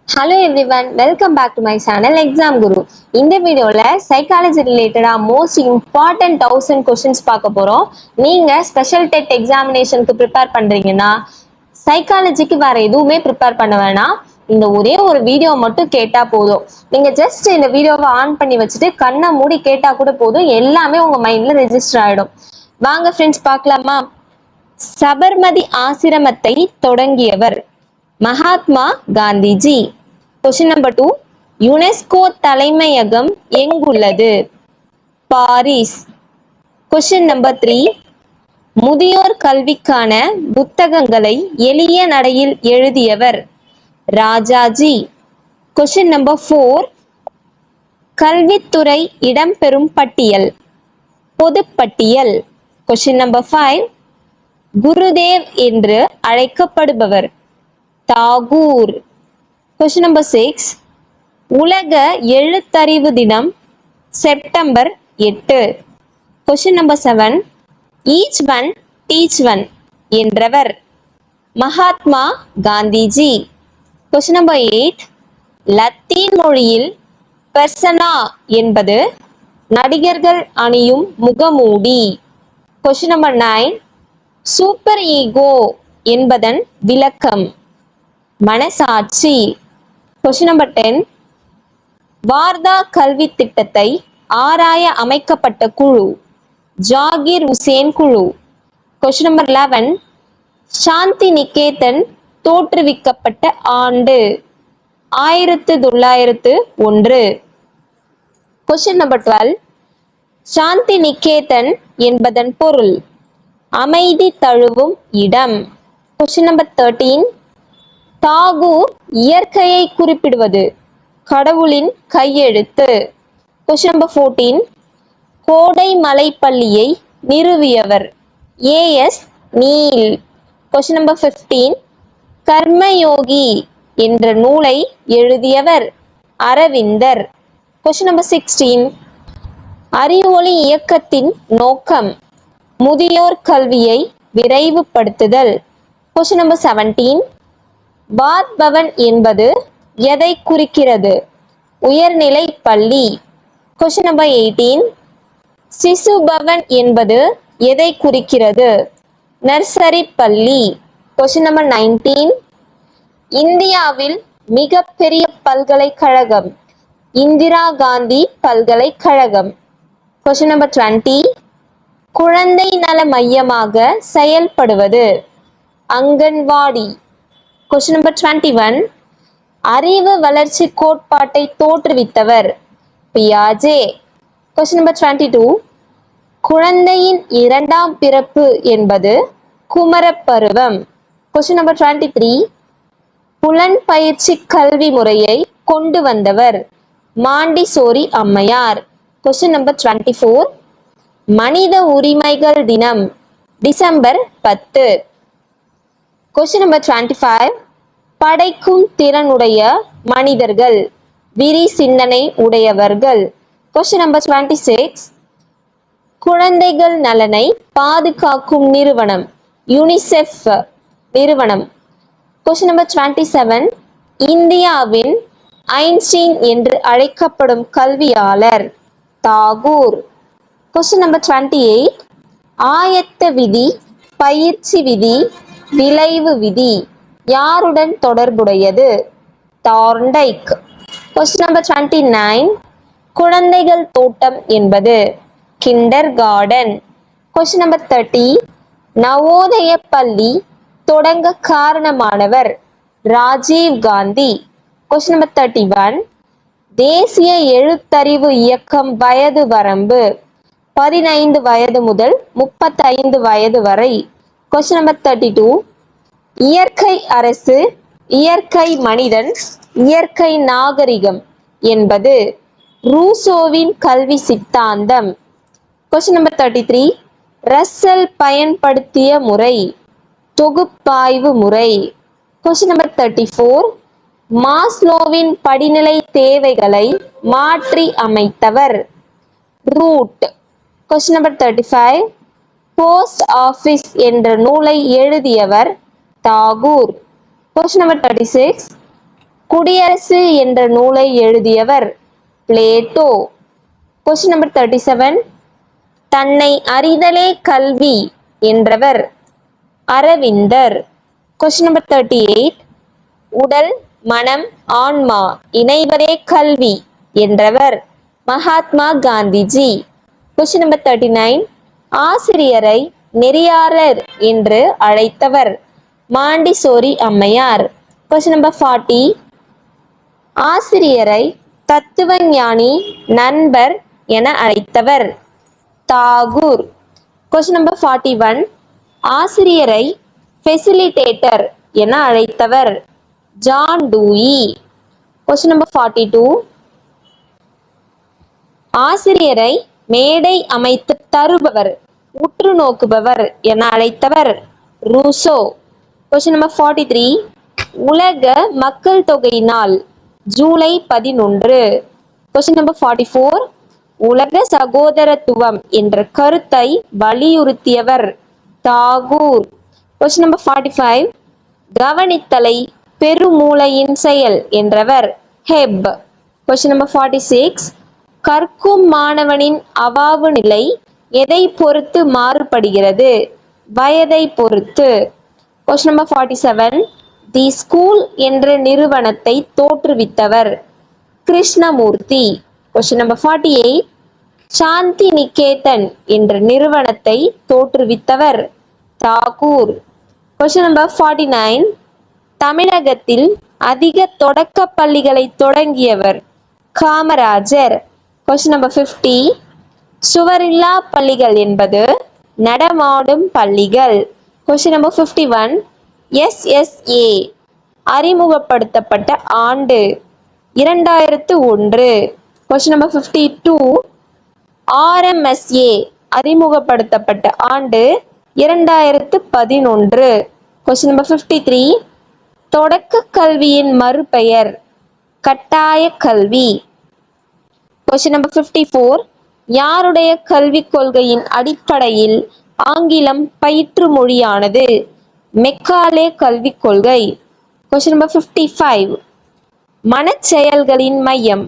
Hello everyone, welcome back to my channel Exam Guru. இந்த வீடியோல psychology ரிலேட்டடா most important 1000 questions பார்க்க போறோம். நீங்க ஸ்பெஷல் டெட் எக்ஸாமினேஷனுக்கு ப்ரிப்பேர் பண்றீங்கன்னா சைக்காலஜிக்கு வேற எதுவுமே ப்ரிப்பேர் பண்ண வேணாம். இந்த ஒரே ஒரு வீடியோ மட்டும் கேட்டா போதும். நீங்க ஜஸ்ட் இந்த வீடியோவை ஆன் பண்ணி வச்சுட்டு கண்ணை மூடி கேட்டா கூட போதும், எல்லாமே உங்க மைண்ட்ல ரெஜிஸ்டர் ஆயிடும். வாங்க ஃப்ரெண்ட்ஸ் பார்க்கலாமா? சபர்மதி ஆசிரமத்தை தொடங்கியவர் Mahatma Gandhiji. Question number 2. UNESCO தலைமையகம் எங்குள்ளது? பாரிஸ். Question number 3. முதியோர் கல்விக்கான புத்தகங்களை எளிய நடையில் எழுதியவர் ராஜாஜி. Question number 4. கல்வித்துறை இடம்பெறும் பட்டியல் பொதுப்பட்டியல். Question number 5. குருதேவ் என்று அழைக்கப்படுபவர் தாகூர். Question number 6. உலக எழுத்தறிவு தினம் September 8. Question number 7. Each one teach one என்றவர் Mahatma Gandhiji. Question number 8. Latin மொழியில் பெர்சனா என்பது நடிகர்கள் அணியும் முகமூடி. Question number 9. சூப்பர் ஈகோ என்பதன் விளக்கம் மனசாட்சி. Question number 10. வார்தா கல்வி திட்டத்தை ஆராய அமைக்கப்பட்ட குழு ஜாகிர் உசேன் குழு. Question number 11. சாந்தி நிகேதன் தோற்றுவிக்கப்பட்ட ஆண்டு 1901. Question number 12. சாந்தி நிகேதன் என்பதன் பொருள் அமைதி தழுவும் இடம். Question number 13. தாகூர் இயற்கையை குறிப்பிடுவது கடவுளின் கையெழுத்து. Question number 14. கோடை மலைப்பள்ளியை நிறுவியவர் A.S. Neill. Question number 15. Karmayogi என்ற நூலை எழுதியவர் அரவிந்தர். Question number 16. அறிவொளி இயக்கத்தின் நோக்கம் முதியோர் கல்வியை விரைவுபடுத்துதல். Question number 17. பாத் பவன் என்பது எதை குறிக்கிறது? உயர்நிலை பள்ளி. Question number 18. சிசு பவன் என்பது எதை குறிக்கிறது? நர்சரி பள்ளி. Question number 19. இந்தியாவில் மிகப்பெரிய பல்கலைக்கழகம் இந்திரா காந்தி பல்கலைக்கழகம். Question number 20. குழந்தை நல மையமாக செயல்படுவது அங்கன்வாடி. Question number 21. அறிவு வளர்ச்சி கோட்பாட்டை தோற்றுவித்தவர் பியாஜே. Question number 22. குழந்தையின் இரண்டாம் பிறப்பு என்பது குமரப்பருவம். Question number 23. புலன் பயிற்சி கல்வி முறையை கொண்டு வந்தவர் மாண்டிசோரி அம்மையார். Question number 24. மனித உரிமைகள் தினம் டிசம்பர் 10. Question number 25. படைக்கும் திறனுடைய மனிதர்கள் விரி சிந்தனை உடையவர்கள். Question number 26. குழந்தைகள் நலனை பாதுகாக்கும் நிறுவனம் யூனிசெஃப் நிறுவனம். Question number 27. இந்தியாவின் ஐன்ஸ்டீன் என்று அழைக்கப்படும் கல்வியாளர் தாகூர். Question number 28. ஆயத்த விதி பயிற்சி விதி விளைவு விதி யாருடன் தொடர்புடையது? தார்ண்டைக். Question number 29. குழந்தைகள் தோட்டம் என்பது kinder garden. Question number 30. Navodaya பள்ளி தொடங்க காரணமானவர் ராஜீவ் காந்தி. Question number 31. தேசிய எழுத்தறிவு இயக்கம் வயது வரம்பு 15 வயது முதல் 35 வயது வரை. Question number 32. இயற்கை அரசு இயற்கை மனிதன் இயற்கை நாகரிகம் என்பது ரூசோவின் கல்வி சித்தாந்தம். Question number 33. ரஸ்ஸல் பயன்படுத்திய முறை தொகுப்பாய்வு முறை. Question number 34. மாஸ்லோவின் படிநிலை தேவைகளை மாற்றி அமைத்தவர் Root. Question number 35. Post office என்ற நூலை எழுதியவர் தாகூர். Question number 36. குடியரசு என்ற நூலை எழுதியவர் பிளேட்டோ. Question number 37. தன்னை அறிதலே கல்வி என்றவர் அரவிந்தர். Question number 38. உடல் மனம் ஆன்மா இணைவதே கல்வி என்றவர் மகாத்மா காந்திஜி. Question number 39. ஆசிரியரை நெறியாளர் என்று அழைத்தவர் மாண்டிசோரி அம்மையார். Question number 40. ஆசிரியரை தத்துவ ஞானி நண்பர் என அழைத்தவர் தாகூர். Question number 41. ஆசிரியரை ஃபெசிலிட்டேட்டர் என அழைத்தவர் ஜான் டூயி. Question number 42. ஆசிரியரை மேடை அமைத்து தருபவர் உற்று நோக்குபவர் என அழைத்தவர் ரூசோ. Question number 43. உலக மக்கள் தொகை நாள் ஜூலை 11. Question number 44. உலக சகோதரத்துவம் என்ற கருத்தை வலியுறுத்தியவர் தாகூர். Question number 45. கவனித்தலை பெருமூளையின் செயல் என்றவர் ஹெப். Question number 46. கற்கும் மாணவனின் அவாவு நிலை எதை பொறுத்து மாறுபடுகிறது? வயதை பொறுத்து. Question number 47. தி ஸ்கூல் என்ற நிறுவனத்தை தோற்றுவித்தவர் Krishnamurti. Question number 48. Shantiniketan என்ற நிறுவனத்தை தோற்றுவித்தவர் தாகூர். Question number 49. தமிழகத்தில் அதிக தொடக்க பள்ளிகளை தொடங்கியவர் காமராஜர். Question number 50. சுவரில்லா பள்ளிகள் என்பது நடமாடும் பள்ளிகள். Question number 51. SSA அறிமுகப்படுத்தப்பட்ட ஆண்டு 2001. Question number 52. RMSA அறிமுகப்படுத்தப்பட்ட ஆண்டு 2011. Question number 53. தொடக்க கல்வியின் மறுபெயர் கட்டாய கல்வி. Question number 54. யாருடைய கல்விக் கொள்கையின் அடிப்படையில் ஆங்கிலம் பயிற்று மொழியானது? மெக்காலே கல்விக் கொள்கை. Question number 55. மனச்செயல்களின் மையம்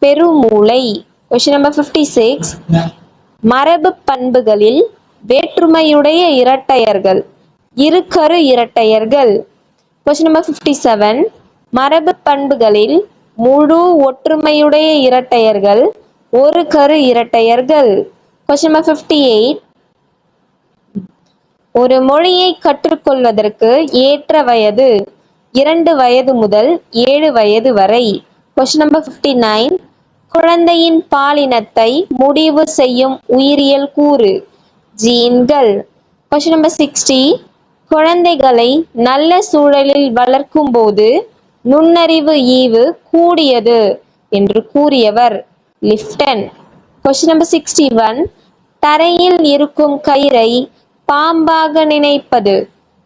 பெருமூளை. Question number 56. மரபு பண்புகளில் வேற்றுமையுடைய இரட்டையர்கள் இருகரு இரட்டையர்கள். Question number 57. மரபு பண்புகளில் முழு ஒற்றுமையுடைய இரட்டையர்கள் ஒரு கரு இரட்டையர்கள். Question number 58. ஒரு மொழியை கற்றுக்கொள்வதற்கு ஏற்ற வயது 2 வயது முதல் 7 வயது வரை. Question number 59. குழந்தையின் பாலினத்தை முடிவு செய்யும் உயிரியல் கூறு ஜீன்கள். Question number 60. குழந்தைகளை நல்ல சூழலில் வளர்க்கும் போது நுண்ணறிவு ஈவு கூடியது என்று கூறியவர் லிப்டன். Question number 61. தரையில் இருக்கும் கயிறை பாம்பாக நினைப்பது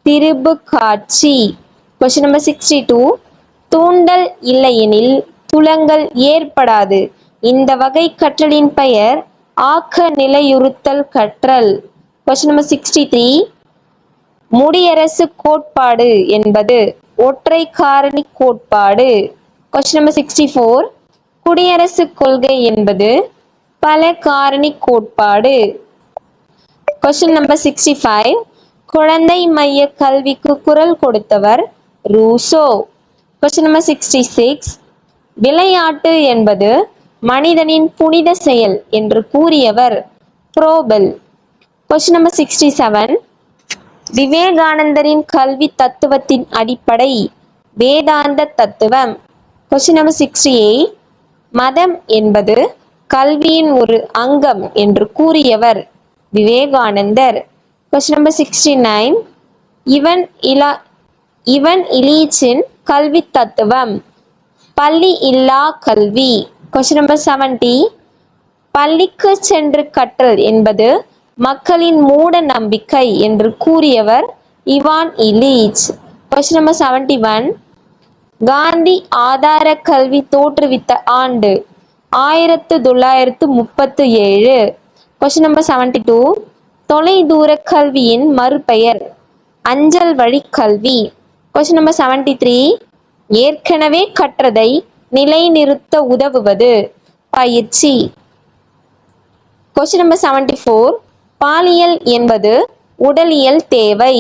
திருப்பு காட்சி. Question number 62. தூண்டல் இல்லையெனில் துலங்கல் ஏற்படாது. இந்த வகை கற்றலின் பெயர் ஆக்க நிலையுறுத்தல் கற்றல். Question number 63. முடியரசு கோட்பாடு என்பது ஒற்றை காரணி கோட்பாடு. Question number 64. குடியரசு கொள்கை என்பது பல காரணி கோட்பாடு. Question number 65. குழந்தை மைய கல்விக்கு குரல் கொடுத்தவர் ரூசோ. Question number 66. விளையாட்டு என்பது மனிதனின் புனித செயல் என்று கூறியவர் புரோபல். Question number 67. விவேகானந்தரின் கல்வி தத்துவத்தின் அடிப்படை வேதாந்த தத்துவம். Question number 68. மதம் என்பது கல்வியின் ஒரு அங்கம் என்று கூறியவர் விவேகானந்தர். Question number 69. இவன் இலீச்சின் கல்வி தத்துவம் பள்ளி இல்லா கல்வி. Question number 70. பள்ளிக்கு சென்று கற்றல் என்பது மக்களின் மூட நம்பிக்கை என்று கூறியவர் Ivan Illich. Question number 71. Gandhi ஆதார கல்வி தோற்றுவித்த ஆண்டு 1937. Question number 72. தொலைதூர கல்வியின் மறுபெயர் அஞ்சல் வழி கல்வி. Question number 73. ஏற்கனவே கற்றதை நிலைநிறுத்த உதவுவது பயிற்சி. Question number 74. பாலியல் என்பது உடலியல் தேவை.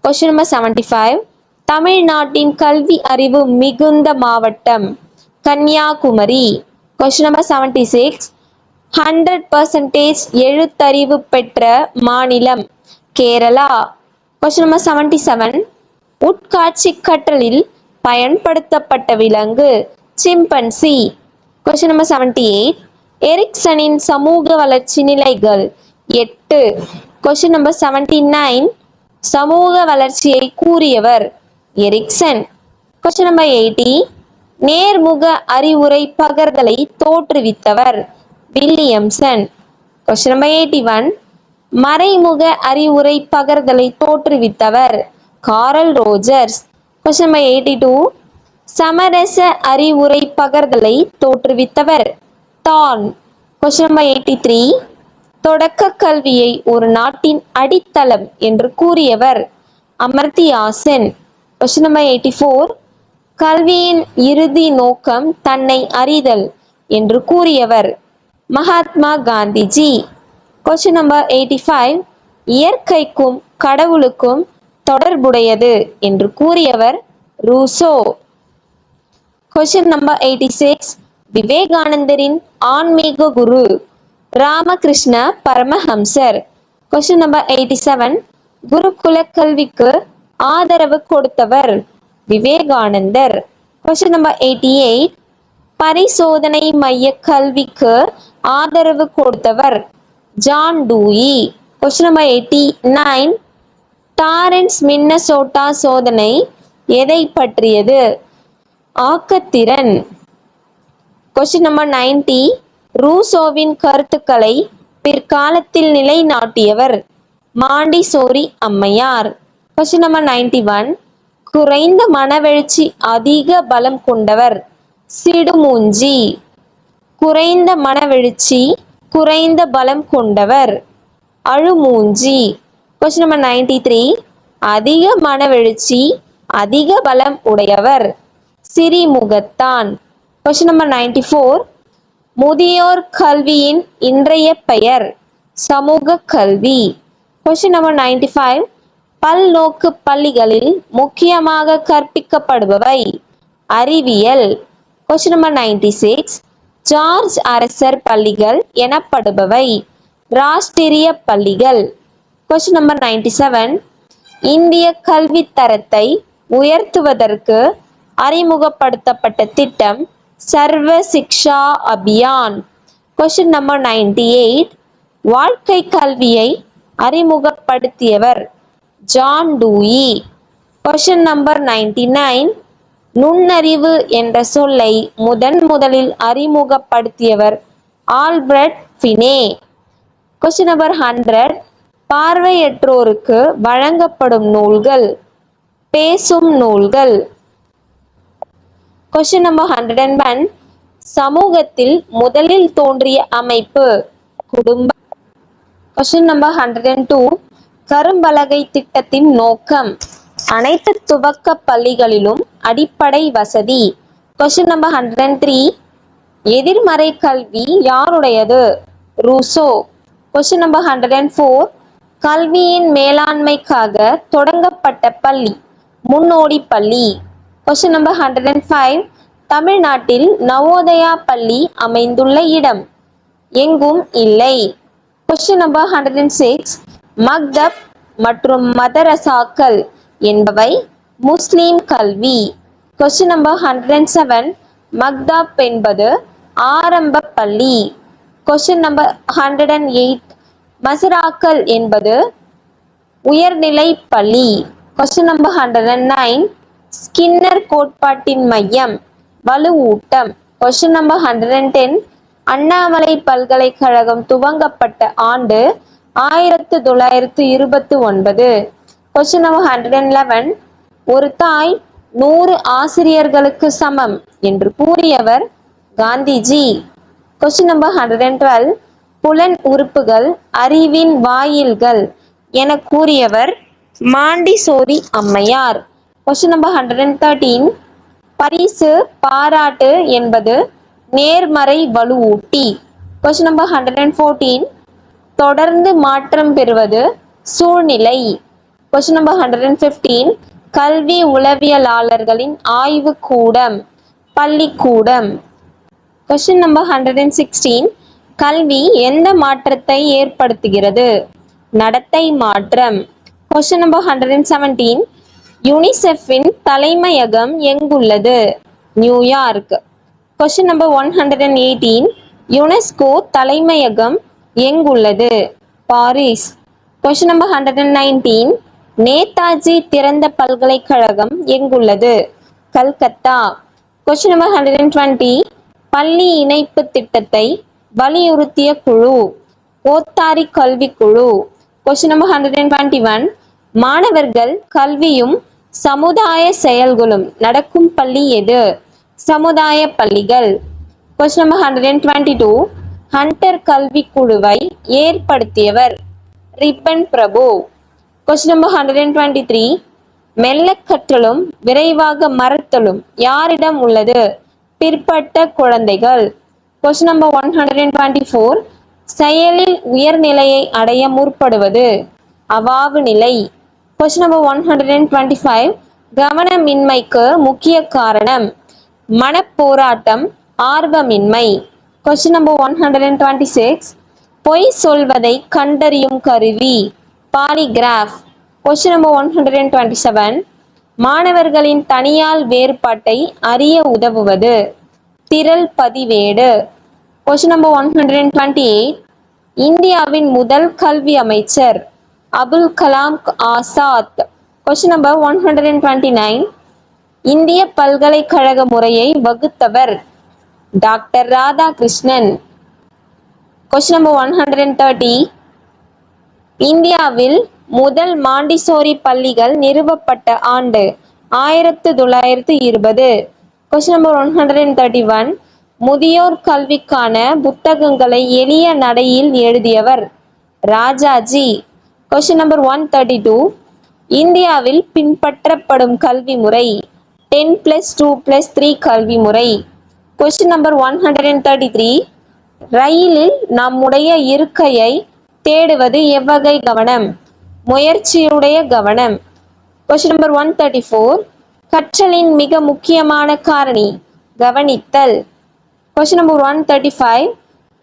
Question number 75. தமிழ்நாட்டின் கல்வி அறிவு மிகுந்த மாவட்டம் கன்னியாகுமரி. Question number 76. 100% எழுத்தறிவு பெற்ற மாநிலம் கேரளா. Question number 77. உட்காட்சி கற்றலில் பயன்படுத்தப்பட்ட விலங்கு சிம்பன்சி. Question number 78. எரிக்சனின் சமூக வளர்ச்சி நிலைகள் 8. Question number 79. சமூக வளர்ச்சியை கூறியவர் எரிக்சன். Question number 80. நேர்முக அறிவுரை பகர்தலை தோற்றுவித்தவர் வில்லியம்சன். Question number 81. மறைமுக அறிவுரை பகர்தலை தோற்றுவித்தவர் காரல் ரோஜர்ஸ். Question number 82. சமரச அறிவுரை பகர்தலை தோற்றுவித்தவர் தான். Question number 83. தொடக்க கல்வியை ஒரு நாட்டின் அடித்தளம் என்று கூறியவர் அமர்த்தியா சென். Question number 84. கல்வியின் இறுதி நோக்கம் தன்னை அறிதல் என்று கூறியவர் மகாத்மா காந்திஜி. Question number 85. இயற்கைக்கும் கடவுளுக்கும் தொடர்புடையது என்று கூறியவர் ரூசோ. Question number 86. விவேகானந்தரின் ஆன்மீக குரு ராமகிருஷ்ண பரமஹம்சர். Question number 87. குருகுல கல்விக்கு ஆதரவு கொடுத்தவர் விவேகானந்தர். Question number 88. பரிசோதனை மைய கல்விக்கு ஆதரவு கொடுத்தவர் John Dewey. Question number 89. Torrance Minnesota சோதனை எதை பற்றியது? ஆக்கத்திறன். Question number 90. ரூசோவின் கருத்துக்களை பிற்காலத்தில் நிலைநாட்டியவர் மாண்டிசோரி அம்மையார். Question number 91. குறைந்த மனவெழுச்சி அதிக பலம் கொண்டவர் சிடுமூஞ்சி. குறைந்த மனவெழுச்சி குறைந்த பலம் கொண்டவர் அழுமூஞ்சி. Question number 93. அதிக மனவெழுச்சி அதிக பலம் உடையவர் சிறிமுகத்தான். Question number 94. முதியோர் கல்வியின் இன்றைய பெயர் சமூக கல்வி. Question number 95. பல்நோக்கு பள்ளிகளில் முக்கியமாக கற்பிக்கப்படுபவை அறிவியல். Question number 96. ஜார்ஜ் அரசர் பள்ளிகள் எனப்படுபவை ராஷ்டிரிய பள்ளிகள். Question number 97. இந்திய கல்வித் தரத்தை உயர்த்துவதற்கு அறிமுகப்படுத்தப்பட்ட திட்டம் சர்வ சிக்ஷா அபியான். Question number 98. வாழ்க்கை கல்வியை அறிமுகப்படுத்தியவர் ஜான் டூயி. Question number 99. நுண்ணறிவு என்ற சொல்லை முதலில் அறிமுகப்படுத்தியவர் ஆல்பர்ட் ஃபினே. Question number 100. பார்வையற்றோருக்கு வழங்கப்படும் நூல்கள் பேசும் நூல்கள். Question number 101. சமூகத்தில் முதலில் தோன்றிய அமைப்பு குடும்பம். Question number 102. கரும்பலகை திட்டத்தின் நோக்கம் அனைத்து துவக்க பள்ளிகளிலும் அடிப்படை வசதி. Question number 103. எதிர்மறை கல்வி யாருடையது? ரூசோ. Question number 104. கல்வியின் மேலாண்மைக்காக தொடங்கப்பட்ட பள்ளி முன்னோடி பள்ளி. Question number 105. தமிழ்நாட்டில் நவோதயா பள்ளி அமைந்துள்ள இடம் எங்கும் இல்லை. Question number 106. மக்தப் மற்றும் மதரசாக்கள் என்பவை முஸ்லிம் கல்வி. Question number 107. மக்தப் என்பது ஆரம்ப பள்ளி. Question number 108. மசராக்கள் என்பது உயர்நிலை பள்ளி. Question number 109. ஸ்கின்னர் கோட்பாட்டின் மையம் வலுவூட்டம். Question number 110. அண்ணாமலை பல்கலைக்கழகம் துவங்கப்பட்ட ஆண்டு 1929. Question number 111. ஒரு தாய் 100 ஆசிரியர்களுக்கு சமம் என்று கூறியவர் காந்திஜி. Question number 112. புலன் உறுப்புகள் அறிவின் வாயில்கள் என கூறியவர் மாண்டிசோரி அம்மையார். Question number 113. பரிசு பாராட்டு என்பது நேர்மறை வலுவூட்டி. Question number 114. தொடர்ந்து மாற்றம் பெறுவது சூழ்நிலை. Question number 115. கல்வி உளவியலாளர்களின் ஆய்வு கூடம் பள்ளிக்கூடம். Question number 116. கல்வி எந்த மாற்றத்தை ஏற்படுத்துகிறது? நடத்தை மாற்றம். Question number 117. யுனிசெஃபின் தலைமையகம் எங்குள்ளது? நியூயார்க். Question number 118. யுனெஸ்கோ தலைமையகம் எங்குள்ளது? பாரிஸ். Question number 119. நேதாஜி திறந்த பல்கலைக்கழகம் எங்குள்ளது? கல்கத்தா. Question number 120. பள்ளி இணைப்பு திட்டத்தை வலியுறுத்திய குழு கோத்தாரி கல்வி குழு. Question number 121. மாணவர்கள் கல்வியும் சமுதாய செயல்களும் நடக்கும் பள்ளி எது? சமுதாய பள்ளிகள். Question number 122. ஹண்டர் கல்வி குழுவை ஏற்படுத்தியவர் ரிப்பன் பிரபு. Question number 123. மெல்ல கற்றலும் விரைவாக மறத்தலும் யாரிடம் உள்ளது? பிற்பட்ட குழந்தைகள். Question number 124. செயலில் உயர்நிலையை அடைய முற்படுவது அவாவு நிலை. Question number 125. கவனமின்மைக்கு முக்கிய காரணம் மனப்போராட்டம் ஆர்வமின்மை. Question number 126. பொய் சொல்வதை கண்டறியும் கருவி பாலிகிராஃப். Question number 127. மாணவர்களின் தனியால் வேறுபாட்டை அறிய உதவுவது திரள் பதிவேடு. Question number 128. இந்தியாவின் முதல் கல்வி அமைச்சர் அபுல் கலாம் ஆசாத். Question number 129. இந்திய பல்கலைக்கழக முறையை வகுத்தவர் டாக்டர் ராதாகிருஷ்ணன். Question number 130. இந்தியாவில் முதல் மாண்டிசோரி பள்ளிகள் நிறுவப்பட்ட ஆண்டு 1920. Question number 131. முதியோர் கல்விக்கான புத்தகங்களை எளிய நடையில் எழுதியவர் ராஜாஜி. Question number 132. இந்தியாவில் பின்பற்றப்படும் கல்வி முறை 10+2+3 கல்வி முறை. Question number 133. ரயிலில் நம்முடைய இருக்கையை தேடுவது எவ்வகை கவனம்? முயற்சியுடைய கவனம். Question number 134. கற்றலின் மிக முக்கியமான காரணி கவனித்தல். Question number 135.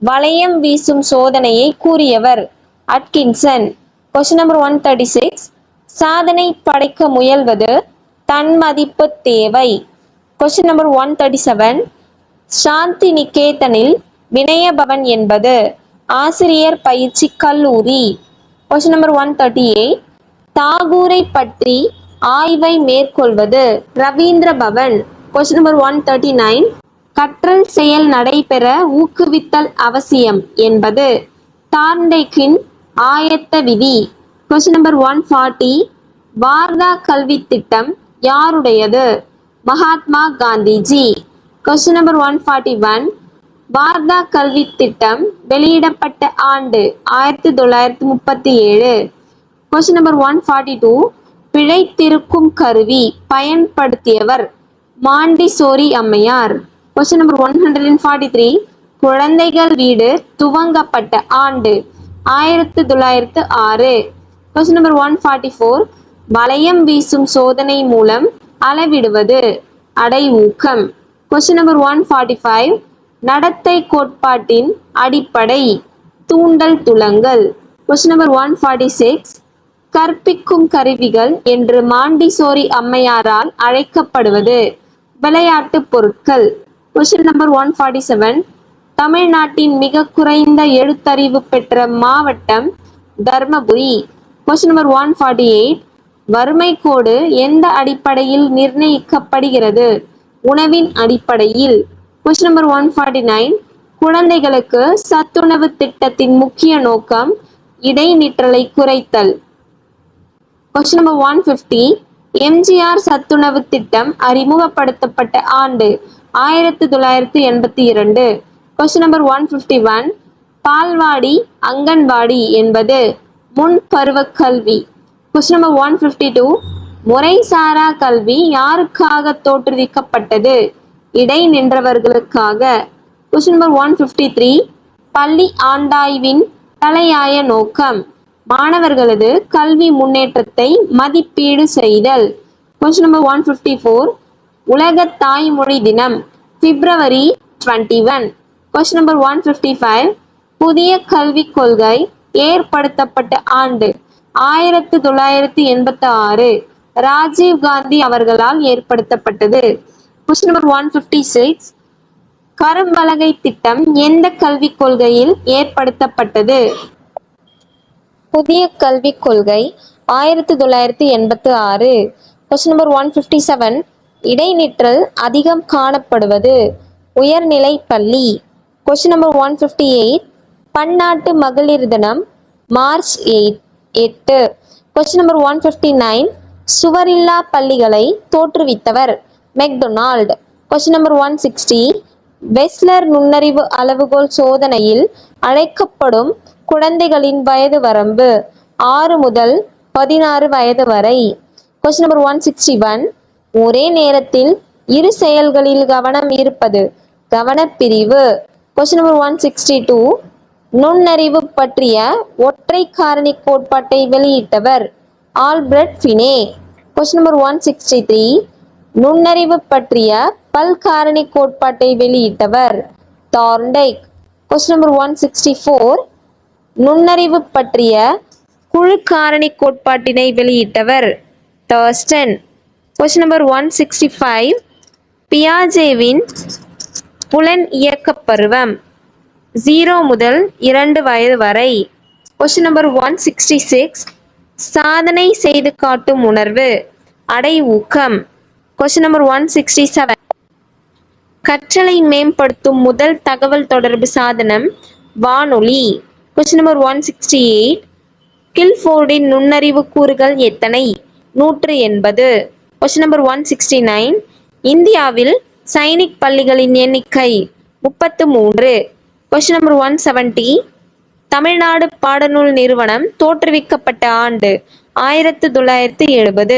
வளையம் வீசும் சோதனையை கூறியவர் அட்கின்சன். Question number 136. சாதனை படைக்க முயல்வது தன்மதிப்பு தேவை. Question number 137. சாந்தி நிகேதனில் வினயபவன் என்பது ஆசிரியர் பயிற்சி கல்லூரி. Question number 138. தாகூரை பற்றி ஆய்வை மேற்கொள்வது ரவீந்திர பவன். Question number 139. கற்றல் செயல் நடைபெற ஊக்குவித்தல் அவசியம் என்பது தார்ண்டேக்கின் ஆயத்த விதி. Question number 140. வார்தா கல்வி திட்டம் யாருடையது? மகாத்மா காந்திஜி. Question number 141. வார்தா கல்வி திட்டம் வெளியிடப்பட்ட ஆண்டு 1937. Question number 142. பிழைத்திருக்கும் கருவி பயன்படுத்தியவர் மாண்டிசோரி அம்மையார். Question number 143. குழந்தைகள் வீடு துவங்கப்பட்ட ஆண்டு 1906. Question number 144. வளையம் வீசும் சோதனை மூலம் அளவிடுவது அடை ஊக்கம். Question number 145. நடத்தை கோட்பாட்டின் அடிப்படை தூண்டல் துலங்கல். Question number 146. கற்பிக்கும் கருவிகள் என்று மாண்டிசோரி அம்மையாரால் அழைக்கப்படுவது விளையாட்டு பொருட்கள். Question number 147. தமிழ்நாட்டின் மிக குறைந்த எழுத்தறிவு பெற்ற மாவட்டம் தர்மபுரி. Question number 148. வறுமை கோடு எந்த அடிப்படையில் நிர்ணயிக்கப்படுகிறது? உணவின் அடிப்படையில். Question number 149. குழந்தைகளுக்கு சத்துணவு திட்டத்தின் முக்கிய நோக்கம் இடைநிற்றலை குறைத்தல். Question number 150. எம்ஜிஆர் சத்துணவு திட்டம் அறிமுகப்படுத்தப்பட்ட ஆண்டு 1982. Question number 151. பால்வாடி அங்கன்வாடி என்பது முன் பருவ கல்வி. Question number 152. முறைசாரா கல்வி யாருக்காக தோற்றுவிக்கப்பட்டது? இடை நின்றவர்களுக்காக. Question number 153. பள்ளி ஆண்டாய்வின் தலையாய நோக்கம். மாணவர்களது கல்வி முன்னேற்றத்தை மதிப்பீடு செய்தல். Question number 154. உலக தாய்மொழி தினம் February 21. Question number 155. புதிய கல்விக் கொள்கை ஏற்படுத்தப்பட்ட ஆண்டு 1986. ராஜீவ் காந்தி அவர்களால் ஏற்படுத்தப்பட்டது. Question number 156. கரும்பலகை திட்டம் எந்த கல்விக் கொள்கையில் ஏற்படுத்தப்பட்டது? புதிய கல்விக் கொள்கை 1986. Question number 157. இடைநிற்றல் அதிகம் காணப்படுவது உயர்நிலை பள்ளி. Question number 158. பன்னாட்டு மகளிர் தினம் மார்ச் 8. Question number 159. சுவரில்லா பள்ளிகளை தோற்றுவித்தவர் மெக்டொனால்ட். Question number 160. வெஸ்லர் நுண்ணறிவு அளவுகோல் சோதனையில் அழைக்கப்படும் குழந்தைகளின் வயது வரம்பு 6 முதல் 16 வயது வரை. Question number 161. ஒரே நேரத்தில் இரு செயல்களில் கவனம் இருப்பது கவனப்பிரிவு. Question number 162. நுண்ணறிவு பற்றிய ஒற்றை காரணி கோட்பாட்டை வெளியிட்டவர் ஆல்பர்ட் ஃபினே. Question number 163. நுண்ணறிவு பற்றிய பல்காரணி கோட்பாட்டை வெளியிட்டவர் தார்ண்டைக். Question number 164. நுண்ணறிவு பற்றிய குழு காரணி கோட்பாட்டினை வெளியிட்டவர் தர்ஸ்டன். Question number 165. பியாஜேவின் புலன் இயக்க பருவம் 0 முதல் 2 வயது வரை. Question number 166. சாதனை செய்து காட்டும் உணர்வு அடை ஊக்கம். Question number 167. கற்றலை மேம்படுத்தும் முதல் தகவல் தொடர்பு சாதனம் வானொலி. Question number 168. கில்ஃபோர்டின் நுண்ணறிவு கூறுகள் எத்தனை? 180. Question number 169. இந்தியாவில் சைனிக் பள்ளிகளின் எண்ணிக்கை 33. Question number 170. தமிழ்நாடு பாடநூல் நிறுவனம் தோற்றுவிக்கப்பட்ட ஆண்டு 1970.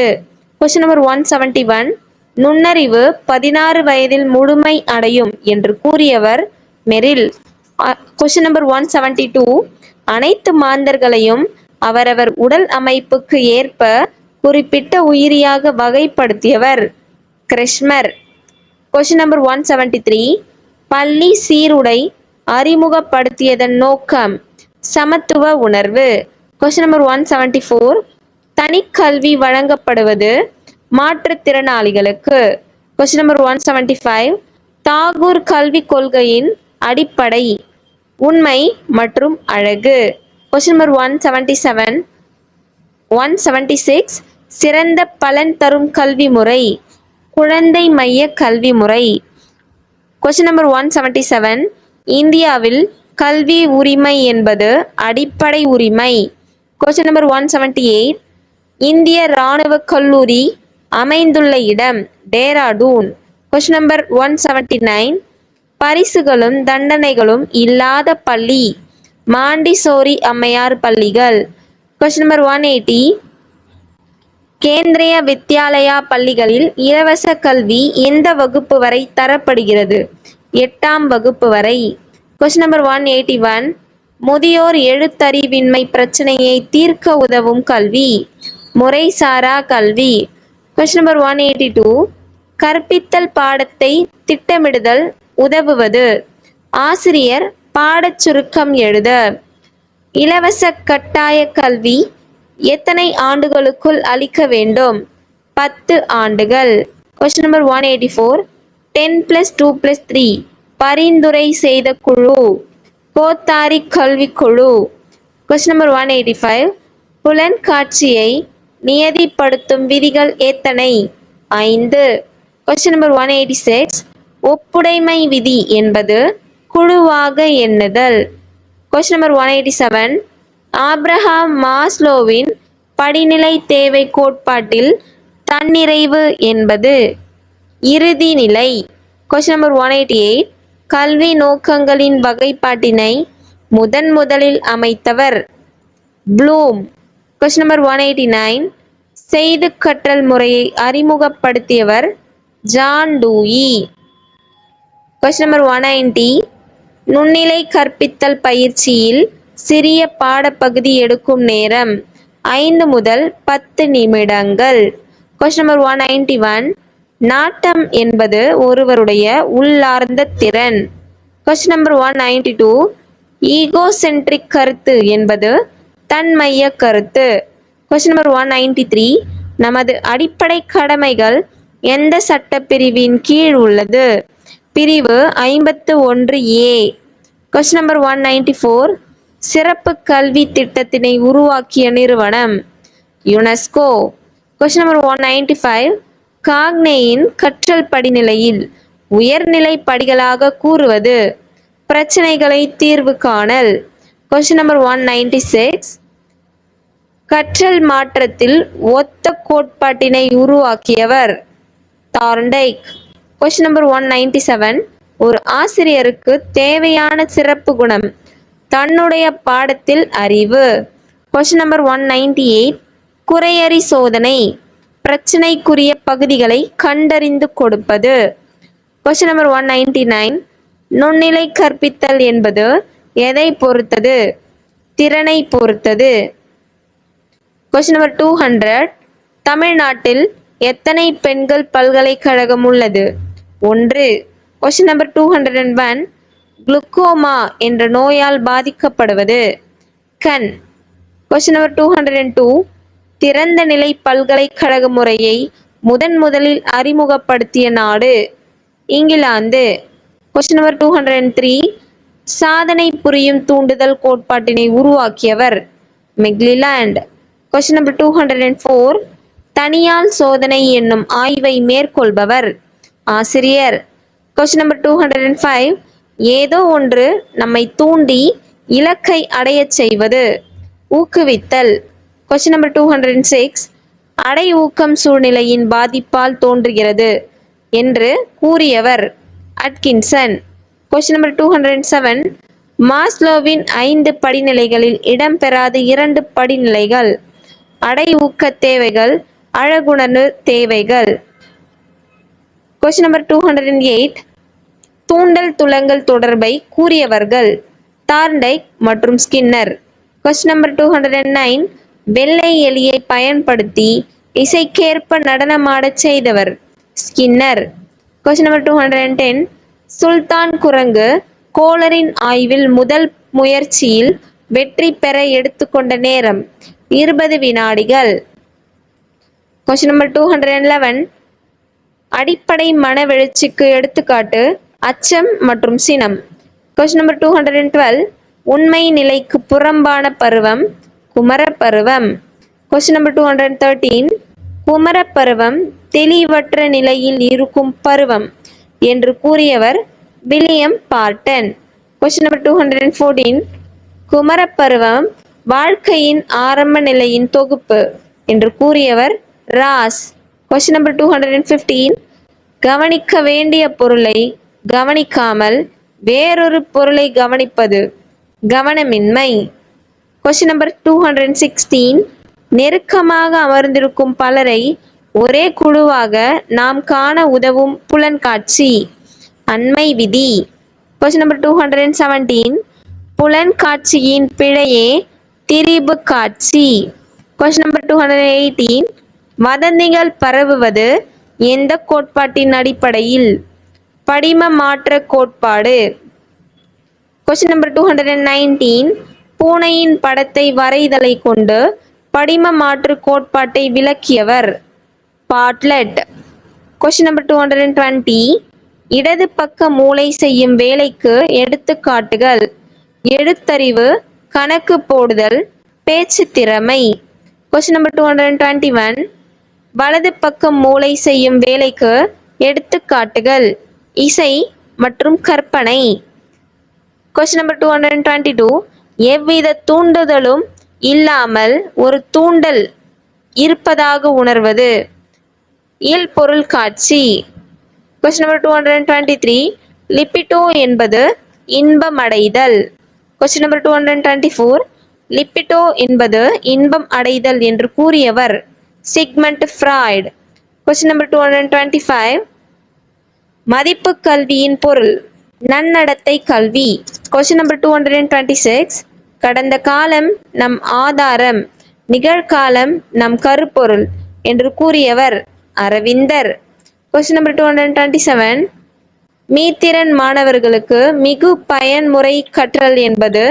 Question number 171. நுண்ணறிவு 16 வயதில் முழுமை அடையும் என்று கூறியவர் மெரில். Question number 172. அனைத்து மாந்தர்களையும் அவரவர் உடல் அமைப்புக்கு ஏற்ப குறிப்பிட்ட உயிரியாக வகைப்படுத்தியவர் கிரெஷ்மர். Question number 173. பள்ளி சீருடை அறிமுகப்படுத்தியதன் நோக்கம் சமத்துவ உணர்வு. Question number 174. தனிக்கல்வி வழங்கப்படுவது மாற்றுத்திறனாளிகளுக்கு. Question number 175. தாகூர் கல்விக் கொள்கையின் அடிப்படை உண்மை மற்றும் அழகு. Question number 177. 176. சிறந்த பலன் தரும் கல்வி முறை குழந்தை மைய கல்வி முறை. Question number 177. இந்தியாவில் கல்வி உரிமை என்பது அடிப்படை உரிமை. Question number 178. இந்திய இராணுவ கல்லூரி அமைந்துள்ள இடம் டேராடூன். Question number 179. பரிசுகளும் தண்டனைகளும் இல்லாத பள்ளி மாண்டிசோரி அம்மையார் பள்ளிகள். Question number 180. கேந்திரிய வித்யாலயா பள்ளிகளில் இலவச கல்வி எந்த வகுப்பு வரை தரப்படுகிறது? 8ஆம் வகுப்பு வரை. Question number 181. முதியோர் எழுத்தறிவின்மை பிரச்சனையை தீர்க்க உதவும் கல்வி முறைசாரா கல்வி. Question number 182. கற்பித்தல் பாடத்தை திட்டமிடுதல் உதவுவது ஆசிரியர் பாடச் சுருக்கம் எழுத. இலவச கட்டாய கல்வி எத்தனை ஆண்டுகளுக்குள் அளிக்க வேண்டும்? 10 ஆண்டுகள். Question number 184. 10+2+3 பரிந்துரை செய்த குழு கோத்தாரி கல்வி குழு. Question number 185. புலன் காட்சியை நியதிப்படுத்தும் விதிகள் எத்தனை? 5. Question number 186. ஒப்புடைமை விதி என்பது குழுவாக எண்ணுதல். Question number 187. ஆப்ரஹாம் மாஸ்லோவின் படிநிலை தேவை கோட்பாட்டில் தன்னிறைவு என்பது இறுதி நிலை. Question number 188. கல்வி நோக்கங்களின் வகைப்பாட்டினை முதலில் அமைத்தவர் ப்ளூம். Question number 189. செய்து கற்றல் முறையை அறிமுகப்படுத்தியவர் ஜான் டூயி. Question number 190. நுண்ணிலை கற்பித்தல் பயிற்சியில் சிறிய பாடப்பகுதி எடுக்கும் நேரம் 5 முதல் 10 நிமிடங்கள். Question number 191. நாட்டம் என்பது ஒருவருடைய உள்ளார்ந்த திறன். Question number 192. ஈகோசென்ட்ரிக் கருத்து என்பது தன்மைய கருத்து. Question number 193. நமது அடிப்படை கடமைகள் எந்த சட்டப்பிரிவின் கீழ் உள்ளது? பிரிவு 51A. Question number 194. சிறப்பு கல்வி திட்டத்தினை உருவாக்கிய நிறுவனம் யுனெஸ்கோ. Question number 195. காக்னேயின் கற்றல் படிநிலையில் உயர்நிலை படிகளாக கூறுவது பிரச்சனைகளை தீர்வு காணல். Question number 196. கற்றல் மாற்றத்தில் ஒத்த கோட்பாட்டினை உருவாக்கியவர் தார்ண்டைக். Question number 197. ஒரு ஆசிரியருக்கு தேவையான சிறப்பு குணம் தன்னுடைய பாடத்தில் அறிவு. Question number 198. குறையறி சோதனை பிரச்சனைக்குரிய பகுதிகளை கண்டறிந்து கொடுப்பது. Question number 199. நுண்ணிலை கற்பித்தல் என்பது எதை பொறுத்தது? திறனை பொறுத்தது. Question number 200. தமிழ்நாட்டில் எத்தனை பெண்கள் பல்கலைக்கழகம் உள்ளது? 1. Question number 201. குளுக்கோமா என்ற நோயால் பாதிக்கப்படுவது கண். Question number 202. திறந்த நிலை பல்கலைக்கழக முறையை முதலில் அறிமுகப்படுத்திய நாடு இங்கிலாந்து. Question number 203. சாதனை புரியும் தூண்டுதல் கோட்பாட்டினை உருவாக்கியவர் மெக்லிலாண்ட். Question number 204. தனியால் சோதனை என்னும் ஆய்வை மேற்கொள்பவர் ஆசிரியர். Question number 205. ஏதோ ஒன்று நம்மை தூண்டி இலக்கை அடைய செய்வது ஊக்குவித்தல். Question number 206. அடை ஊக்கம் சூழ்நிலையின் பாதிப்பால் தோன்றுகிறது என்று கூறியவர் அட்கின்சன். Question number 207. மாஸ்லோவின் 5 படிநிலைகளில் இடம்பெறாத 2 படிநிலைகள் அடை ஊக்க தேவைகள் அழகுணர்வு தேவைகள். Question number 208. தூண்டல் துலங்கல் தொடர்பை கூறியவர்கள் தார்ண்டைக் மற்றும் ஸ்கின்னர். Question number 209. வெள்ளை எலியை பயன்படுத்தி இசைக்கேற்ப நடனமாடச் செய்தவர் ஸ்கின்னர். Question number 210. சுல்தான் குரங்கு கோலரின் ஆய்வில் முதல் முயற்சியில் வெற்றி பெற எடுத்துக்கொண்ட நேரம் 20 வினாடிகள். Question number 211. அடிப்படை மனவெழுச்சிக்கு எடுத்துக்காட்டு அச்சம் மற்றும் சினம். Question number 212. உண்மை நிலைக்கு புறம்பான பருவம் குமரப்பருவம். Question number 213. குமரப்பருவம் தெளிவற்ற நிலையில் இருக்கும் பருவம் என்று கூறியவர் வில்லியம் பார்ட்டன். Question number 214. குமரப்பருவம் வாழ்க்கையின் ஆரம்ப நிலையின் தொகுப்பு என்று கூறியவர் ராஸ். Question number 215. கவனிக்க வேண்டிய பொருளை கவனிக்காமல் வேறொரு பொருளை கவனிப்பது கவனமின்மை. Question number 216. நெருக்கமாக அமர்ந்திருக்கும் பலரை ஒரே குழுவாக நாம் காண உதவும் புலன்காட்சி அண்மை விதி. Question number 217. புலன்காட்சியின் பிழையே திரிபு காட்சி. Question number 218. வதந்திகள் பரவுவது எந்த கோட்பாட்டின் அடிப்படையில்? படிம மாற்ற கோட்பாடு. Question number 219. பூனையின் படத்தை வரைதலை கொண்டு படிம மாற்று கோட்பாட்டை விளக்கியவர் பாட்லெட். Question number 220. இடது பக்க மூளை செய்யும் வேலைக்கு எடுத்துக்காட்டுகள் எழுத்தறிவு கணக்கு போடுதல் பேச்சு திறமை. Question number 221. வலது பக்கம் மூளை செய்யும் வேலைக்கு எடுத்துக்காட்டுகள் இசை மற்றும் கற்பனை. Question number 222. எவ்வித தூண்டுதலும் இல்லாமல் ஒரு தூண்டல் இருப்பதாக உணர்வது இயல்பொருள் காட்சி. Question number 223. லிபிடோ என்பது இன்பமடைதல். Question number 224. லிபிடோ என்பது இன்பம் அடைதல் என்று கூறியவர் சிக்மண்ட் ஃப்ராய்ட். Question number 225. மதிப்பு கல்வியின் பொருள் நன்னடத்தை கல்வி. Question number 226. கடந்த காலம் நம் ஆதாரம், நிகழ்காலம் நம் கருப்பொருள் என்று கூறியவர் அரவிந்தர். Question number 227. மீத்திறன் மாணவர்களுக்கு மிகு பயன்முறை கற்றல் என்பது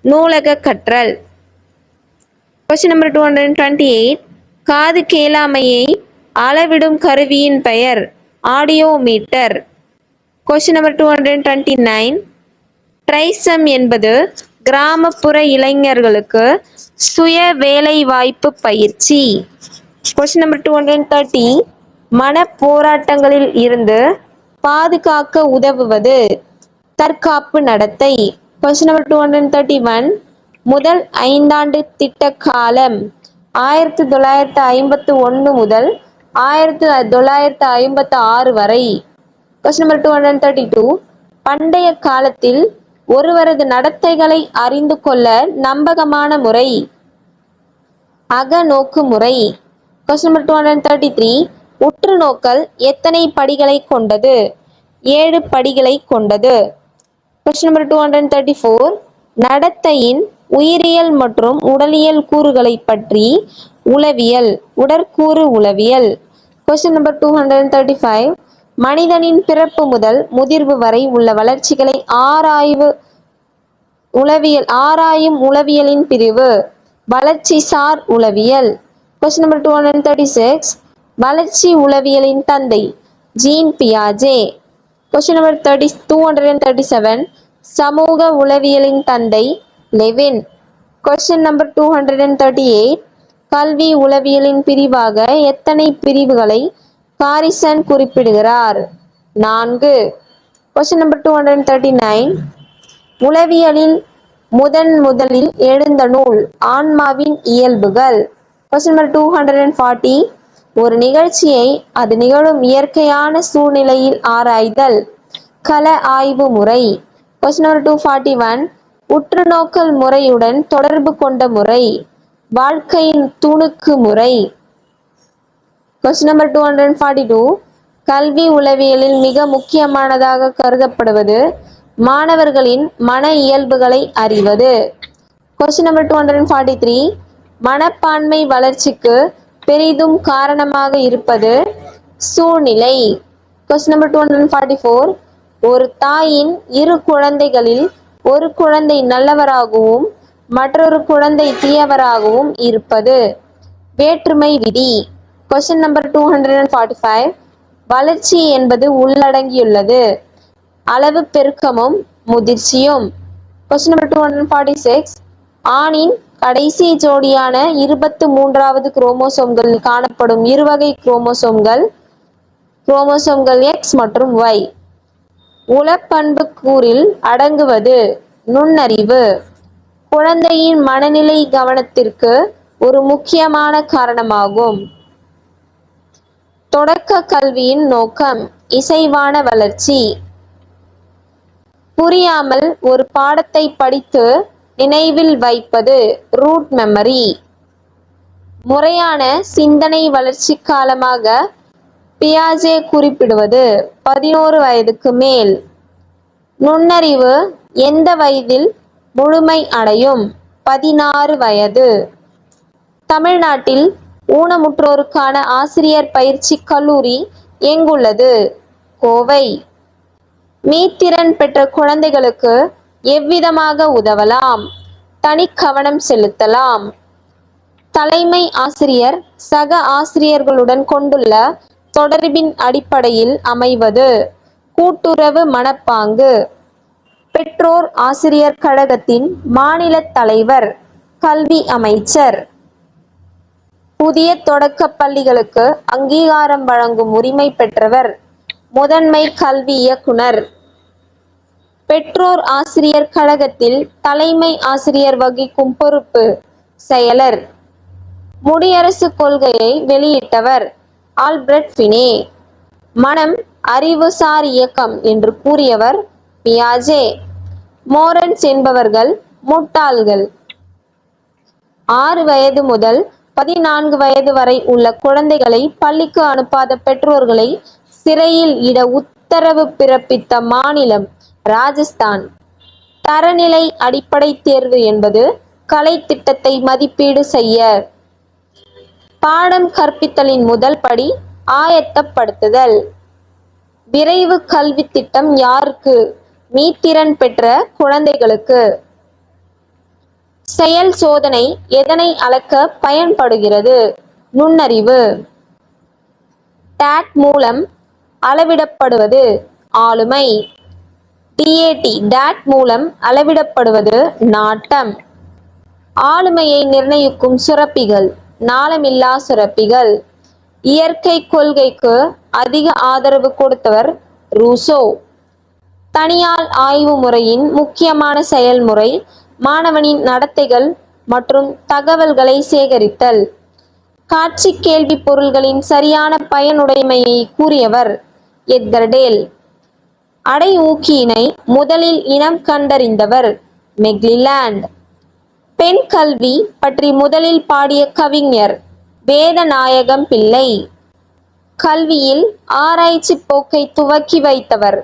நூலக கற்றல். Question number 228. காது கேளாமையை அளவிடும் கருவியின் பெயர் ஆடியோமீட்டர். Question number 229. ட்ரைசம் என்பது கிராமப்புற இளைஞர்களுக்கு சுய வேலைவாய்ப்பு பயிற்சி. Question number 230. மன போராட்டங்களில் இருந்து பாதுகாக்க உதவுவது தற்காப்பு நடத்தை. Question number 231. முதல் ஐந்தாண்டு திட்ட காலம் 1951 முதல் 1956 வரை. Question number 232. பண்டைய காலத்தில் ஒருவரது நடத்தைகளை அறிந்து கொள்ள நம்பகமான முறை அகநோக்கு முறை. Question number 233. உற்று நோக்கல் எத்தனை படிகளை கொண்டது? 7 படிகளை கொண்டது. Question number 234. நடத்தையின் உயிரியல் மற்றும் உடலியல் கூறுகளை பற்றி உளவியல் உடற்கூறு உளவியல். Question number 235. மனிதனின் பிறப்பு முதல் முதிர்வு வரை உள்ள வளர்ச்சிகளை ஆராயும் உளவியலின் பிரிவு வளர்ச்சி சார் உளவியல். Question number 236. வளர்ச்சி உளவியலின் தந்தை ஜீன் பியாஜே. Question number 237. சமூக உளவியலின் தந்தை லெவின். Question number 238. கல்வி உளவியலின் பிரிவாக எத்தனை பிரிவுகளை காரிசன் குறிப்பிடுகிறார்? 4. Question number 239. உளவியலில் முதலில் எழுந்த நூல் ஆன்மாவின் இயல்புகள். Question number 240. ஒரு நிகழ்ச்சியை அது நிகழும் இயற்கையான சூழ்நிலையில் ஆராய்தல் கள ஆய்வு முறை. Question number 241. உற்று நோக்கல் முறையுடன் தொடர்பு கொண்ட முறை வாழ்க்கையின் துணுக்கு முறை. Question number 242. கல்வி உளவியலில் மிக முக்கியமானதாக கருதப்படுவது மாணவர்களின் மன இயல்புகளை அறிவது. Question number 243. மனப்பான்மை வளர்ச்சிக்கு பெரிதும் காரணமாக இருப்பது சூழ்நிலை. Question number 244. ஒரு தாயின் இரு குழந்தைகளில் ஒரு குழந்தை நல்லவராகவும் மற்றொரு குழந்தை தீயவராகவும் இருப்பது வேற்றுமை விதி. Question number 245. வளர்ச்சி என்பது உள்ளடங்கியுள்ளது அளவு பெருக்கமும் முதிர்ச்சியும். Question number 246. ஆணின் கடைசி ஜோடியான 23வது குரோமோசோம்களில் காணப்படும் இருவகை குரோமோசோம்கள் எக்ஸ் மற்றும் ஒய். உளப்பண்பு கூறில் அடங்குவது நுண்ணறிவு. குழந்தையின் மனநிலை கவனத்திற்கு ஒரு முக்கியமான காரணமாகும். தொடக்க கல்வியின் நோக்கம் இசைவான வளர்ச்சி. புரியாமல் ஒரு பாடத்தை படித்து நினைவில் வைப்பது ரூட் மெமரி. முறையான சிந்தனை வளர்ச்சி காலமாக பியாஜே குறிப்பிடுவது 11 வயதுக்கு மேல். நுண்ணறிவு எந்த வயதில் முழுமை அடையும்? 16 வயது. தமிழ்நாட்டில் ஊனமுற்றோருக்கான ஆசிரியர் பயிற்சி கல்லூரி எங்குள்ளது? கோவை. மீத்திறன் பெற்ற குழந்தைகளுக்கு எவ்விதமாக உதவலாம்? தனி கவனம் செலுத்தலாம். தலைமை ஆசிரியர் சக ஆசிரியர்களுடன் கொண்டுள்ள தொடர்பின் அடிப்படையில் அமைவது கூட்டுறவு மனப்பாங்கு. பெற்றோர் ஆசிரியர் கழகத்தின் மாநில தலைவர் கல்வி அமைச்சர். புதிய தொடக்க பள்ளிகளுக்கு அங்கீகாரம் வழங்கும் உரிமை பெற்றவர் முதன்மை கல்வி இயக்குனர். பெற்றோர் ஆசிரியர் கழகத்தில் தலைமை ஆசிரியர் வகிக்கும் பொறுப்பு செயலர். முடியரசு கொள்கையை வெளியிட்டவர் ஆல்பர்ட் ஃபினே. மனம் அறிவுசார் இயக்கம் என்று கூறியவர் பியாஜே. மோரன்ஸ் என்பவர்கள் முட்டாள்கள். 6 வயது முதல் 14 வயது வரை உள்ள குழந்தைகளை பள்ளிக்கு அனுப்பாத பெற்றோர்களை சிறையில் இட உத்தரவு பிறப்பித்த மாநிலம் ராஜஸ்தான். தரநிலை அடிப்படை தேர்வு என்பது கலை திட்டத்தை மதிப்பீடு செய்ய. பாடம் கற்பித்தலின் முதல் படி ஆயத்தப்படுத்துதல். விரைவு கல்வி திட்டம் யாருக்கு? மீத்திறன் பெற்ற குழந்தைகளுக்கு. செயல் சோதனை எதனை அளக்க பயன்படுகிறது? நுண்ணறிவு. டாட் மூலம் அளவிடப்படுவது ஆளுமை. டிஏடி டாட் மூலம் அளவிடப்படுவது நாட்டம். ஆளுமையை நிர்ணயிக்கும் சுரப்பிகள் நாளமில்லா சுரப்பிகள். இயற்கை கொள்கைக்கு அதிக ஆதரவு கொடுத்தவர் ரூசோ. தனியால் ஆய்வு முறையின் முக்கியமான செயல்முறை மாணவனின் நடத்தைகள் மற்றும் தகவல்களை சேகரித்தல். காட்சி கேள்வி பொருள்களின் சரியான பயனுடைமையை கூறியவர் எட்கர் டேல். அடை ஊக்கியினை முதலில் இனம் கண்டறிந்தவர் மெக்லிலாண்ட். பெண் கல்வி பற்றி முதலில் பாடிய கவிஞர் வேதநாயகம் பிள்ளை. கல்வியில் ஆராய்ச்சி போக்கை துவக்கி வைத்தவர்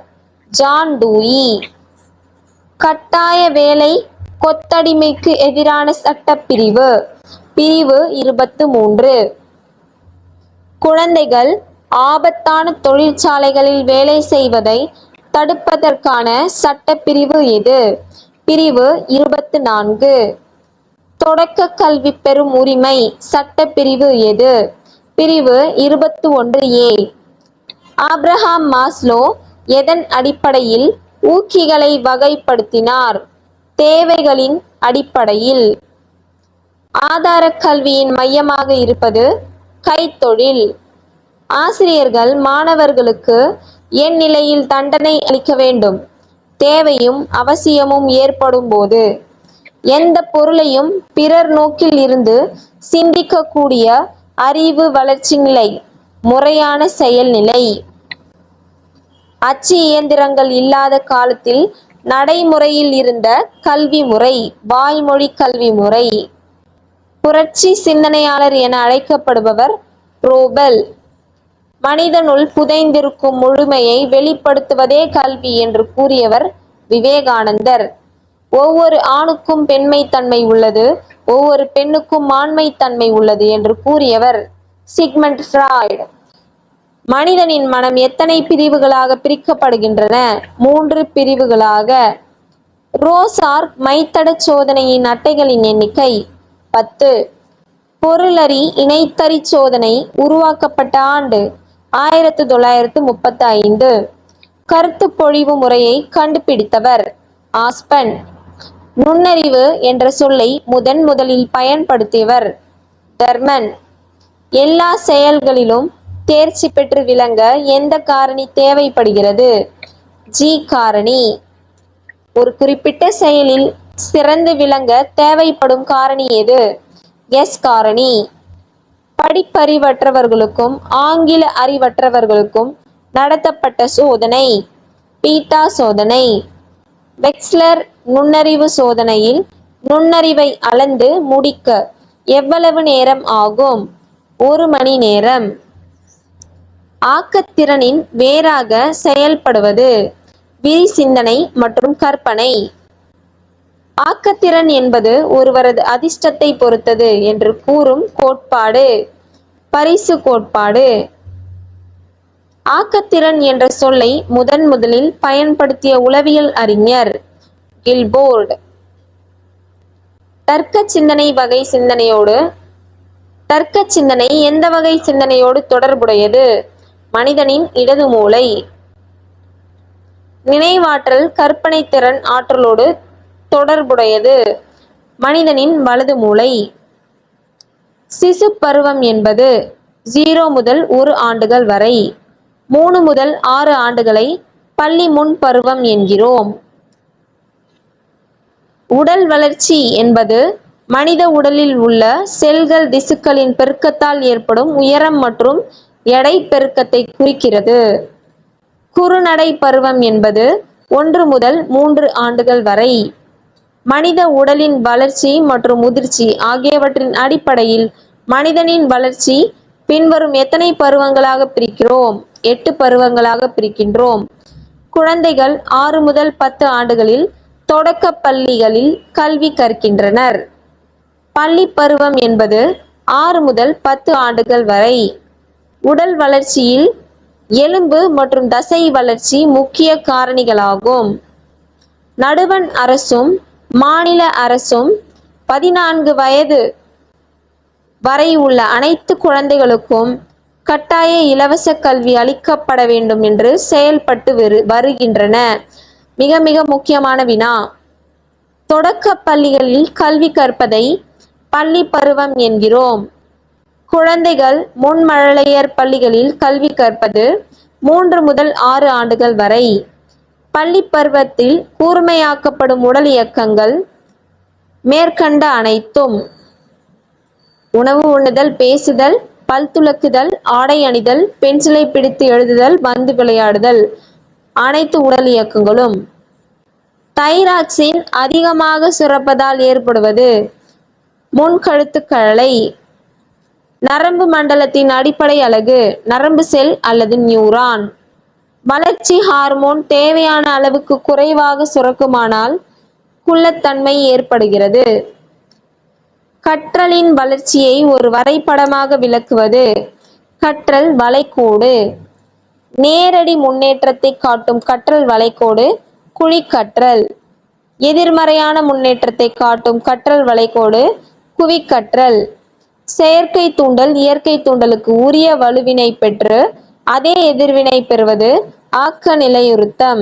ஜான் டூயி. கட்டாய வேலை கொத்தடிமைக்கு எதிரான சட்டப்பிரிவு பிரிவு 23. குழந்தைகள் ஆபத்தான தொழிற்சாலைகளில் வேலை செய்வதை தடுப்பதற்கான சட்டப்பிரிவு எது? பிரிவு 24. தொடக்க கல்வி பெறும் உரிமை சட்டப்பிரிவு எது? பிரிவு 21A. ஆப்ரஹாம் மாஸ்லோ எதன் அடிப்படையில் ஊக்கிகளை வகைப்படுத்தினார்? தேவைகளின் அடிப்படையில். ஆதார கல்வியின் மையமாக இருப்பது கைத்தொழில். ஆசிரியர்கள் மாணவர்களுக்கு என் நிலையில் தண்டனை அளிக்க வேண்டும்? தேவையும் அவசியமும் ஏற்படும் போது. எந்த பொருளையும் பிறர் நோக்கில் இருந்து சிந்திக்கக்கூடிய அறிவு வளர்ச்சி நிலை முறையான செயல்நிலை. அச்சு இயந்திரங்கள் இல்லாத காலத்தில் நடைமுறையில் இருந்த கல்வி முறை வாய்மொழி கல்வி முறை. புரட்சி சிந்தனையாளர் என அழைக்கப்படுபவர் ரோபல். மனிதனுள் புதைந்திருக்கும் முழுமையை வெளிப்படுத்துவதே கல்வி என்று கூறியவர் விவேகானந்தர். ஒவ்வொரு ஆணுக்கும் பெண்மைத்தன்மை உள்ளது, ஒவ்வொரு பெண்ணுக்கும் ஆண்மைத்தன்மை உள்ளது என்று கூறியவர் சிக்மண்ட் ஃப்ராய்ட். மனிதனின் மனம் எத்தனை பிரிவுகளாக பிரிக்கப்படுகின்றன? 3 பிரிவுகளாக. ரோசார்க் மைத்தட சோதனையின் அட்டைகளின் எண்ணிக்கை 10. பொருளறி இணைத்தறி சோதனை உருவாக்கப்பட்ட ஆண்டு 1935. கருத்து பொழிவு முறையை கண்டுபிடித்தவர் ஆஸ்பன். நுண்ணறிவு என்ற சொல்லை முதலில் பயன்படுத்தியவர் டர்மன். எல்லா செயல்களிலும் தேர்ச்சி பெற்று விளங்க எந்த காரணி தேவைப்படுகிறது? ஜி காரணி. ஒரு குறிப்பிட்ட செயலில் சிறந்து விளங்க தேவைப்படும் காரணி எது? எஸ் காரணி. படிப்பறிவற்றவர்களுக்கும் ஆங்கில அறிவற்றவர்களுக்கும் நடத்தப்பட்ட சோதனை பீட்டா சோதனை. வெக்ஸ்லர் நுண்ணறிவு சோதனையில் நுண்ணறிவை அளந்து முடிக்க எவ்வளவு நேரம் ஆகும்? 1 மணி நேரம். ஆக்கத்திறனின் வேறாக செயல்படுவது விரி சிந்தனை மற்றும் கற்பனை. ஆக்கத்திறன் என்பது ஒருவரது அதிர்ஷ்டத்தை பொறுத்தது என்று கூறும் கோட்பாடு பரிசு கோட்பாடு. ஆக்கத்திறன் என்ற சொல்லை முதலில் பயன்படுத்திய உளவியல் அறிஞர் கில்போர்ட். தர்க்க சிந்தனை வகை சிந்தனையோடு தர்க்க சிந்தனை எந்த வகை சிந்தனையோடு தொடர்புடையது? மனிதனின் இடது மூளை. நினைவாற்றல் கற்பனை திறன் ஆற்றலோடு தொடர்புடையது. மனிதனின் வலது மூளை. சிசு பருவம் என்பது 0 முதல் 1 ஆண்டுகள் வரை. 3 முதல் 6 ஆண்டுகளை பள்ளி முன் பருவம் என்கிறோம். உடல் வளர்ச்சி என்பது மனித உடலில் உள்ள செல்கள் திசுக்களின் பெருக்கத்தால் ஏற்படும் உயரம் மற்றும் எடை பெருக்கத்தை குறிக்கிறது. குறுநடை பருவம் என்பது 1 முதல் 3 ஆண்டுகள் வரை. மனித உடலின் வளர்ச்சி மற்றும் முதிர்ச்சி ஆகியவற்றின் அடிப்படையில் மனிதனின் வளர்ச்சி பின்வரும் எத்தனை பருவங்களாக பிரிக்கிறோம்? 8 பருவங்களாக பிரிக்கின்றோம். குழந்தைகள் 6 முதல் 10 ஆண்டுகளில் தொடக்க பள்ளிகளில் கல்வி கற்கின்றனர். பள்ளி பருவம் என்பது 6 முதல் 10 ஆண்டுகள் வரை. உடல் வளர்ச்சியில் எலும்பு மற்றும் தசை வளர்ச்சி முக்கிய காரணிகளாகும். நடுவண் அரசும் மாநில அரசும் 14 வயது வரை உள்ள அனைத்து குழந்தைகளுக்கும் கட்டாய இலவச கல்வி அளிக்கப்பட வேண்டும் என்று செயல்பட்டு வருகின்றன. மிக மிக முக்கியமான வினா. தொடக்க பள்ளிகளில் கல்வி கற்பதை பள்ளி பருவம் என்கிறோம். குழந்தைகள் முன்மழலையர் பள்ளிகளில் கல்வி கற்பது 3 முதல் 6 ஆண்டுகள் வரை. பள்ளி பருவத்தில் கூர்மையாக்கப்படும் உடல் இயக்கங்கள் மேற்கண்ட அனைத்தும்: உணவு உண்ணுதல், பேசுதல், பல் துலக்குதல், ஆடை அணிதல், பென்சிலை பிடித்து எழுதுதல், பந்து விளையாடுதல், அனைத்து உடல் இயக்கங்களும். தைராக்சின் அதிகமாக சுரப்பதால் ஏற்படுவது முன்கழுத்துக்கழலை. நரம்பு மண்டலத்தின் அடிப்படை அலகு நரம்பு செல் அல்லது நியூரான். வளர்ச்சி ஹார்மோன் தேவையான அளவுக்கு குறைவாக சுரக்குமானால் குள்ளத்தன்மை ஏற்படுகிறது. கற்றலின் வளர்ச்சியை ஒரு வரைபடமாக விளக்குவது கற்றல் வளைகோடு. நேரடி முன்னேற்றத்தை காட்டும் கற்றல் வளைகோடு குழிக்கற்றல். எதிர்மறையான முன்னேற்றத்தை காட்டும் கற்றல் வளைகோடு குவிக்கற்றல். செயற்கை தூண்டல் இயற்கை தூண்டலுக்கு உரிய வலுவினை பெற்று அதே எதிர்வினை பெறுவது ஆக்க நிலையுறுத்தம்.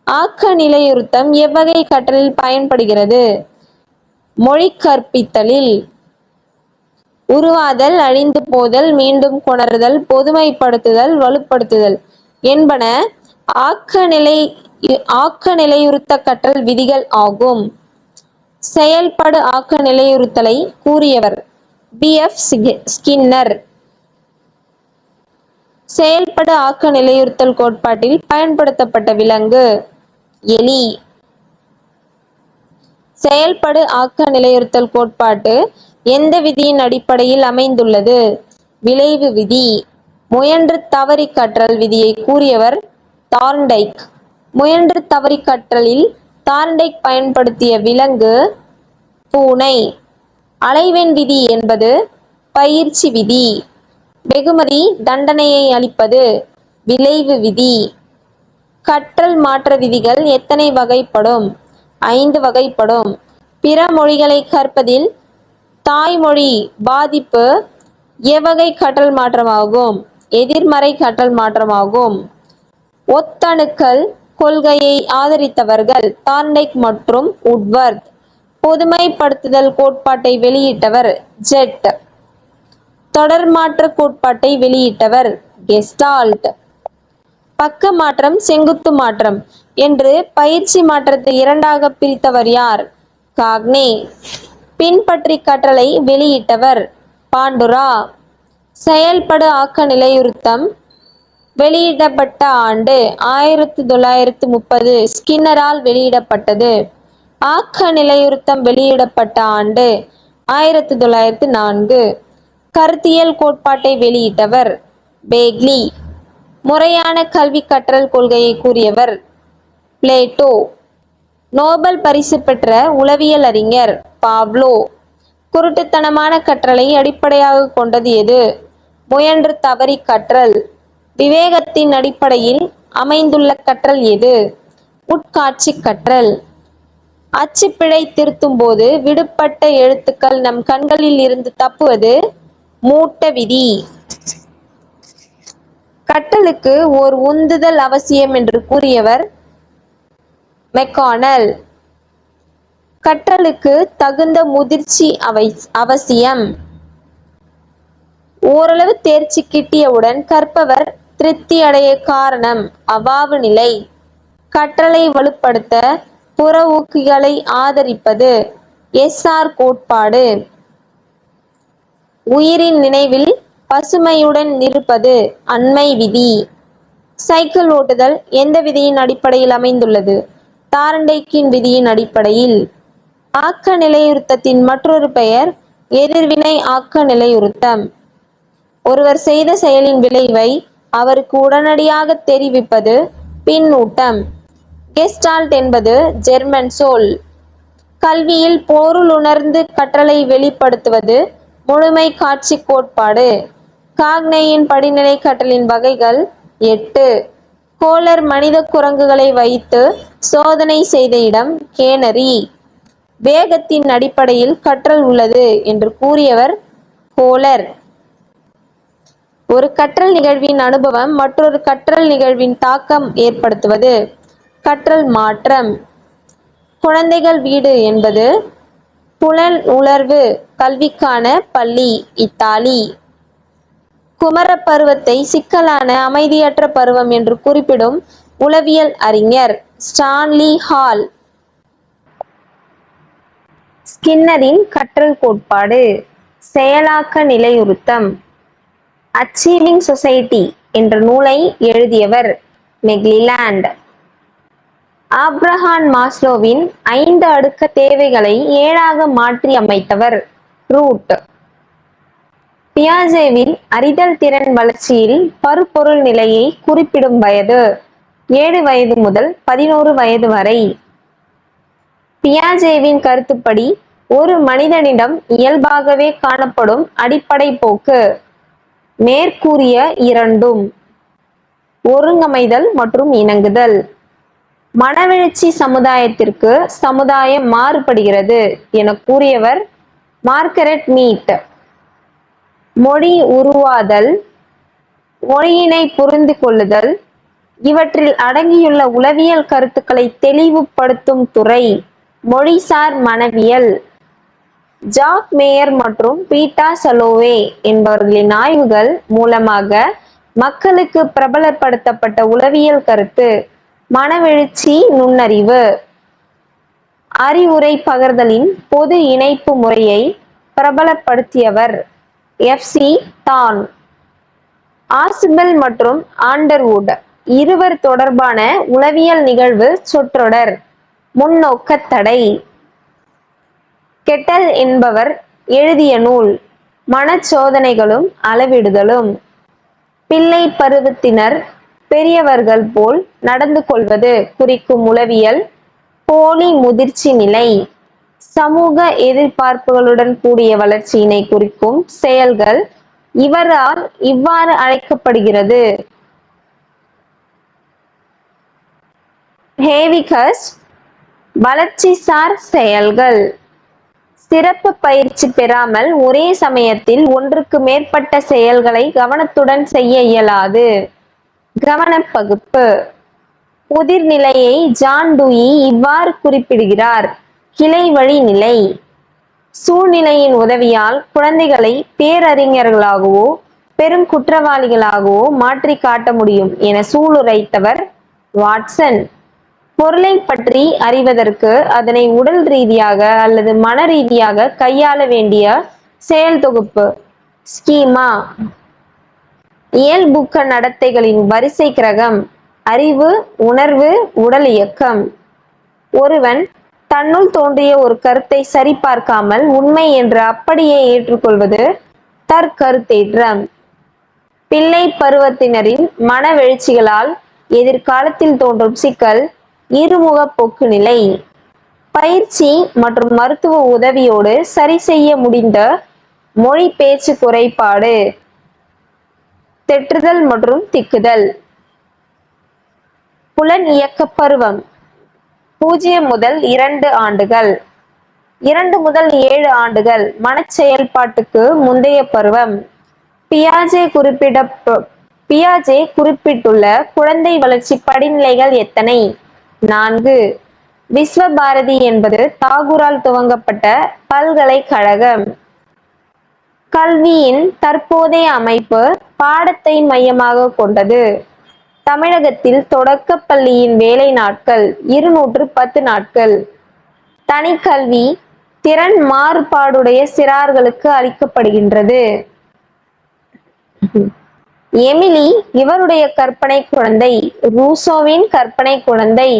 ஆக்க நிலையுறுத்தம் எவ்வகை கற்றலில் பயன்படுகிறது? மொழி கற்பித்தலில். உருவாதல், அழிந்து போதல், மீண்டும் கொணர்தல், பொதுமைப்படுத்துதல், வலுப்படுத்துதல் என்பன ஆக்க நிலையுறுத்த கற்றல் விதிகள் ஆகும். செயல்படு ஆக்க நிலையுறுத்தலை கூறியவர் B.F. ஸ்கின்னர். செயல்படு ஆக்க நிலையுறுத்தல் கோட்பாட்டில் பயன்படுத்தப்பட்ட விலங்கு எலி. செயல்படு ஆக்க நிலையுறுத்தல் கோட்பாட்டு எந்த விதியின் அடிப்படையில் அமைந்துள்ளது? விளைவு விதி. முயன்று தவறி கற்றல் விதியை கூறியவர் தார்ண்டைக். முயன்று தவறி கற்றலில் தார்ண்டைக் பயன்படுத்திய விலங்கு பூனை. அலைவெண் விதி என்பது பயிற்சி விதி. வெகுமதி தண்டனையை அளிப்பது விளைவு விதி. கற்றல் மாற்ற விதிகள் எத்தனை வகைப்படும்? 5 வகைப்படும். பிற மொழிகளை கற்பதில் தாய்மொழி பாதிப்பு எவ்வகை கற்றல் மாற்றமாகும்? எதிர்மறை கற்றல் மாற்றமாகும். ஒத்தணுக்கள் கொள்கையை ஆதரித்தவர்கள் தார்ண்டைக் மற்றும் உட்வர்த். பொதுமைப்படுத்துதல் கோட்பாட்டை வெளியிட்டவர் ஜெட். தொடர்மாற்ற கோட்பாட்டை வெளியிட்டவர் கெஸ்டால்ட். பக்க மாற்றம், செங்குத்து மாற்றம் என்று பயிற்சி மாற்றத்தை 2ஆக பிரித்தவர் யார்? காக்னே. பின்பற்றி கற்றலை வெளியிட்டவர் பாண்டுரா. செயல்படு ஆக்க நிலையுறுத்தம் வெளியிடப்பட்ட ஆண்டு 1930 ஸ்கின்னரால் வெளியிடப்பட்டது. ஆக்க நிலையுறுத்தம் வெளியிடப்பட்ட ஆண்டு 1904. கருத்தியல் கோட்பாட்டை வெளியிட்டவர் பேக்லி. முறையான கல்வி கற்றல் கொள்கையை கூறியவர் பிளேட்டோ. நோபல் பரிசு பெற்ற உளவியல் அறிஞர் பாவ்லோ. குருட்டுத்தனமான கற்றலை அடிப்படையாக கொண்டது எது? முயன்று தவறி கற்றல். விவேகத்தின் அடிப்படையில் அமைந்துள்ள கற்றல் எது? உட்காட்சி கற்றல். அச்சுப்பிழை திருத்தும் போது விடுபட்ட எழுத்துக்கள் நம் கண்களில் இருந்து தப்புவது மூட்ட விதி. கற்றலுக்கு ஓர் உந்துதல் அவசியம் என்று கூறியவர் மெக்கானல். கற்றலுக்கு தகுந்த முதிர்ச்சி அவசியம். ஓரளவு தேர்ச்சி கிட்டியவுடன் கற்பவர் திருப்தி அடைய காரணம் அவாவு நிலை. கற்றலை வலுப்படுத்த புற ஊக்கிகளை ஆதரிப்பது SR கோட்பாடு. உயிரின் நினைவில் பசுமையுடன் இருப்பது அண்மை விதி. சைக்கிள் ஓட்டுதல் எந்த விதியின் அடிப்படையில் அமைந்துள்ளது? தார்ண்டைக்கின் விதியின் அடிப்படையில். ஆக்க நிலையுறுத்தத்தின் மற்றொரு பெயர் எதிர்வினை ஆக்க நிலையுறுத்தம். ஒருவர் செய்த செயலின் விளைவை அவருக்கு உடனடியாக தெரிவிப்பது பின்னூட்டம். கெஸ்டால்ட் என்பது ஜெர்மன் சொல். கல்வியில் பொருளுணர்ந்து கற்றலை வெளிப்படுத்துவது முழுமை காட்சி கோட்பாடு. காக்னேயின் படிநிலை கற்றலின் வகைகள் 8. கோலர் மனித குரங்குகளை வைத்து சோதனை செய்த இடம் கேனரி. வேகத்தின் அடிப்படையில் கற்றல் உள்ளது என்று கூறியவர் கோலர். ஒரு கற்றல் நிகழ்வின் அனுபவம் மற்றொரு கற்றல் நிகழ்வின் தாக்கம் ஏற்படுத்துவது கற்றல் மாற்றம். குழந்தைகள் வீடு என்பது புலன் உணர்வு கல்விக்கான பள்ளி இத்தாலி. குமர பருவத்தை சிக்கலான அமைதியற்ற பருவம் என்று குறிப்பிடும் உளவியல் அறிஞர் ஸ்டான்லி ஹால். ஸ்கின்னரின் கற்றல் கோட்பாடு செயலாக்க நிலையுறுத்தம். அச்சீவிங் சொசைட்டி என்ற நூலை எழுதியவர் மெக்லிலாண்ட். ஆப்ரஹாம் மாஸ்லோவின் 5 அடுக்க தேவைகளை 7ஆக மாற்றி அமைத்தவர் ரூட். பியாஜேவில் அறிதல் திறன் வளர்ச்சியில் பருப்பொருள் நிலையை குறிப்பிடும் வயது 7 வயது முதல் 11 வயது வரை. பியாஜேவின் கருத்துப்படி ஒரு மனிதனிடம் இயல்பாகவே காணப்படும் அடிப்படை போக்கு மேற்கூறிய இரண்டும் ஒருங்கமைதல் மற்றும் இணங்குதல். மனவெழுச்சி சமுதாயத்திற்கு சமுதாயம் மாறுபடுகிறது என கூறியவர் மார்கரெட் மீட். மொழி உருவாதல், மொழியினை புரிந்து கொள்ளுதல் இவற்றில் அடங்கியுள்ள உளவியல் கருத்துக்களை தெளிவுபடுத்தும் துறை மொழிசார் மனவியல். ஜாக் மேயர் மற்றும் பீட்டா சலோவே என்பவர்களின் ஆய்வுகள் மூலமாக மக்களுக்கு பிரபலப்படுத்தப்பட்ட உளவியல் கருத்து மனவெழுச்சி நுண்ணறிவு. அறிவுரை பகர்தலின் பொது இணைப்பு முறையை பிரபலப்படுத்தியவர் எஃப்.சி. தான். ஆசிபெல் மற்றும் ஆண்டர்வுட் இருவர் தொடர்பான உளவியல் நிகழ்வு சொற்றொடர் முன்னோக்க தடை. கெட்டல் என்பவர் எழுதிய நூல் மனச்சோதனைகளும் அளவிடுதலும். பிள்ளை பருவத்தினர் பெரியவர்கள் போல் நடந்து கொள்வது குறிக்கும் உளவியல் போலி முதிர்ச்சி நிலை. சமூக எதிர்பார்ப்புகளுடன் கூடிய வளர்ச்சியினை குறிக்கும் செயல்கள் இவரால் இவ்வாறு அழைக்கப்படுகிறது. ஹேவிகஸ் வளர்ச்சிசார் செயல்கள். சிறப்பு பயிற்சி பெறாமல் ஒரே சமயத்தில் ஒன்றுக்கு மேற்பட்ட செயல்களை கவனத்துடன் செய்ய இயலாது. கவனப்பகுப்பு. புதிர் நிலையை ஜான் டூயி இவ்வாறு குறிப்பிடுகிறார்: கிளை வழி நிலை. சூழ்நிலையின் உதவியால் குழந்தைகளை பேரறிஞர்களாகவோ பெரும் குற்றவாளிகளாகவோ மாற்றி காட்ட முடியும் என சூளுரைத்தவர் வாட்சன். பொருளை பற்றி அறிவதற்கு அதனை உடல் ரீதியாக அல்லது மன ரீதியாக கையாள வேண்டிய செயல் தொகுப்பு ஸ்கீமா. இயல்புக்க நடத்தைகளின் வரிசை கிரகம் அறிவு, உணர்வு, உடல் இயக்கம். ஒருவன் தன்னுள் தோன்றிய ஒரு கருத்தை சரிபார்க்காமல் உண்மை என்று அப்படியே ஏற்றுக்கொள்வது தற்கருத்தேற்றம். பிள்ளை பருவத்தினரின் மனவெழுச்சிகளால் எதிர்காலத்தில் தோன்றும் சிக்கல் இருமுக போக்கு நிலை. பயிற்சி மற்றும் மருத்துவ உதவியோடு சரி செய்ய முடிந்த மொழி பேச்சு குறைபாடு தெற்றுதல் மற்றும் திக்குதல். புலன் இயக்க பருவம் 0 முதல் 2 ஆண்டுகள். 2 முதல் 7 ஆண்டுகள் மனச் செயல்பாட்டுக்கு முந்தைய பருவம். பியாஜே குறிப்பிட்டுள்ள குழந்தை வளர்ச்சி படிநிலைகள் எத்தனை? 4. விஸ்வபாரதி என்பது தாகூரால் துவங்கப்பட்ட பல்கலைக்கழகம். கல்வியின் தற்போதைய அமைப்பு பாடத்தை மையமாக கொண்டது. தமிழகத்தில் தொடக்க பள்ளியின் வேலை நாட்கள் 210 நாட்கள். தனிக்கல்வி திறன் மாறுபாடுடைய சிறார்களுக்கு அளிக்கப்படுகின்றது. எமிலி இவருடைய கற்பனை குழந்தை, ரூசோவின் கற்பனை குழந்தை.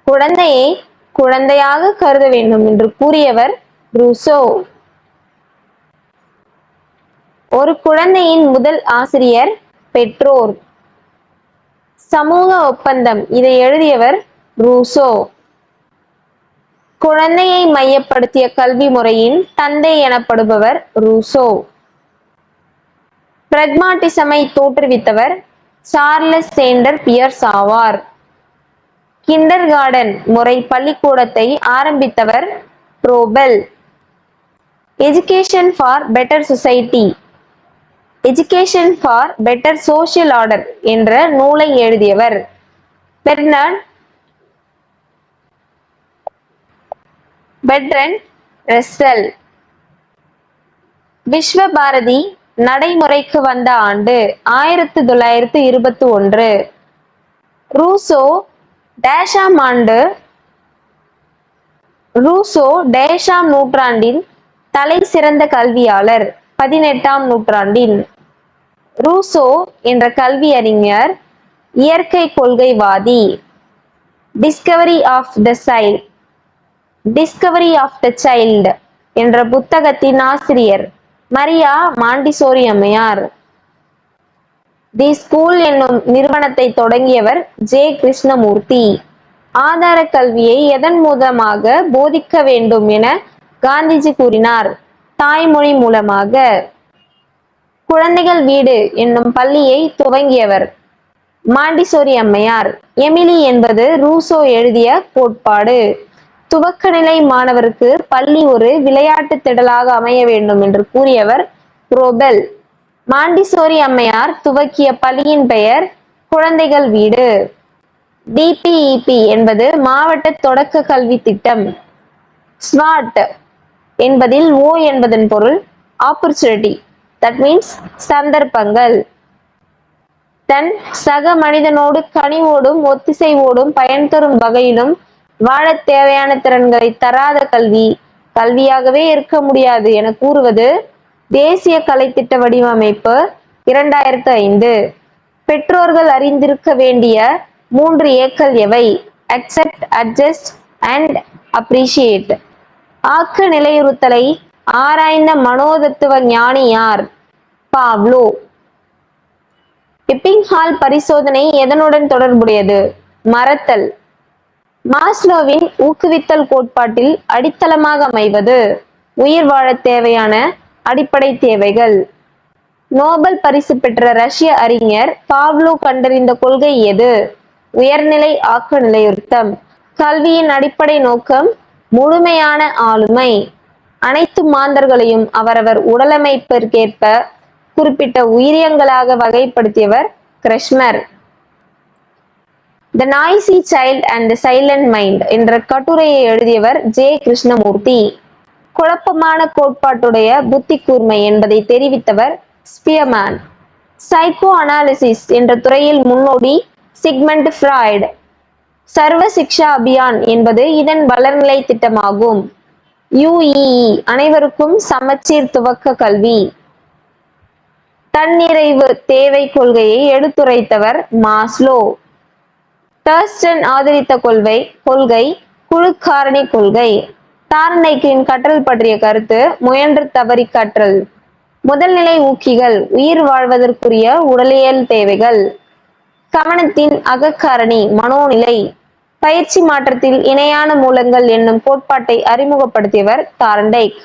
குழந்தையை குழந்தையாக கருத வேண்டும் என்று கூறியவர் ரூசோ. ஒரு குழந்தையின் முதல் ஆசிரியர் பெற்றோர். சமூக ஒப்பந்தம் இதை எழுதியவர் ரூசோ. குழந்தையை மையப்படுத்திய கல்வி முறையின் தந்தை எனப்படுபவர் ரூசோ. பிரக்மாட்டிசமை தோற்றுவித்தவர் சார்லஸ் சேண்டர் பியர்ஸ் ஆவார். கிண்டர் கார்டன் முறை பள்ளிக்கூடத்தை ஆரம்பித்தவர் Froebel. Education for better society, education for better social order என்ற நூலை எழுதியவர் பெர்ட்ரண்ட் ரஸ்ஸல். விஸ்வபாரதி நடைமுறைக்கு வந்த ஆண்டு 1921. ரூசோ டேஷாம் நூற்றாண்டின் தலை சிறந்த கல்வியாளர் 18ஆம் நூற்றாண்டின். ரூசோ என்ற கல்வி அறிஞர் இயற்கை கொள்கைவாதி. டிஸ்கவரி ஆஃப் த சைல்ட் என்ற புத்தகத்தின் ஆசிரியர் Maria Montessori Ammaiyar. The school என்னும் நிறுவனத்தை தொடங்கியவர் ஜே கிருஷ்ணமூர்த்தி. ஆதார கல்வியை எதன் மூலமாக போதிக்க வேண்டும் என காந்திஜி கூறினார்? தாய்மொழி மூலமாக. குழந்தைகள் வீடு என்னும் பள்ளியை துவங்கியவர் மாண்டிசோரி அம்மையார். எமிலி என்பது ரூசோ எழுதிய கோட்பாடு. துவக்கநிலை மாணவருக்கு பள்ளி ஒரு விளையாட்டு திடலாக அமைய வேண்டும் என்று கூறியவர் ப்ரோபெல். மாண்டிசோரி அம்மையார் துவக்கிய பள்ளியின் பெயர் குழந்தைகள் வீடு. டிபிஇபி என்பது மாவட்ட தொடக்க கல்வி திட்டம். ஸ்வாட் என்பதில் ஓ என்பதன் பொருள் ஆப்பர்ச்சுனிட்டி, தட் மீன்ஸ் சந்தர்ப்பங்கள். தன் சக மனிதனோடு கனிவோடும் ஒத்திசைவோடும் பயன் தரும் வகையிலும் வாழத் தேவையான திறன்களை தராத கல்வி கல்வியாகவே இருக்க முடியாது என கூறுவது தேசிய கலைத்திட்ட வடிவமைப்பு 2005. பெற்றோர்கள் அறிந்திருக்க வேண்டிய 3 ஏக்கள் எவை? Accept, adjust and appreciate. ஆக்க நிலையுறுத்தலை ஆராய்ந்த மனோதத்துவ ஞானி யார்? பாவ்லோ. எப்பிங்ஹால் பரிசோதனை எதனுடன் தொடர்புடையது? மறத்தல். மாஸ்லோவின் ஊக்குவித்தல் கோட்பாட்டில் அடித்தளமாக அமைவது உயிர் வாழத் தேவையான அடிப்படை தேவைகள். நோபல் பரிசு பெற்ற ரஷ்ய அறிஞர் பாவ்லோ கண்டறிந்த கொள்கை எது? உயர்நிலை ஆக்க நிலையுறுத்தம். கல்வியின் அடிப்படை நோக்கம் முழுமையான ஆளுமை. அனைத்து மாந்தர்களையும் அவரவர் உடலமைப்பிற்கேற்ப குறிப்பிட்ட உயிரியங்களாக வகைப்படுத்தியவர் Kretschmer. The noisy child and the silent mind என்ற கட்டுரையை எழுதியவர் ஜே கிருஷ்ணமூர்த்தி. குழப்பமான கோட்பாட்டுடைய புத்தி கூர்மை என்பதை தெரிவித்தவர் ஸ்பியர்மேன். சைக்கோ அனாலிசிஸ் என்ற துறையில் முன்னோடி சிக்மண்ட் ஃப்ராய்டு. சர்வ சிக்ஷா அபியான் என்பது இதன் வளர்நிலை திட்டமாகும். யுஇஇ அனைவருக்கும் சமச்சீர் துவக்க கல்வி. தன்னிறைவு தேவை கொள்கையை எடுத்துரைத்தவர் மாஸ்லோ. டர்ஸ்டன் ஆதரித்த கொள்கை குழு காரணி கொள்கை. தார்னைக்கின் கற்றல் பற்றிய கருத்து முயன்று தவறி கற்றல். முதல்நிலை ஊக்கிகள் உயிர் வாழ்வதற்குரிய உடலியல் தேவைகள். கவனத்தின் அகக்காரணி மனோநிலை. பயிற்சி மாற்றத்தில் இணையான மூலங்கள் என்னும் கோட்பாட்டை அறிமுகப்படுத்தியவர் தார்ண்டைக்.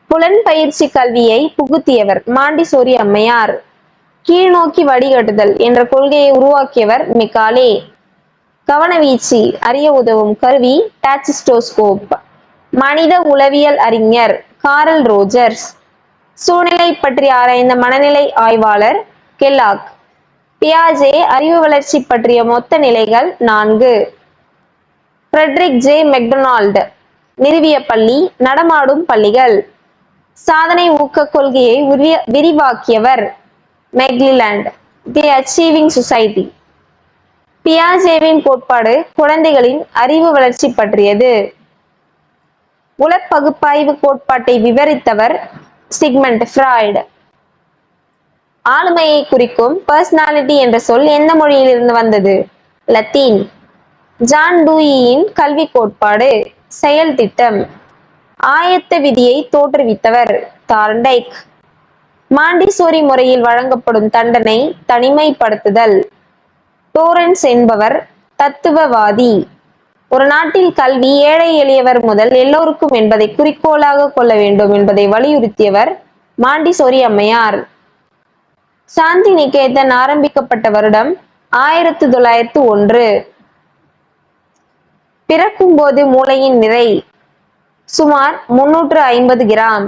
புலன் பயிற்சி கல்வியை புகுத்தியவர் மாண்டிசோரி அம்மையார். கீழ்நோக்கி வடிகட்டுதல் என்ற கொள்கையை உருவாக்கியவர் மெக்காலே. கவனவீச்சு அறிய உதவும் கருவி டாச்சிஸ்டோஸ்கோப். மனித உளவியல் அறிஞர் காரல் ரோஜர்ஸ். சூழ்நிலை பற்றி ஆராய்ந்த மனநிலை ஆய்வாளர் கெல்லாக். பியாஜே அறிவு வளர்ச்சி பற்றிய மொத்த நிலைகள் 4. ஃப்ரெட்ரிக் ஜே மெக்டொனால்ட் நிறுவிய பள்ளி நடமாடும் பள்ளிகள். சாதனை ஊக்க கொள்கையை விரிவாக்கியவர் மெக்லிலாண்ட். தி அச்சீவிங் சொசைட்டி. பியாஜேவின் கோட்பாடு குழந்தைகளின் அறிவு வளர்ச்சி பற்றியது. உளப்பகுப்பாய்வு கோட்பாட்டை விவரித்தவர் சிக்மண்ட் ஃப்ராய்டு. ஆளுமையை குறிக்கும் பர்சனாலிட்டி என்ற சொல் எந்த மொழியிலிருந்து வந்தது? லத்தீன். ஜான் டூயியின் கல்வி கோட்பாடு செயல் திட்டம். ஆயத்த விதியை தோற்றுவித்தவர் தார்ண்டைக். மாண்டிசோரி முறையில் வழங்கப்படும் தண்டனை தனிமைப்படுத்துதல். டோரன்ஸ் என்பவர் தத்துவவாதி. ஒரு நாட்டில் கல்வி ஏழை எளியவர் முதல் எல்லோருக்கும் என்பதை குறிக்கோளாக கொள்ள வேண்டும் என்பதை வலியுறுத்தியவர் மாண்டிசோரி அம்மையார். சாந்தி நிகேதன் ஆரம்பிக்கப்பட்ட வருடம் 1901. பிறக்கும் போது மூளையின் நிறை சுமார் 350 கிராம்.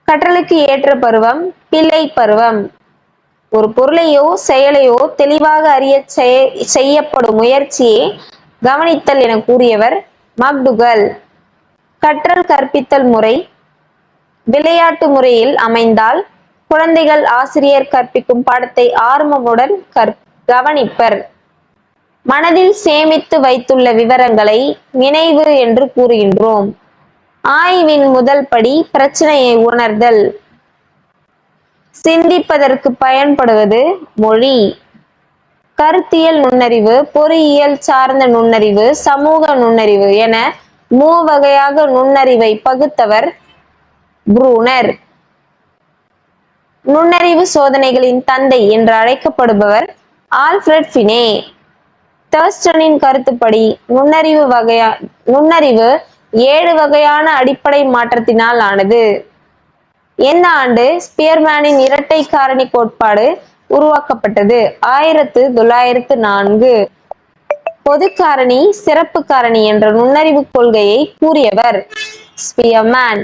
கற்றலுக்கு ஏற்ற பருவம் பிள்ளை பருவம். ஒரு பொருளையோ செயலையோ தெளிவாக அறிய செய்யப்படும் முயற்சியே கவனித்தல் என கூறியவர் மக்டுகல். கற்றல் கற்பித்தல் முறை விளையாட்டு முறையில் அமைந்தால் குழந்தைகள் ஆசிரியர் கற்பிக்கும் பாடத்தை ஆர்வமுடன் கவனிப்பர். மனதில் சேமித்து வைத்துள்ள விவரங்களை நினைவு என்று கூறுகின்றோம். ஆய்வின் முதல் படி பிரச்சனையை உணர்தல். சிந்திப்பதற்கு பயன்படுவது மொழி. கருத்தியல் நுண்ணறிவு, பொறியியல் சார்ந்த நுண்ணறிவு, சமூக நுண்ணறிவு என மூவகையாக நுண்ணறிவை பகுத்தவர் ப்ரூனர். நுண்ணறிவு சோதனைகளின் தந்தை என்று அழைக்கப்படுபவர் ஆல்ஃபிரட் பினே. தர்ஸ்டனின் கருத்துப்படி நுண்ணறிவு 7 வகையான அடிப்படை மாற்றத்தினால் ஆனது. எந்த ஆண்டு ஸ்பியர்மேனின் இரட்டை காரணி கோட்பாடு உருவாக்கப்பட்டது? 1904. பொது காரணி, சிறப்பு காரணி என்ற நுண்ணறிவு கொள்கையை கூறியவர் ஸ்பியர்மேன்.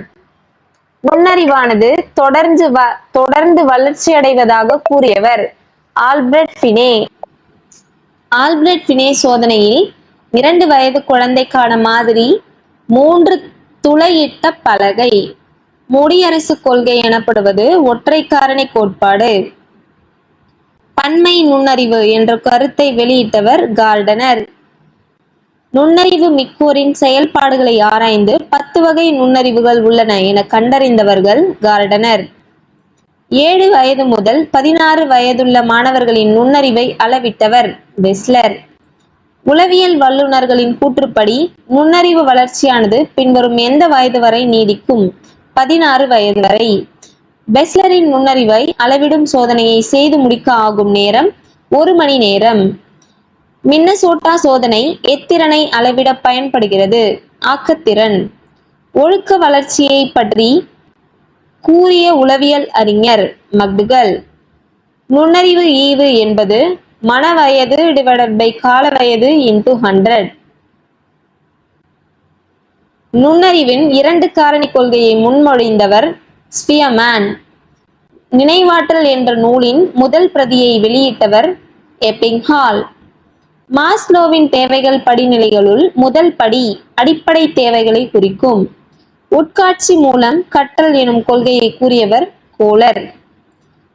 நுண்ணறிவானது தொடர்ந்து வளர்ச்சியடைவதாக கூறியவர் ஆல்பிரட் பினே. ஆல்பிரட் பினே சோதனையில் 2 வயது குழந்தைக்கான மாதிரி 3 துளையிட்ட பலகை. முடியரசு கொள்கை எனப்படுவது ஒற்றை காரணி கோட்பாடு. பன்மை நுண்ணறிவு என்ற கருத்தை வெளியிட்டவர் கார்டனர். நுண்ணறிவு மிக்கோரின் செயல்பாடுகளை ஆராய்ந்து 10 வகை நுண்ணறிவுகள் உள்ளன என கண்டறிந்தவர்கள் கார்டனர். 7 வயது முதல் 16 வயதுள்ள மாணவர்களின் நுண்ணறிவை அளவிட்டவர் பெஸ்லர். உளவியல் வல்லுநர்களின் கூற்றுப்படி நுண்ணறிவு வளர்ச்சியானது பின்வரும் எந்த வயது வரை நீடிக்கும்? 16 வயது வரை. பெஸ்லரின் நுண்ணறிவை அளவிடும் சோதனையை செய்து முடிக்க ஆகும் நேரம் 1 மணி நேரம். மின்னசோட்டா சோதனை எத்திறனை அளவிட பயன்படுகிறது? ஆக்கத்திறன். ஒழுக்க வளர்ச்சியை பற்றி கூறிய உளவியல் அறிஞர் மக்டுகல். நுண்ணறிவு ஈவு என்பது மன வயது கால வயது × 100. நுண்ணறிவின் 2 காரணி கொள்கையை முன்மொழிந்தவர் ஸ்பியர்மேன். நினைவாற்றல் என்ற நூலின் முதல் பிரதியை வெளியிட்டவர் எப்பிங்ஹால். மாஸ்லோவின் தேவைகள் படிநிலைகளுள் முதல் படி அடிப்படை தேவைகளை குறிக்கும். உட்காட்சி மூலம் கற்றல் எனும் கொள்கையை கூறியவர் கோலர்.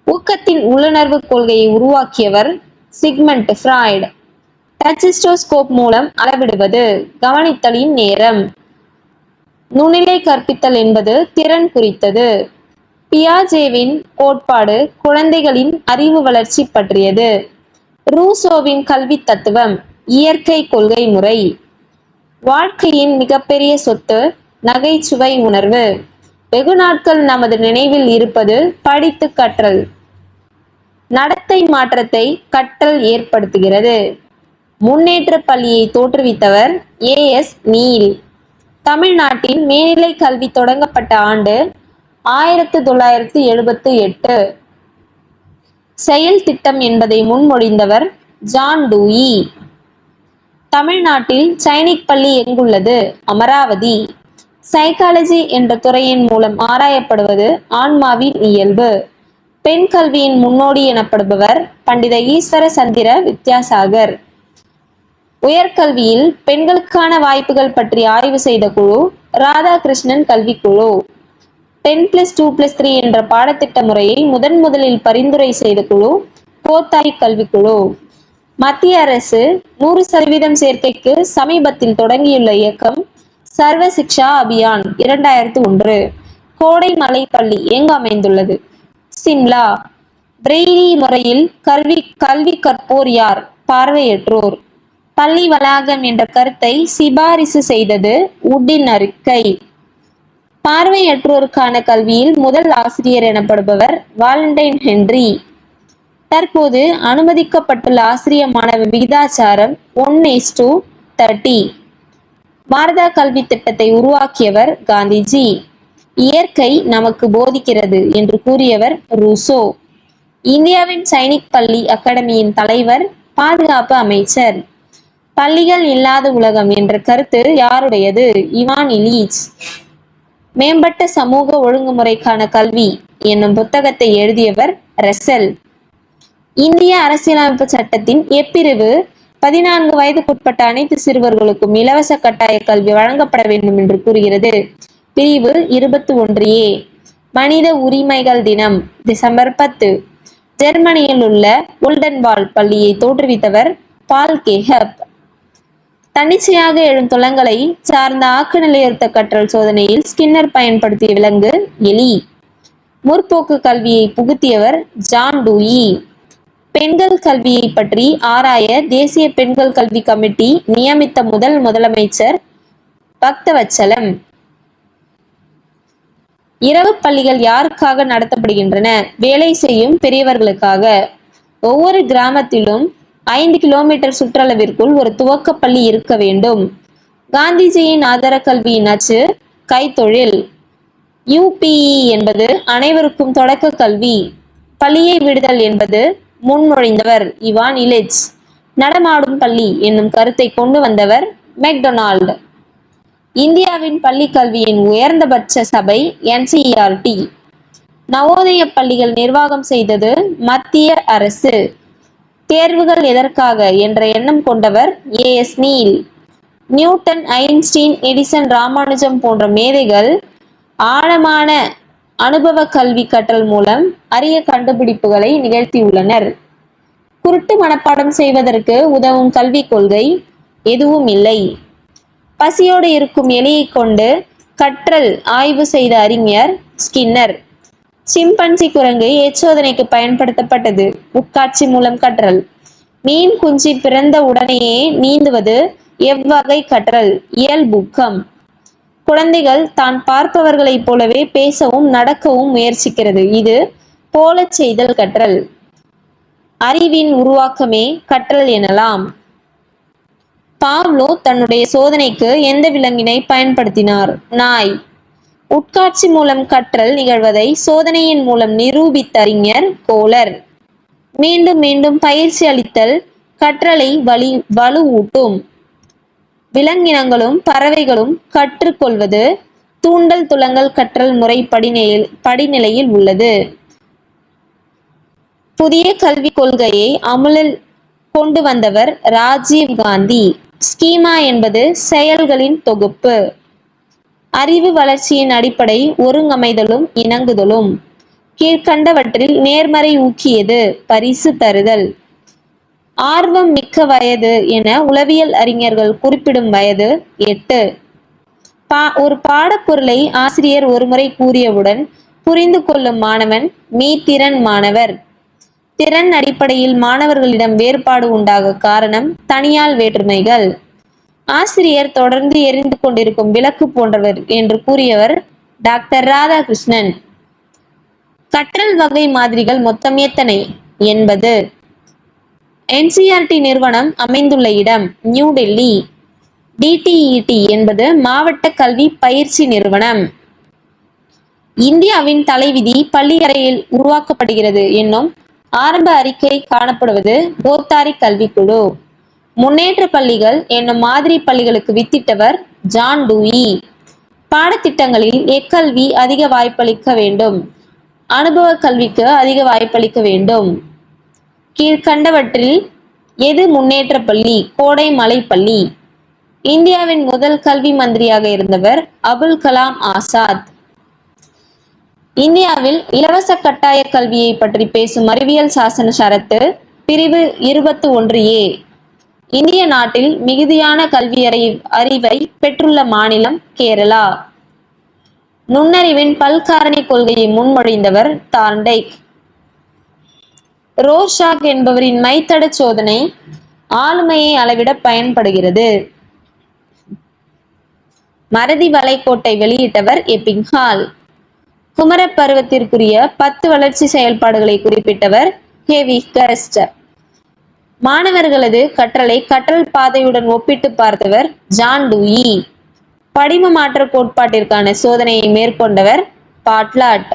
ஊக்கத்தின் உள்ளுணர்வு கொள்கையை உருவாக்கியவர் சிக்மண்ட் ஃப்ராய்ட். டச்சிஸ்டோஸ்கோப் மூலம் அளவிடுவது கவனித்தலின் நேரம். நுண்ணிலை கற்பித்தல் என்பது திறன் குறித்தது. பியாஜேவின் கோட்பாடு குழந்தைகளின் அறிவு வளர்ச்சி பற்றியது. ரூசோவின் கல்வி தத்துவம் இயற்கை கொள்கை முறை. வாழ்க்கையின் மிகப்பெரிய சொத்து நகைச்சுவை உணர்வு. வெகு நாட்கள் நமது நினைவில் இருப்பது படித்து கற்றல். நடத்தை மாற்றத்தை கற்றல் ஏற்படுத்துகிறது. முன்னேற்ற பள்ளியை தோற்றுவித்தவர் ஏஎஸ் நீல். தமிழ்நாட்டின் மேல்நிலை கல்வி தொடங்கப்பட்ட ஆண்டு 1978. செயல் திட்டம் என்பதை முன்மொழிந்தவர் ஜான் டூயி. தமிழ்நாட்டில் சைனிக் பள்ளி எங்குள்ளது? அமராவதி. சைக்காலஜி என்ற துறையின் மூலம் ஆராயப்படுவது ஆன்மாவின் இயல்பு. பெண் கல்வியின் முன்னோடி எனப்படுபவர் பண்டித ஈஸ்வர சந்திர வித்யாசாகர். உயர்கல்வியில் பெண்களுக்கான வாய்ப்புகள் பற்றி ஆய்வு செய்த குழு ராதாகிருஷ்ணன் கல்விக்குழு. 10+2+3 என்ற பாடத்திட்ட முறையை முதலில் பரிந்துரை செய்த குழு கோத்தாய் கல்விக்குழு. மத்திய அரசு 100% சேர்க்கைக்கு சமீபத்தில் தொடங்கியுள்ள இயக்கம் சர்வ சிக்ஷா அபியான் 2001. கோடை மலை பள்ளி எங்கு அமைந்துள்ளது? சிம்லா. பிரெய்லி முறையில் கல்வி கற்போர் யார்? பார்வையற்றோர். பள்ளி வளாகம் என்ற கருத்தை சிபாரிசு செய்தது உட்டின் அறிக்கை. பார்வையற்றோருக்கான கல்வியில் முதல் ஆசிரியர் எனப்படுபவர் வாலண்டைன் ஹென்றி. தற்போது அனுமதிக்கப்பட்டுள்ள ஆசிரிய மாணவ விகிதாச்சாரம் 1:30. பாரத கல்வி திட்டத்தை உருவாக்கியவர் காந்திஜி. இயற்கை நமக்கு போதிக்கிறது என்று கூறியவர் ரூசோ. இந்தியாவின் சைனிக் பள்ளி அகாடமியின் தலைவர் பாதுகாப்பு அமைச்சர். பள்ளிகள் இல்லாத உலகம் என்ற கருத்து யாருடையது? இவான் இலீச். மேம்பட்ட சமூக ஒழுங்குமுறைக்கான கல்வி என்னும் புத்தகத்தை எழுதியவர் ரசல். இந்திய அரசியலமைப்பு சட்டத்தின் எப்பிரிவு 14 வயதுக்குட்பட்ட அனைத்து சிறுவர்களுக்கும் இலவச கட்டாய கல்வி வழங்கப்பட வேண்டும் என்று கூறுகிறது? பிரிவு 21A. மனித உரிமைகள் தினம் டிசம்பர் 10. ஜெர்மனியில் உள்ள உல்டன்வால் பள்ளியை தோற்றுவித்தவர் பால் கேஹப். தன்னிச்சையாக எழும் துலங்களை சார்ந்த ஆக்க நிலையுறுத்த கற்றல் சோதனையில் ஸ்கின்னர் பயன்படுத்திய விலங்கு எலி. முற்போக்கு கல்வியை புகுத்தியவர் ஜான் டூயி. பெண்கள் கல்வியை பற்றி ஆராய தேசிய பெண்கள் கல்வி கமிட்டி நியமித்த முதல் முதலமைச்சர் பக்தவச்சலம். இரவு பள்ளிகள் யாருக்காக நடத்தப்படுகின்றன? வேலை செய்யும் பெரியவர்களுக்காக. ஒவ்வொரு கிராமத்திலும் 5 கிலோமீட்டர் சுற்றளவிற்குள் ஒரு துவக்க பள்ளி இருக்க வேண்டும். காந்திஜியின் ஆதார கல்வியின் அச்சு கைத்தொழில். UPE என்பது அனைவருக்கும் தொடக்க கல்வி. பள்ளியை விடுதல் என்பது முன்மொழிந்தவர் இவான் இலிச். நடமாடும் பள்ளி என்னும் கருத்தை கொண்டு வந்தவர் மெக்டொனால்டு. இந்தியாவின் பள்ளி கல்வியின் உயர்ந்தபட்ச சபை NCERT. நவோதய பள்ளிகள் நிர்வாகம் செய்தது மத்திய அரசு. தேர்வுகள் எதற்காக என்ற எண்ணம் கொண்டவர் AS Neill. Newton, Einstein, Edison, Ramanujam போன்ற மேதைகள் ஆழமான அனுபவ கல்வி கற்றல் மூலம் அரிய கண்டுபிடிப்புகளை நிகழ்த்தியுள்ளனர். குருட்டு மனப்பாடம் செய்வதற்கு உதவும் கல்விக் கொள்கை எதுவும் இல்லை. பசியோடு இருக்கும் எலியை கொண்டு கற்றல் ஆய்வு செய்த அறிஞர் ஸ்கின்னர். சிம்பன்சி குரங்கு எச்சோதனைக்கு பயன்படுத்தப்பட்டது. உட்காட்சி மூலம் கற்றல். மீன் குஞ்சு பிறந்த உடனேயே நீந்துவது எவ்வகை கற்றல்? இயல்பூக்கம். குழந்தைகள் தான் பார்ப்பவர்களைப் போலவே பேசவும் நடக்கவும் முயற்சிக்கிறது. இது போலச் செய்தல் கற்றல். அறிவின் உருவாக்கமே கற்றல் எனலாம். பாவ்லோ தன்னுடைய சோதனைக்கு எந்த விலங்கினை பயன்படுத்தினார்? நாய். உட்காட்சி மூலம் கற்றல் நிகழ்வதை சோதனையின் மூலம் நிரூபித்த அறிஞர் கோலர். மீண்டும் மீண்டும் பயிற்சி அளித்தல் கற்றலை வலுவூட்டும். விலங்கினங்களும் பறவைகளும் கற்றுக்கொள்வது தூண்டல் துலங்கல் கற்றல் முறை படிநிலையில் உள்ளது. புதிய கல்விக் கொள்கையை அமுலில் கொண்டு வந்தவர் ராஜீவ் காந்தி. ஸ்கீமா என்பது செயல்களின் தொகுப்பு. அறிவு வளர்ச்சியின் அடிப்படை ஒருங்கமைதலும் இணங்குதலும். கீழ்கண்டவற்றில் நேர்மறை ஊக்கியது? பரிசு தருதல். ஆர்வம் மிக்க வயது என உளவியல் அறிஞர்கள் குறிப்பிடும் வயது 8. ஒரு பாடப்பொருளை ஆசிரியர் ஒருமுறை கூறியவுடன் புரிந்து கொள்ளும் மாணவன் மீத்திறன் மாணவர். திறன் அடிப்படையில் மாணவர்களிடம் வேறுபாடு உண்டாக காரணம் தனியால் வேற்றுமைகள். ஆசிரியர் தொடர்ந்து எரிந்து கொண்டிருக்கும் விளக்கு போன்றவர் என்று கூறியவர் டாக்டர் ராதாகிருஷ்ணன். கற்றல் வகை மாதிரிகள் மொத்தம் எத்தனை? 80. NCERT நிறுவனம் அமைந்துள்ள இடம் நியூ டெல்லி. DTET என்பது மாவட்ட கல்வி பயிற்சி நிறுவனம். இந்தியாவின் தலைவிதி பள்ளி அறையில் உருவாக்கப்படுகிறது என்னும் ஆரம்ப அறிக்கை காணப்படுவது கோத்தாரி கல்விக்குழு. முன்னேற்ற பள்ளிகள் என்னும் மாதிரி பள்ளிகளுக்கு வித்திட்டவர் ஜான் டூயி. பாடத்திட்டங்களில் எக்கல்வி அதிக வாய்ப்பளிக்க வேண்டும். அனுபவ கல்விக்கு அதிக வாய்ப்பளிக்க வேண்டும். கீழ்கண்டவற்றில் எது முன்னேற்ற பள்ளி? கோடை மலை பள்ளி. இந்தியாவின் முதல் கல்வி மந்திரியாக இருந்தவர் அபுல் கலாம் ஆசாத். இந்தியாவில் இலவச கட்டாய கல்வியை பற்றி பேசும் அறிவியல் சாசன ஷரத்து பிரிவு 21A. இந்திய நாட்டில் மிகுதியான கல்வி அறிவை பெற்றுள்ள மாநிலம் கேரளா. நுண்ணறிவின் பல்காரணி கொள்கையை முன்மொழிந்தவர் தார்ண்டைக். ரோர்ஷாக் என்பவரின் மைத்தட சோதனை ஆளுமையை அளவிட பயன்படுகிறது. மறதி வளைகோட்டை வெளியிட்டவர் எப்பிங்ஹால். குமரப் பருவத்திற்குரிய 10 வளர்ச்சி செயல்பாடுகளை குறிப்பிட்டவர் ஹேவிகஸ்ட். மாணவர்களது கற்றலை கற்றல் பாதையுடன் ஒப்பிட்டு பார்த்தவர் ஜான் டூயி. படிம மாற்ற கோட்பாட்டிற்கான சோதனையை மேற்கொண்டவர் பாட்லாட்.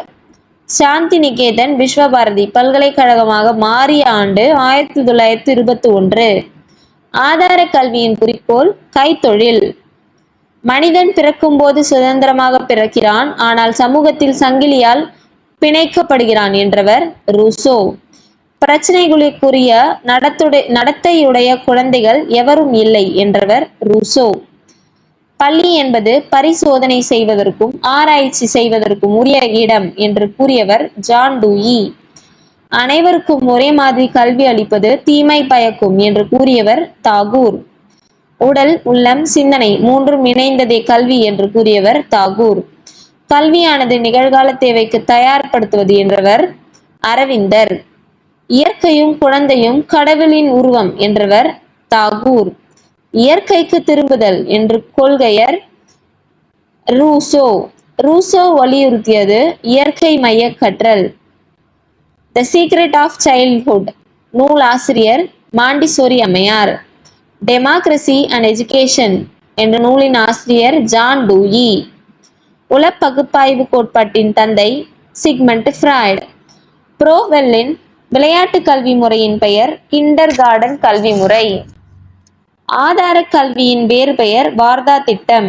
சாந்தி நிகேதன் விஸ்வபாரதி பல்கலைக்கழகமாக மாறிய ஆண்டு 1921. ஆதார கல்வியின் குறிக்கோள் கைத்தொழில். மனிதன் பிறக்கும்போது சுதந்திரமாக பிறக்கிறான், ஆனால் சமூகத்தில் சங்கிலியால் பிணைக்கப்படுகிறான் என்றவர் ரூசோ. பிரச்சனைகளுக்குரிய நடத்தையுடைய குழந்தைகள் எவரும் இல்லை என்றவர் ரூசோ. பள்ளி என்பது பரிசோதனை செய்வதற்கும் ஆராய்ச்சி செய்வதற்கும் உரிய இடம் என்று கூறியவர் ஜான் டூயி. அனைவருக்கும் ஒரே மாதிரி கல்வி அளிப்பது தீமை பயக்கும் என்று கூறியவர் தாகூர். உடல், உள்ளம், சிந்தனை மூன்றும் இணைந்ததே கல்வி என்று கூறியவர் தாகூர். கல்வியானது நிகழ்கால தேவைக்கு தயார்படுத்துவது என்றவர் அரவிந்தர். இயற்கையும் குழந்தையும் கடவுளின் உருவம் என்றவர் தாகூர். இயற்கைக்கு திரும்புதல் என்று கொள்கையர் ரூசோ. ரூசோ வலியுறுத்தியது இயற்கை மைய கற்றல். த சீக்ரெட் ஆஃப் சைல்ட்ஹுட் நூல் ஆசிரியர் Montessori Ammaiyar. Democracy and education என்ற நூலின் ஆசிரியர் ஜான் டூயி. உள பகுப்பாய்வு கோட்பாட்டின் தந்தை சிக்மண்ட் ஃப்ராய்ட். புரோவெல்லின் விளையாட்டு கல்வி முறையின் பெயர் கிண்டர் கார்டன் கல்வி முறை. ஆதார கல்வியின் வேறு பெயர் வார்தா திட்டம்.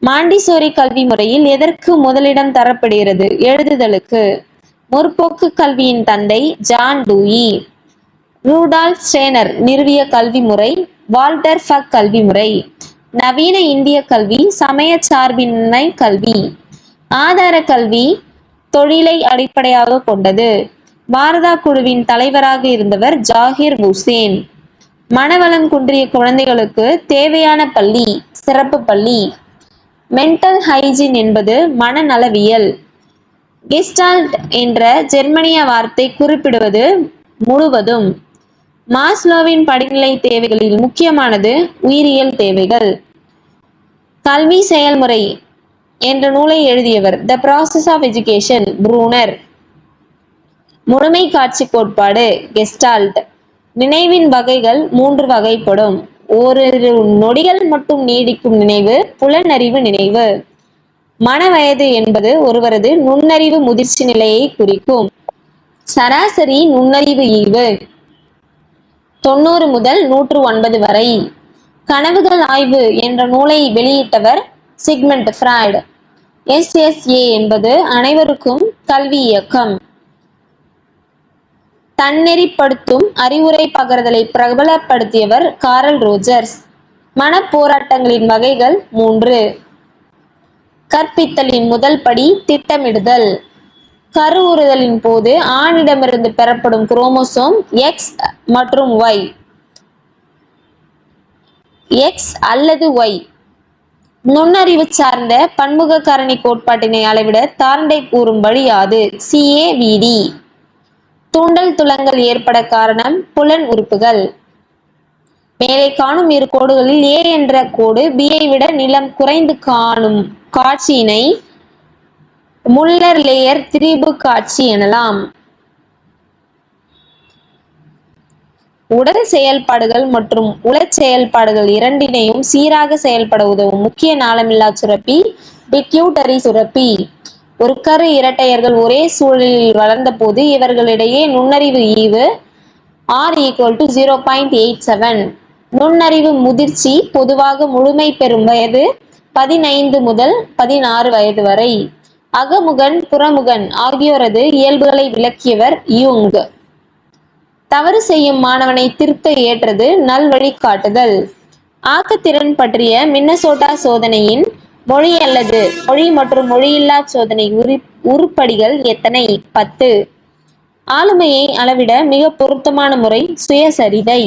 மாண்டிசோரி கல்வி முறையில் எதற்கு முதலிடம் தரப்படுகிறது? எழுதுதலுக்கு. முற்போக்கு கல்வியின் தந்தை ஜான் டூயி. ரூடால்ஃப் ஸ்டேனர் நிறுவிய கல்வி முறை வால்டர் ஃபக் கல்வி முறை. நவீன இந்திய கல்வி சமய சார்பின்மை கல்வி. ஆதார கல்வி தொழிலை அடிப்படையாக கொண்டது. வாரதா குழுவின் தலைவராக இருந்தவர் ஜாகிர் ஹுசேன். மனவளம் குன்றிய குழந்தைகளுக்கு தேவையான பள்ளி சிறப்பு பள்ளி. மென்டல் ஹைஜீன் என்பது மனநலவியல். கெஸ்டால்ட் என்ற ஜெர்மனிய வார்த்தை குறிப்பிடுவது முழுவதும். மாஸ்லோவின் படிநிலை தேவைகளில் முக்கியமானது உயிரியல் தேவைகள். கல்வி செயல்முறை என்ற நூலை எழுதியவர் the process of education Bruner. முழுமை காட்சி கோட்பாடு கெஸ்டால்ட். நினைவின் வகைகள் 3 வகைப்படும். ஓரிரு நொடிகள் மட்டும் நீடிக்கும் நினைவு புலனறிவு நினைவு. மன வயது என்பது ஒருவரது நுண்ணறிவு முதிர்ச்சி நிலையை குறிக்கும். சராசரி நுண்ணறிவு ஈவு 90 முதல் 109 வரை. கனவுகள் ஆய்வு என்ற நூலை வெளியிட்டவர் சிக்மண்ட் ஃப்ராய்ட். SSA என்பது அனைவருக்கும் கல்வி இயக்கம். தன்னெறிப்படுத்தும் அறிவுரை பகர்தலை பிரபலப்படுத்தியவர் காரல் ரோஜர்ஸ். மனப்போராட்டங்களின் வகைகள் 3. கற்பித்தலின் முதல் படி திட்டமிடுதல். கருவுறுதலின் போது ஆணிடமிருந்து பெறப்படும் குரோமோசோம் X மற்றும் Y. X அல்லது Y. நுண்ணறிவு சார்ந்த பன்முக காரணி கோட்பாட்டினை அளவிட தார்ண்டை கூறும்படி யாது? CAVD. தூண்டல் துலங்கல் ஏற்பட காரணம் புலன் உறுப்புகள். மேலே காணும் இரு கோடுகளில் A என்ற கோடு B ஐ விட நிலம் குறைந்து காணும் காட்சியினை முல்லர் லேயர் திரிபு காட்சி எனலாம். உடல் செயல்பாடுகள் மற்றும் உளச் செயல்பாடுகள் இரண்டினையும் சீராக செயல்பட உதவும் முக்கிய நாளமில்லா சுரப்பி பிட்யூட்டரி சுரப்பி. ஒரு கரு இரட்டையர்கள் ஒரே சூழலில் வளர்ந்த போது இவர்களிடையே நுண்ணறிவு ஈவு R = 0.87. நுண்ணறிவு முதிர்ச்சி பொதுவாக முழுமை பெறும் வயது 15 முதல் 16 வயது வரை. அகமுகன் புறமுகன் ஆகியோரது இயல்புகளை விளக்கியவர் யூங். தவறு செய்யும் மாணவனை திருத்த ஏற்றது நல்வழி காட்டுதல். ஆக்கத்திறன் பற்றிய மின்னசோட்டா சோதனையின் மொழி அல்லது மொழி மற்றும் மொழியில்லா சோதனை உருப்படிகள் எத்தனை? 10. ஆளுமையை அளவிட மிக பொருத்தமான முறை சுயசரிதை.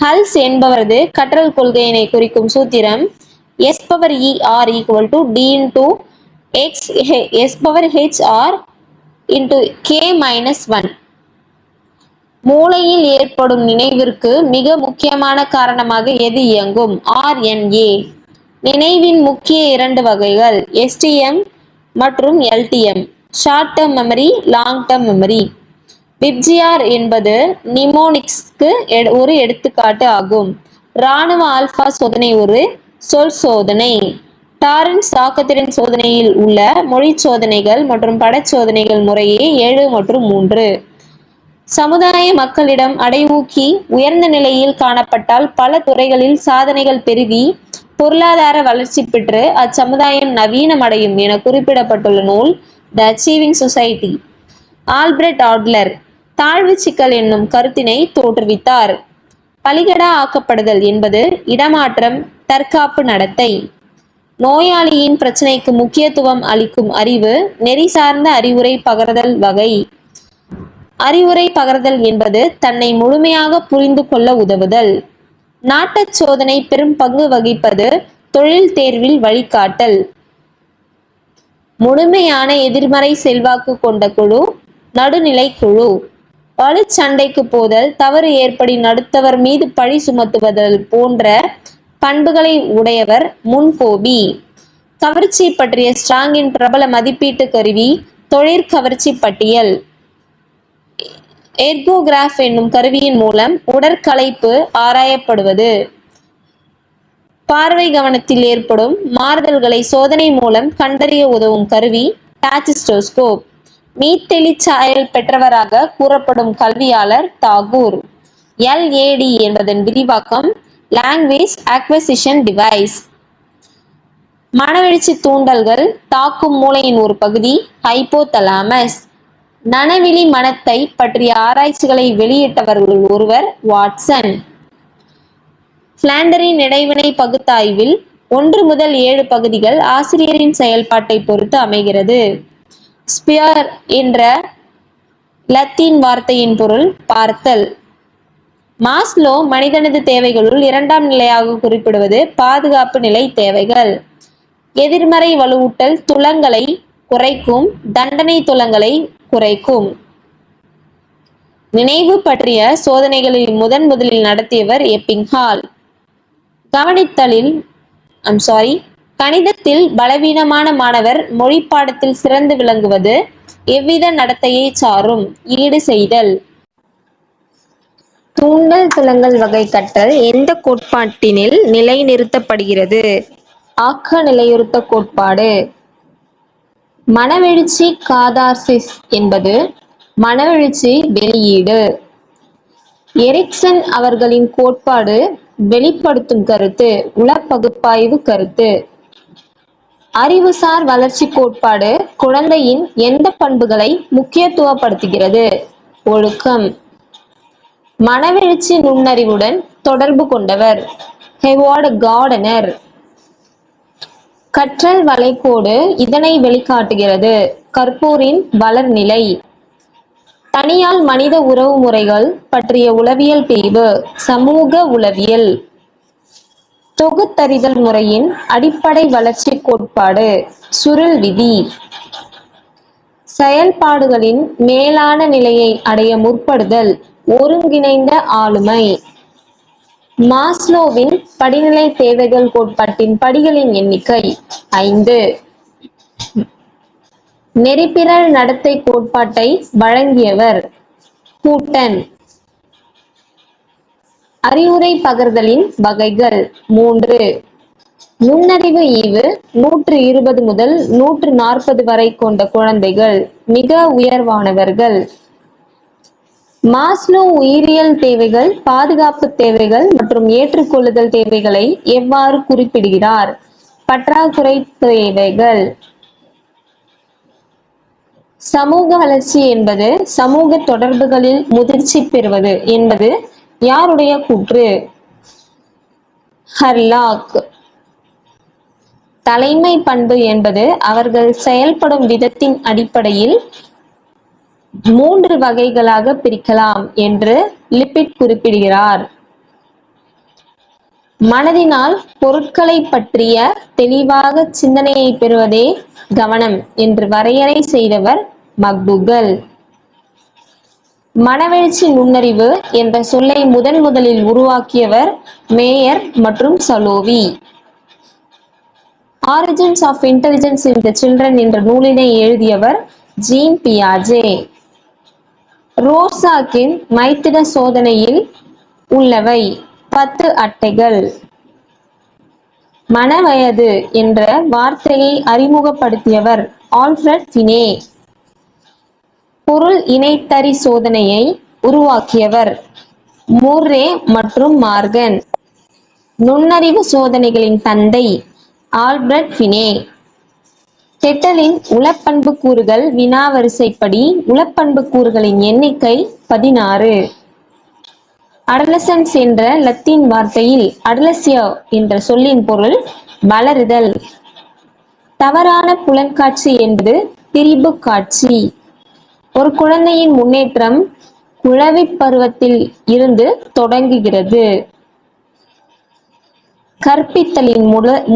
ஹல்ஸ் என்பவரது கற்றல் கொள்கையினை குறிக்கும் சூத்திரம் S⁻E R = D × X S⁻H R × K-1. மூளையில் ஏற்படும் நினைவிற்கு மிக முக்கியமான காரணமாக எது இயங்கும்? RNA. நினைவின் முக்கிய இரண்டு வகைகள் எஸ்டிஎம் மற்றும் LTM, short term memory, long term memory. VIBGYOR என்பது நிமோனிக்ஸ்க்கு ஒரு எடுத்துக்காட்டு ஆகும். இராணுவ ஆல்பா சோதனை ஒரு சொல் சோதனை. டாரன்ஸ் தாக்குதிறன் சோதனையில் உள்ள மொழி சோதனைகள் மற்றும் படச்சோதனைகள் முறையே 7 மற்றும் 3. சமுதாய மக்களிடம் அடைவூக்கி உயர்ந்த நிலையில் காணப்பட்டால் பல துறைகளில் சாதனைகள் பெருகி பொருளாதார வளர்ச்சி பெற்று அச்சமுதாயம் நவீனமடையும் என குறிப்பிடப்பட்டுள்ள நூல் த அச்சீவிங் சொசைட்டி. ஆல்பிரட் ஆட்லர் தாழ்வு சிக்கல் என்னும் கருத்தினை தோற்றுவித்தார். பலிகடா ஆக்கப்படுதல் என்பது இடமாற்றம், தற்காப்பு நடத்தை. நோயாளியின் பிரச்சனைக்கு முக்கியத்துவம் அளிக்கும் அறிவு நெறி சார்ந்த அறிவுரை பகர்தல் வகை. அறிவுரை பகர்தல் என்பது தன்னை முழுமையாக புரிந்து கொள்ள உதவுதல். நாட்டச் சோதனை பெரும் பங்கு வகிப்பது தொழில் தேர்வில் வழிகாட்டல். முழுமையான எதிர்மறை செல்வாக்கு கொண்ட குழு நடுநிலை குழு. வலுச்சண்டைக்கு போதல், தவறு ஏற்படி நடுத்தவர் மீது பழி சுமத்துவதல் போன்ற பண்புகளை உடையவர் முன்கோபி. கவர்ச்சி பற்றிய ஸ்ட்ராங்கின் பிரபல மதிப்பீட்டு கருவி தொழிற்கவர்ச்சி பட்டியல். எர்கோகிராஃப் என்னும் கருவியின் மூலம் உடற்களைப்பு ஆராயப்படுவது. பார்வை கவனத்தில் ஏற்படும் மாறுதல்களை சோதனை மூலம் கண்டறிய உதவும் கருவி டாச்சிஸ்டோஸ்கோப். மீத்தெளி சாயல் பெற்றவராக கூறப்படும் கல்வியாளர் தாகூர். LAD என்பதன் விரிவாக்கம் லாங்குவேஜ் அக்வசிஷன் டிவைஸ். மனவெழுச்சி தூண்டல்கள் தாக்கும் மூளையின் ஒரு பகுதி ஹைப்போதலாமஸ். நனவிழி மனத்தை பற்றிய ஆராய்ச்சிகளை வெளியிட்டவர்கள் ஒருவர் வாட்சன். பிளாண்டரின் இடைவினை பகுத்தாய்வில் 1 முதல் 7 பகுதிகள் ஆசிரியரின் செயல்பாட்டை பொறுத்து அமைகிறது. ஸ்பியர் என்ற லத்தீன் வார்த்தையின் பொருள் பார்த்தல். மாஸ்லோ மனிதனது தேவைகளுள் 2ஆம் நிலையாக குறிப்பிடுவது பாதுகாப்பு நிலை தேவைகள். எதிர்மறை வலுவூட்டல் துலங்களை குறைக்கும், தண்டனை துலங்களை குறைக்கும். நினைவு பற்றிய சோதனைகளை முதலில் நடத்தியவர் எப்பிங்ஹால். கணிதத்தில் பலவீனமான மாணவர் மொழி பாடத்தில் சிறந்து விளங்குவது எவ்வித நடத்தையை சாரும்? ஈடு செய்தல். தூண்டல் துலங்கல் வகை கற்றல் எந்த கோட்பாட்டினில் நிலைநிறுத்தப்படுகிறது? ஆக்க நிலையுறுத்த கோட்பாடு. மனவெழுச்சி காதார்சிஸ் என்பது மனவெழுச்சி வெளியீடு. எரிக்சன் அவர்களின் கோட்பாடு வெளிப்படுத்தும் கருத்து உளப்பகுப்பாய்வு கருத்து. அறிவுசார் வளர்ச்சி கோட்பாடு குழந்தையின் எந்த பண்புகளை முக்கியத்துவப்படுத்துகிறது? ஒழுக்கம். மனவெழுச்சி நுண்ணறிவுடன் தொடர்பு கொண்டவர் ஹெவார்ட் கார்டனர். கற்றல் வளைகோடு இதனை வெளிக்காட்டுகிறது. கற்போரின் வளர்நிலை. தனியால் மனித உறவு முறைகள் பற்றிய உளவியல் பிரிவு சமூக உளவியல். தொகுத்தறிதல் முறையின் அடிப்படை வளர்ச்சி கோட்பாடு சுருள் விதி. செயல்பாடுகளின் மேலான நிலையை அடைய முற்படுதல் ஒருங்கிணைந்த ஆளுமை. மாஸ்லோவின் படிநிலை தேவைகள் கோட்பாட்டின் படிகளின் எண்ணிக்கை 5. நெறிப்பிரள் நடத்தை கோட்பாட்டை வழங்கியவர் ஹூட்டன். அறிவுரை பகர்தலின் வகைகள் 3. நுண்ணறிவு ஈவு 120 முதல் 140 வரை கொண்ட குழந்தைகள் மிக உயர்வானவர்கள். மாஸ்லோ உயிரியல் தேவைகள், பாதுகாப்பு தேவைகள் மற்றும் ஏற்றுக்கொள்ளுதல் தேவைகளை எவ்வாறு குறிப்பிடுகிறார்? பற்றாக்குறை தேவைகள். சமூக வளர்ச்சி என்பது சமூக தொடர்புகளில் முதிர்ச்சி பெறுவது என்பது யாருடைய கூற்று? ஹர்லாக். தலைமை பண்பு என்பது அவர்கள் செயல்படும் விதத்தின் அடிப்படையில் 3 வகைகளாக பிரிக்கலாம் என்று லிப்பிட் குறிப்பிடுகிறார். மனதினால் பொருட்களை பற்றிய தெளிவாக சிந்தனையை பெறுவதே கவனம் என்று வரையறை செய்தவர் மக்டூகல். மனவெழுச்சி நுண்ணறிவு என்ற சொல்லை முதலில் உருவாக்கியவர் மேயர் மற்றும் Salovey. Origins of intelligence in the children என்ற நூலினை எழுதியவர் ஜீன் பியாஜே. ரோசாக்கின் மைத்திட சோதனையில் உள்ளவை 10 அட்டைகள். மனவயது என்ற வார்த்தையை அறிமுகப்படுத்தியவர் ஆல்ஃபிரட் பினே. பொருள் இணைத்தறி சோதனையை உருவாக்கியவர் முர்ரே மற்றும் மார்கன். நுண்ணறிவு சோதனைகளின் தந்தை ஆல்பிரட் பினே. கெட்டலின் உளப்பண்புக்கூறுகள் வினாவரிசைப்படி உளப்பண்புக்கூறுகளின் எண்ணிக்கை 16. அடலசன்ஸ் என்ற லத்தீன் வார்த்தையில் அடலசியோ என்ற சொல்லின் பொருள் வளருதல். தவறான புலன்காட்சி என்பது திரிபு காட்சி. ஒரு குழந்தையின் முன்னேற்றம் குழவிப் பருவத்தில் இருந்து தொடங்குகிறது. கற்பித்தலின்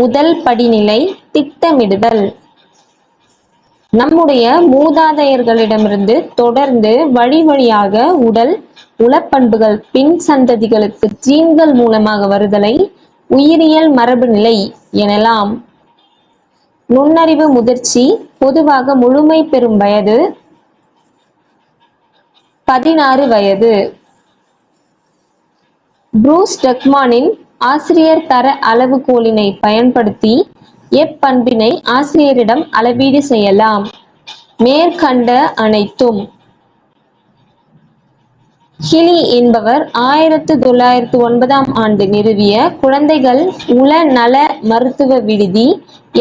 முதல் படிநிலை திட்டமிடுதல். நம்முடைய மூதாதையர்களிடமிருந்து தொடர்ந்து வழி வழியாக உடல் உளப்பண்புகள் பின் சந்ததிகளுக்கு ஜீன்கள் மூலமாக வருதலை உயிரியல் மரபு நிலை எனலாம். நுண்ணறிவு முதிர்ச்சி பொதுவாக முழுமை பெறும் வயது 16 வயது. ப்ரூஸ் டக்மானின் ஆசிரியர் தர அளவுகோலினை பயன்படுத்தி எப்பண்பினை ஆசிரியரிடம் அளவீடு செய்யலாம். மேற்கண்ட அனைத்தும். ஹிலி என்பவர் 1909ஆம் ஆண்டு நிறுவிய குழந்தைகள் உளநல மருத்துவ விடுதி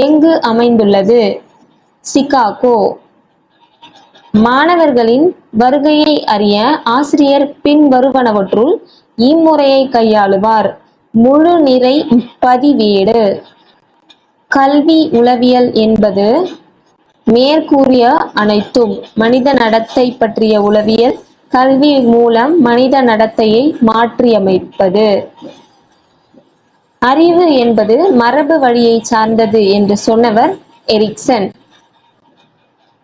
எங்கு அமைந்துள்ளது? சிகாகோ. மாணவர்களின் வருகையை அறிய ஆசிரியர் பின்வருவனவற்றுள் இம்முறையை கையாளுவார். முழு நிறை பதிவேடு. கல்வி உளவியல் என்பது மேற்கூறிய அனைத்தும். மனித நடத்தை பற்றிய உளவியல் கல்வி மூலம் மனித நடத்தையை மாற்றியமைப்பது. அறிவு என்பது மரபு வழியை சார்ந்தது என்று சொன்னவர் எரிக்சன்.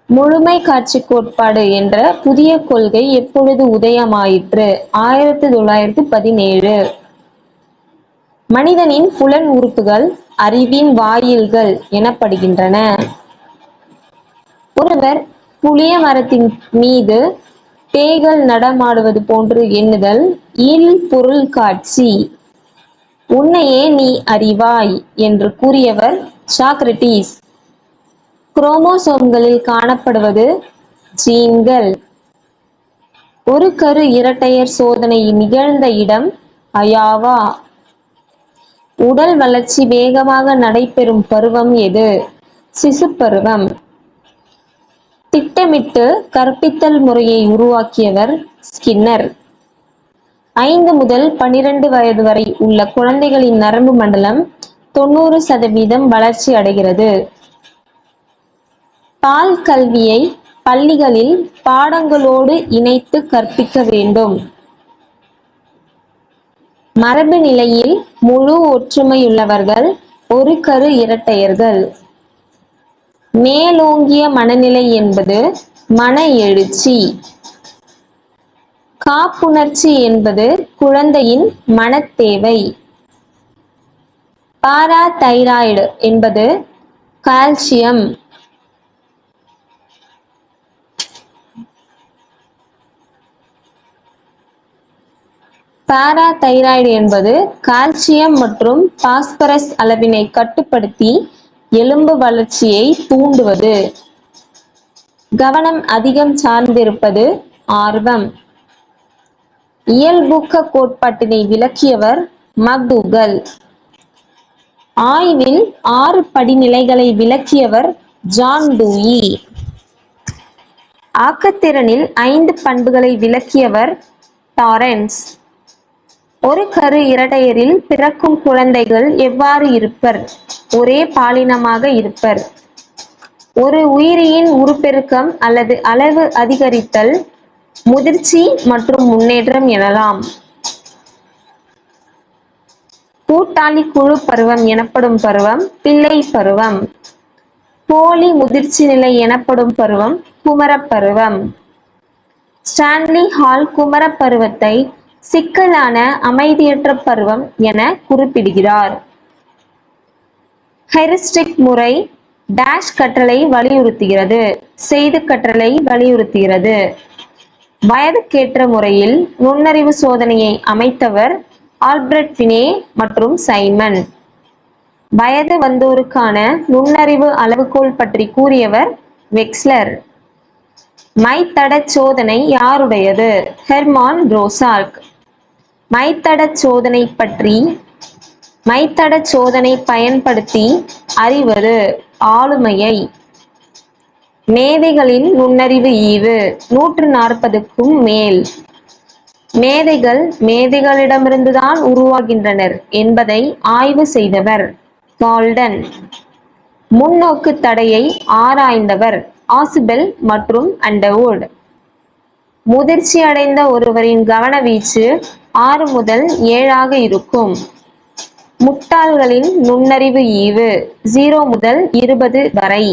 முழுமை காட்சி கோட்பாடு என்ற புதிய கொள்கை எப்பொழுது உதயமாயிற்று? 1917. மனிதனின் புலன் உறுப்புகள் அறிவின் வாயில்கள் எனப்படுகின்றன. ஒருவர் புளிய மரத்தின் மீது பேய்கள் நடமாடுவது போன்று எண்ணுதல் இல் பொருள் காட்சி. உன்னையே நீ அறிவாய் என்று கூறியவர் சாக்ரட்டிஸ். குரோமோசோம்களில் காணப்படுவது ஜீன்கள். ஒரு கரு இரட்டையர் சோதனை நிகழ்ந்த இடம் அயோவா. உடல் வளர்ச்சி வேகமாக நடைபெறும் பருவம் எது? சிசுப்பருவம். திட்டமிட்டு கற்பித்தல் முறையை உருவாக்கியவர் ஸ்கின்னர். 5 முதல் 12 வயது வரை உள்ள குழந்தைகளின் நரம்பு மண்டலம் 90% வளர்ச்சி அடைகிறது. பால் கல்வியை பள்ளிகளில் பாடங்களோடு இணைத்து கற்பிக்க வேண்டும். மரபு நிலையில் முழு ஒற்றுமையுள்ளவர்கள் ஒரு கரு இரட்டையர்கள். மேலோங்கிய மனநிலை என்பது மன எழுச்சி. காப்புணர்ச்சி என்பது குழந்தையின் மனத்தேவை. பாராதைராய்டு என்பது கால்சியம். பாராதைராய்டு என்பது கால்சியம் மற்றும் பாஸ்பரஸ் அளவினை கட்டுப்படுத்தி எலும்பு வளர்ச்சியை தூண்டுவது. கவனம் அதிகம் சார்ந்திருப்பது ஆர்வம். இயல்பூக்க கோட்பாட்டினை விளக்கியவர் மக்டூகல். ஆய்வில் 6 படிநிலைகளை விளக்கியவர் ஜான் டூயி. ஆக்கத்திறனில் 5 பண்புகளை விளக்கியவர் டாரன்ஸ். ஒரு கரு இரட்டையரில் பிறக்கும் குழந்தைகள் எவ்வாறு இருப்பர்? ஒரே பாலினமாக இருப்பர். ஒரு உயிரியின் உருப்பெருக்கம் அல்லது அளவு அதிகரித்தல் முதிர்ச்சி மற்றும் முன்னேற்றம் எனலாம். கூட்டாளி குழு பருவம் எனப்படும் பருவம் பிள்ளை பருவம். போலி முதிர்ச்சி நிலை எனப்படும் பருவம் குமரப்பருவம். ஸ்டான்லி ஹால் குமரப்பருவத்தை சிக்கலான அமைதியற்ற பருவம் என குறிப்பிடுகிறார். ஹெரிஸ்டிக் முறை டேஷ் கற்றலை வலியுறுத்துகிறது, செய்து கற்றலை வலியுறுத்துகிறது. வயதுக்கேற்ற முறையில் நுண்ணறிவு சோதனையை அமைத்தவர் ஆல்பிரட் பினே மற்றும் சைமன். வயது வந்தோருக்கான நுண்ணறிவு அளவுகோல் பற்றி கூறியவர் வெக்ஸ்லர். மைத்தட சோதனை யாருடையது? ஹெர்மான் ரோசால்க். மைத்தட சோதனை பயன்படுத்தி அறிவது ஆளுமையை. மேதைகளின் நுண்ணறிவு ஈவு 140க்கும் மேல். மேதைகளிடமிருந்துதான் உருவாகின்றனர் என்பதை ஆய்வு செய்தவர் கால்டன். முன்னோக்கு தடையை ஆராய்ந்தவர் ஆசிபெல் மற்றும் அண்டர்வுட். முதிர்ச்சி அடைந்த ஒருவரின் கவனவீச்சு 6 முதல் 7 இருக்கும். முட்டாள்களின் நுண்ணறிவு ஈவு 0 முதல் 20 வரை.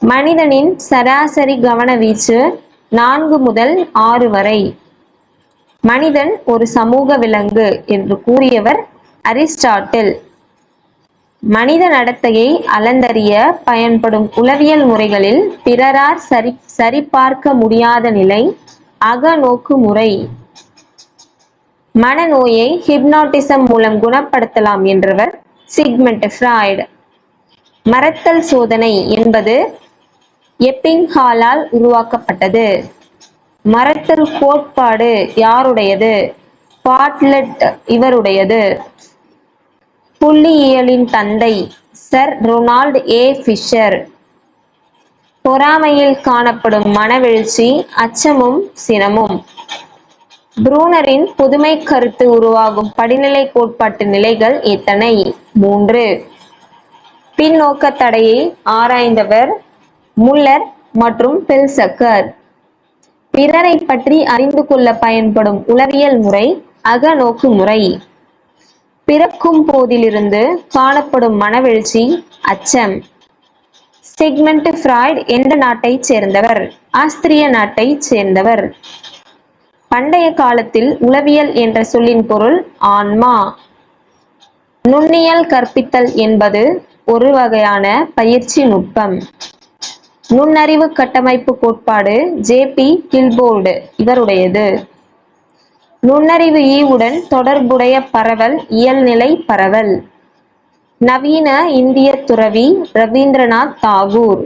மனிதனின் சராசரி கவனவீச்சு 4 முதல் 6 வரை. மனிதன் ஒரு சமூக விலங்கு என்று கூறியவர் அரிஸ்டாட்டில். மனித நடத்தையை அளந்தறிய பயன்படும் உளவியல் முறைகளில் பிறரால் சரிபார்க்க முடியாத நிலை அகநோக்கு முறை. மனநோயை ஹிப்னாட்டிசம் மூலம் குணப்படுத்தலாம் என்றவர் சிக்மண்ட் ஃப்ராய்டு. மறத்தல் சோதனை என்பது எப்பிங்ஹாலால் உருவாக்கப்பட்டது. மறத்தல் கோட்பாடு யாருடையது? பாட்லெட் இவருடையது. புள்ளியியலின் தந்தை சர் ரொனால்ட் ஏ ஃபிஷர். பொறாமையில் காணப்படும் மனவெழுச்சி அச்சமும் சினமும். ப்ரூனரின் புதுமை கருத்து உருவாகும் படிநிலை கோட்பாட்டு நிலைகள் எத்தனை? 3. பின்னோக்க தடையை ஆராய்ந்தவர் முல்லர் மற்றும் பெல்சக்கர். பிறரை பற்றி அறிந்து கொள்ள பயன்படும் உளவியல் முறை அகநோக்கு முறை. பிறக்கும் போதிலிருந்து காணப்படும் மனவெழுச்சி அச்சம். சிக்மண்ட் ஃப்ராய்டு எந்த நாட்டைச் சேர்ந்தவர்? ஆஸ்திரிய நாட்டைச் சேர்ந்தவர். பண்டைய காலத்தில் உளவியல் என்ற சொல்லின் பொருள் ஆன்மா. நுண்ணியல் கற்பித்தல் என்பது ஒரு வகையான பயிற்சி நுட்பம். நுண்ணறிவு கட்டமைப்பு கோட்பாடு ஜே.பி. கில்போர்டு இவருடையது. நுண்ணறிவு ஈவுடன் தொடர்புடைய பரவல் இயல்நிலை பரவல். நவீன இந்திய துறவி ரவீந்திரநாத் தாகூர்.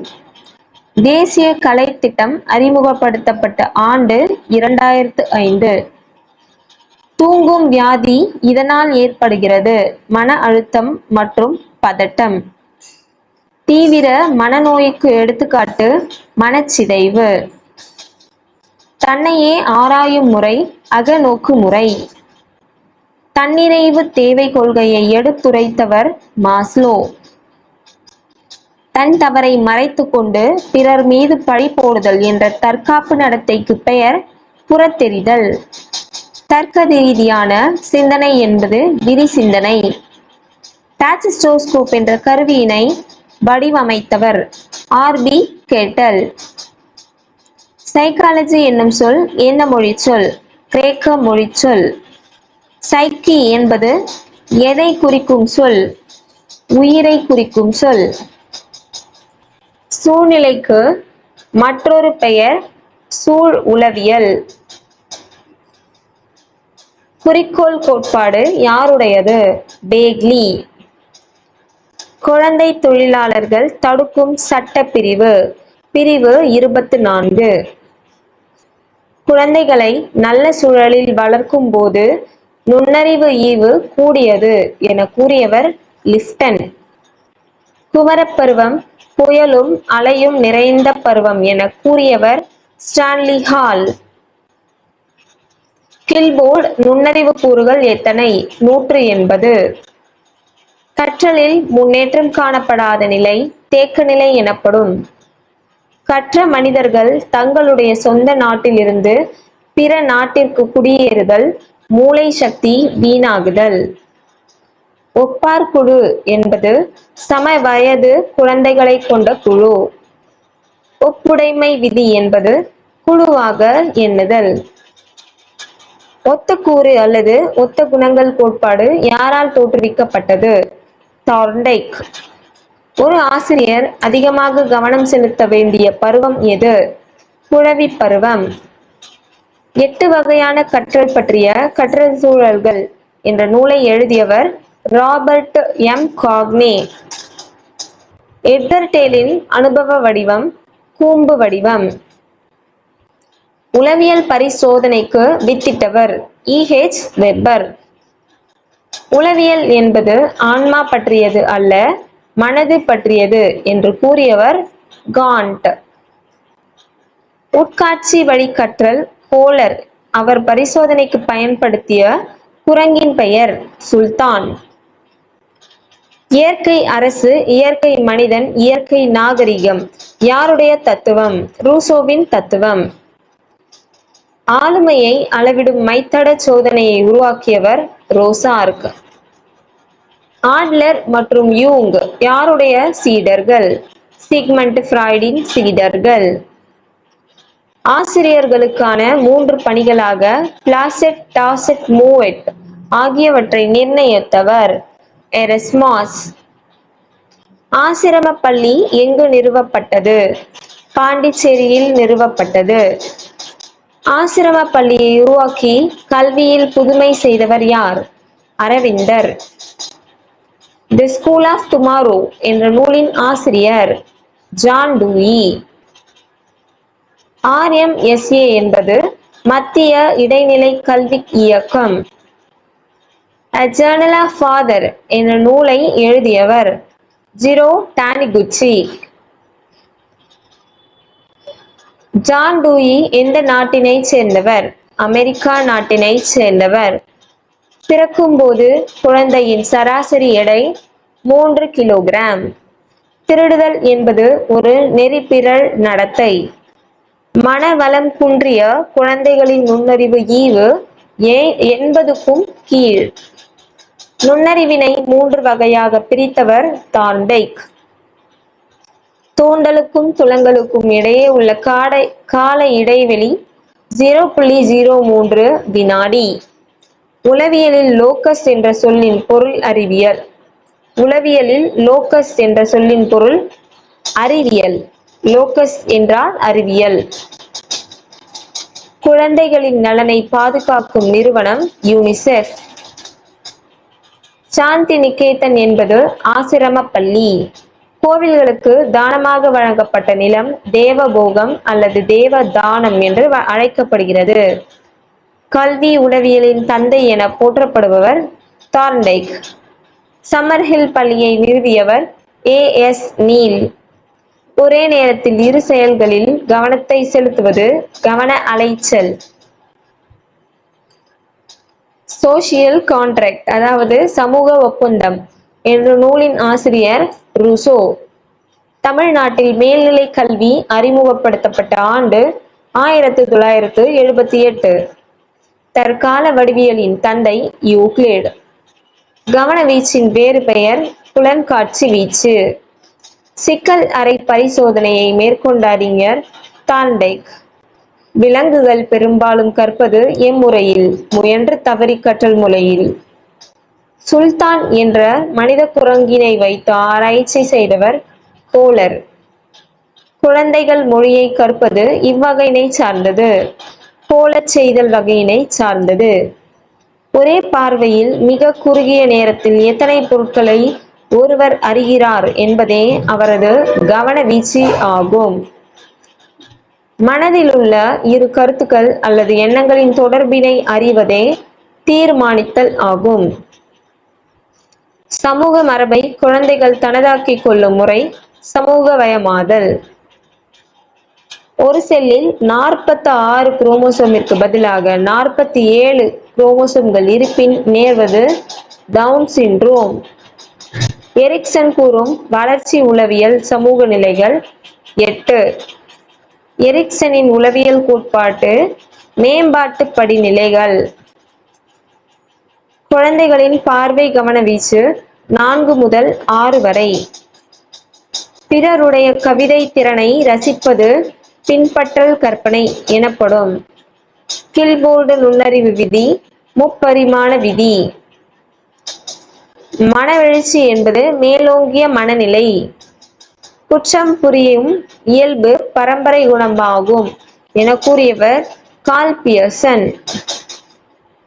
தேசிய கலை திட்டம் அறிமுகப்படுத்தப்பட்ட ஆண்டு 2005. தூங்கும் வியாதி இதனால் ஏற்படுகிறது. மன அழுத்தம் மற்றும் பதட்டம். தீவிர மனநோய்க்கு எடுத்துக்காட்டு மனச்சிதைவு. தன்னையே ஆராயும் முறை அகநோக்கு முறை. தன்னிறைவு தேவை கொள்கையை எடுத்துரைத்தவர் மாஸ்லோ. தன் தவறை மறைத்து கொண்டு பிறர் மீது பழி போடுதல் என்ற தற்காப்பு நடத்தைக்கு பெயர் புறத்தெறிதல். தர்க்க ரீதியான சிந்தனை என்பது விரி சிந்தனை. டாச்சிஸ்டோஸ்கோப் என்ற கருவியினை வடிவமைத்தவர் ஆர்.பி. கெட்டல். சைக்காலஜி என்னும் சொல் என்ன மொழிச்சொல்? கிரேக்க மொழிச்சொல். சைக்கி என்பது எதை குறிக்கும் சொல்? உயிரை குறிக்கும் சொல். சூழ்நிலைக்கு மற்றொரு பெயர் சூழ் உளவியல். குறிக்கோள் கோட்பாடு யாருடையது? பேக்லி. குழந்தை தொழிலாளர்கள் தடுக்கும் சட்ட பிரிவு பிரிவு 24. குழந்தைகளை நல்ல சூழலில் வளர்க்கும் போது நுண்ணறிவு ஈவு கூடியது என கூறியவர் லிப்டன். குமரப்பருவம் புயலும் அலையும் நிறைந்த பருவம் என கூறியவர் ஸ்டான்லி ஹால். கில்போர்டு நுண்ணறிவு கூறுகள் எத்தனை? 180. கற்றலில் முன்னேற்றம் காணப்படாத நிலை தேக்க நிலை எனப்படும். கற்ற மனிதர்கள் தங்களுடைய சொந்த நாட்டிலிருந்து பிற நாட்டிற்கு குடியேறுதல் மூளை சக்தி வீணாகுதல். ஒப்பார் குழு என்பது சம வயது குழந்தைகளை கொண்ட குழு. ஒப்புடைமை விதி என்பது குழுவாக எண்ணுதல். ஒத்த கூறு அல்லது ஒத்த குணங்கள் கோட்பாடு யாரால் தோற்றுவிக்கப்பட்டது? தார்ண்டைக். ஒரு ஆசிரியர் அதிகமாக கவனம் செலுத்த வேண்டிய பருவம் எது? குழவி பருவம். 8 வகையான கற்றல் பற்றிய கற்றல் சூழல்கள் என்ற நூலை எழுதியவர் ராபர்ட் எம் காக்னே. எட்கர் டேலின் அனுபவ வடிவம் கூம்பு வடிவம். உளவியல் பரிசோதனைக்கு வித்திட்டவர் E.H. வெப்பர். உளவியல் என்பது ஆன்மா பற்றியது அல்ல, மனது பற்றியது என்று கூறியவர் காண்ட். உட்காட்சி வழி கற்றல் கோலர். அவர் பரிசோதனைக்கு பயன்படுத்திய குரங்கின் பெயர் சுல்தான். இயற்கை அரசு, இயற்கை மனிதன், இயற்கை நாகரிகம் யாருடைய தத்துவம்? ரூசோவின் தத்துவம். ஆளுமையை அளவிடும் மைத்தட சோதனையை உருவாக்கியவர் ரோசார்க். ஆட்லர் மற்றும் யூங் யாருடைய சீடர்கள்? சிக்மண்ட் ஃப்ராய்டின் சீடர்கள். ஆசிரியர்களுக்கான 3 பணிகளாக பிளாசெட், டாசெட், மூவெட் ஆகியவற்றை நிர்ணயித்தவர் எரஸ்மாஸ். ஆசிரம பள்ளி எங்கு நிறுவப்பட்டது? பாண்டிச்சேரியில் நிறுவப்பட்டது. ஆசிரம பள்ளியை உருவாக்கி கல்வியில் புதுமை செய்தவர் யார்? அரவிந்தர். தி ஸ்கூல் ஆஃப் டுமாரோ என்ற நூலின் ஆசிரியர் ஜான் டூயி. RMSA என்பது மத்திய இடைநிலை கல்வி இயக்கம். A Journal of Father என்ற நூலை எழுதியவர் ஜிரோ டானிகுச்சி. ஜான் டூயி எந்த நாட்டினை சேர்ந்தவர்? அமெரிக்கா நாட்டினை சேர்ந்தவர். பிறக்கும்போது குழந்தையின் சராசரி எடை 3 கிலோகிராம். திருடுதல் என்பது ஒரு நெறிப்பிரள் நடத்தை. மனவளம் குன்றிய குழந்தைகளின் நுண்ணறிவு ஈவு 80க்கும் கீழ். நுண்ணறிவினை 3 வகையாக பிரித்தவர் தார்ன்டைக். தூண்டலுக்கும் துலங்கலுக்கும் இடையே உள்ள கால இடைவெளி 0.03 வினாடி. உளவியலில் லோக்கஸ் என்ற சொல்லின் பொருள் அறிவியல். உளவியலில் லோக்கஸ் என்ற சொல்லின் பொருள் அறிவியல். லோக்கஸ் என்றால் அறிவியல். குழந்தைகளின் நலனை பாதுகாக்கும் நிறுவனம் யூனிசெஃப். சாந்தி நிகேதன் என்பது ஆசிரம பள்ளி. கோவில்களுக்கு தானமாக வழங்கப்பட்ட நிலம் தேவபோகம் அல்லது தேவ தானம் என்று அழைக்கப்படுகிறது. கல்வி உளவியலின் தந்தை என போற்றப்படுபவர் தார்ன்டைக். சம்மர்ஹில் பள்ளியை நிறுவியவர் A.S. நீல். ஒரே நேரத்தில் இரு செயல்களில் கவனத்தை செலுத்துவது கவன அலைச்சல். சோசியல் கான்ட்ராக்ட் அதாவது சமூக ஒப்பந்தம் என்ற நூலின் ஆசிரியர் ரூசோ. தமிழ்நாட்டில் மேல்நிலை கல்வி அறிமுகப்படுத்தப்பட்ட ஆண்டு 1978. தற்கால வடிவியலின் தந்தை யூக்ளிட். கவனவீச்சின் வேறு பெயர் புலன்காட்சி வீச்சு. சிக்கல் அறை பரிசோதனையை மேற்கொண்ட அறிஞர் தார்ன்டைக். விலங்குகள் பெரும்பாலும் கற்பது எம்முறையில், முயன்று தவறி கற்றல் முறையில். சுல்தான் என்ற மனித குரங்கினை வைத்து ஆராய்ச்சி செய்தவர் கோலர். குழந்தைகள் மொழியை கற்பது இவ்வகையினை சார்ந்தது. கோலச் செய்தல் வகையினை சார்ந்தது. ஒரே பார்வையில் மிக குறுகிய நேரத்தில் எத்தனை பொருட்களை ஒருவர் அறிகிறார் என்பதே அவரது கவன வீச்சு ஆகும். மனதிலுள்ள இரு கருத்துக்கள் அல்லது எண்ணங்களின் தொடர்பினை அறிவதே தீர்மானித்தல் ஆகும். சமூக மரபை குழந்தைகள் தனதாக்கிக் கொள்ளும் முறை சமூகவயமாதல். ஒரு செல்லில் 46 குரோமோசோமிற்கு பதிலாக 47 குரோமோசோம்கள் இருப்பின் நேர்வது டவுன் சிண்ட்ரோம். எரிக்சன் கூறும் வளர்ச்சி உளவியல் சமூக நிலைகள் 8. எரிக்சனின் உளவியல் கோட்பாட்டு மேம்பாட்டு படிநிலைகள். குழந்தைகளின் பார்வை கவன வீச்சு 4 முதல் 6 வரை. பிறருடைய கவிதை திறனை ரசிப்பது பின்பற்றல் கற்பனை எனப்படும். கில்போர்டு நுண்ணறிவு விதி முப்பரிமாண விதி. மனவெழுச்சி என்பது மேலோங்கிய மனநிலை. குற்றம் புரியும் இயல்பு பரம்பரை குணமாகும் என கூறியவர் கார்ல் பியர்சன்.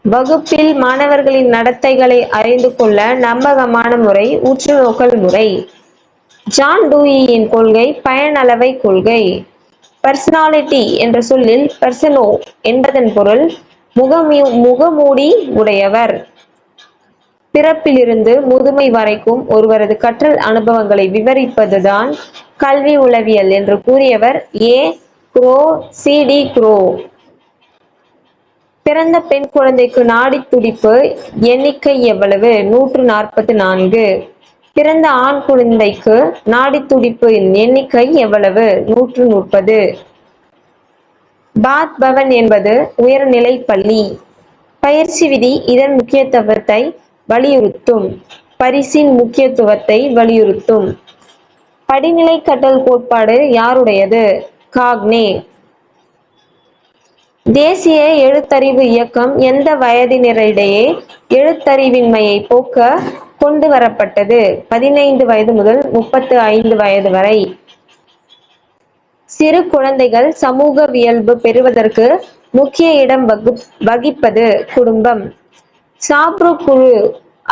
வகுப்பில் மாணவர்களின் நடத்தைகளை அறிந்து கொள்ள நம்பகமான முறை உற்றுநோக்கல் முறை. ஜான் டூயியின் கொள்கை பயனளவை கொள்கை. பர்சனாலிட்டி என்ற சொல்லில் பர்சனோ என்பதன் பொருள் முகமூடி உடையவர். பிறப்பிலிருந்து முதுமை வரைக்கும் ஒருவரது கற்றல் அனுபவங்களை விவரிப்பதுதான் கல்வி உளவியல் என்று கூறியவர் A. Crow C. D. Crow. பிறந்த பெண் குழந்தைக்கு நாடி துடிப்பு எண்ணிக்கை எவ்வளவு? 144. பிறந்த ஆண் குழந்தைக்கு நாடி துடிப்பு எண்ணிக்கை எவ்வளவு? 130. பாத் பவன் என்பது உயர்நிலை பள்ளி. பயிற்சி விதி இதன் முக்கியத்துவத்தை வலியுறுத்தும். பரிசின் முக்கியத்துவத்தை வலியுறுத்தும். படிநிலை கற்றல் கோட்பாடு யாருடையது? காக்னே. தேசிய எழுத்தறிவு இயக்கம் எந்த வயதினரிடையே எழுத்தறிவின்மையை போக்க கொண்டு வரப்பட்டது? 15 வயது முதல் 35 வயது வரை. சிறு குழந்தைகள் சமூகவியல்பு பெறுவதற்கு முக்கிய இடம் வகிப்பது குடும்பம். சாப்ரு குழு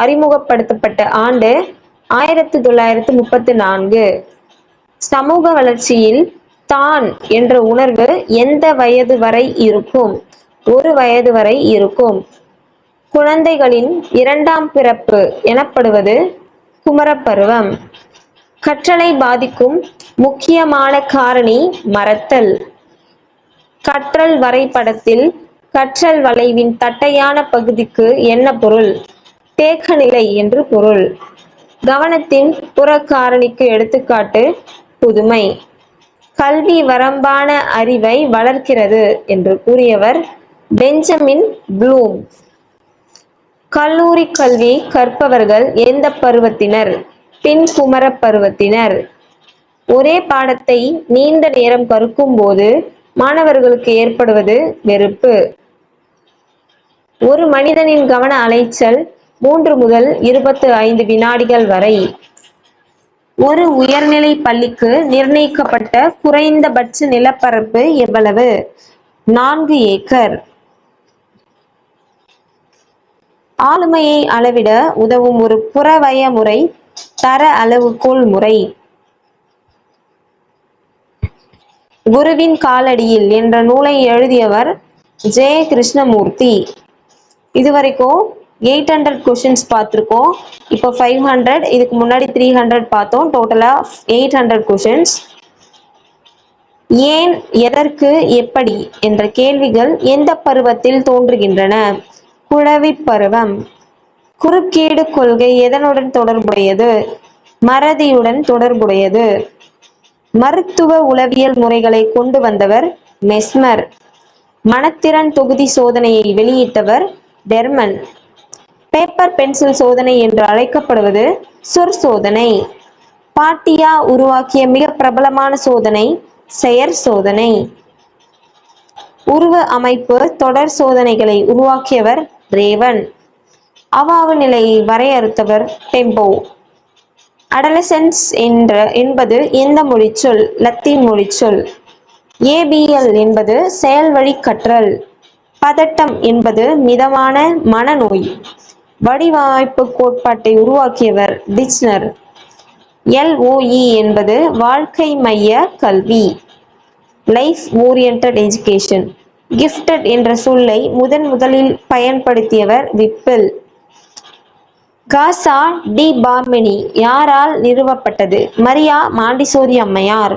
அறிமுகப்படுத்தப்பட்ட ஆண்டு 1934. சமூக வளர்ச்சியில் தான் என்ற உணர்வு எந்த வயது வரை இருக்கும்? 1 வயது வரை இருக்கும். குழந்தைகளின் இரண்டாம் பிறப்பு எனப்படுவது குமரப்பருவம். கற்றலை பாதிக்கும் முக்கியமான காரணி மறத்தல். கற்றல் வரைபடத்தில் கற்றல் வளைவின் தட்டையான பகுதிக்கு என்ன பொருள்? தேக்க நிலை என்று பொருள். கவனத்தின் புறக்காரணிக்கு எடுத்துக்காட்டு புதுமை. கல்வி வரம்பான அறிவை வளர்க்கிறது என்று கூறியவர் பெஞ்சமின் ப்ளூம். கல்லூரி கல்வி கற்பவர்கள் எந்த பருவத்தினர்? பின் குமர பருவத்தினர். ஒரே பாடத்தை நீண்ட நேரம் கற்கும் போது மாணவர்களுக்கு ஏற்படுவது வெறுப்பு. ஒரு மனிதனின் கவன அலைச்சல் 3 முதல் 25 வினாடிகள் வரை. ஒரு உயர்நிலை பள்ளிக்கு நிர்ணயிக்கப்பட்ட குறைந்தபட்ச நிலப்பரப்பு எவ்வளவு? 4 ஏக்கர். ஆளுமையை அளவிட உதவும் ஒரு புறவய முறை தர அளவுகோல் முறை. குருவின் காலடியில் என்ற நூலை எழுதியவர் ஜெய கிருஷ்ணமூர்த்தி. இதுவரைக்கும் 800 கொஸ்டின்ஸ் பார்த்திருக்கோம். இப்போ 500, இதுக்கு முன்னாடி 300 பார்த்தோம். டோட்டலா 800 கொஸ்டின்ஸ். ஏன், எதற்கு, எப்படி என்ற கேள்விகள் எந்த பருவத்தில் தோன்றுகின்றன? குழவி பருவம். குறுக்கீடு கொள்கை எதனுடன் தொடர்புடையது? மறதியுடன் தொடர்புடையது. மருத்துவ உளவியல் முறைகளை கொண்டு வந்தவர் மெஸ்மர். மனத்திறன் தொகுதி சோதனையை வெளியிட்டவர் டெர்மன். பேப்பர் பென்சில் சோதனை என்று அழைக்கப்படுவது சொற் சோதனை. பாட்டியா உருவாக்கிய மிக பிரபலமான சோதனை செயற் சோதனை. உருவ அமைப்பு தொடர் சோதனைகளை உருவாக்கியவர் ரேவன். அவாவு நிலையை வரையறுத்தவர் டெம்போ. அடலசென்ஸ் என்பது எந்த மொழிச்சொல்? லத்தீன் மொழிச்சொல். ஏபிஎல் என்பது செயல்வழி கற்றல். பதட்டம் என்பது மிதமான மனநோய். வடிவமைப்பு கோட்பாட்டை உருவாக்கியவர் டிச்னர். LOE என்பது வாழ்க்கை மைய கல்வி. Life oriented education. கிஃப்டட் என்ற சொல்லை முதலில் பயன்படுத்தியவர் விப்பில். காசா டி பார்மெனி யாரால் நிறுவப்பட்டது? மரியா மாண்டிசோரி அம்மையார்.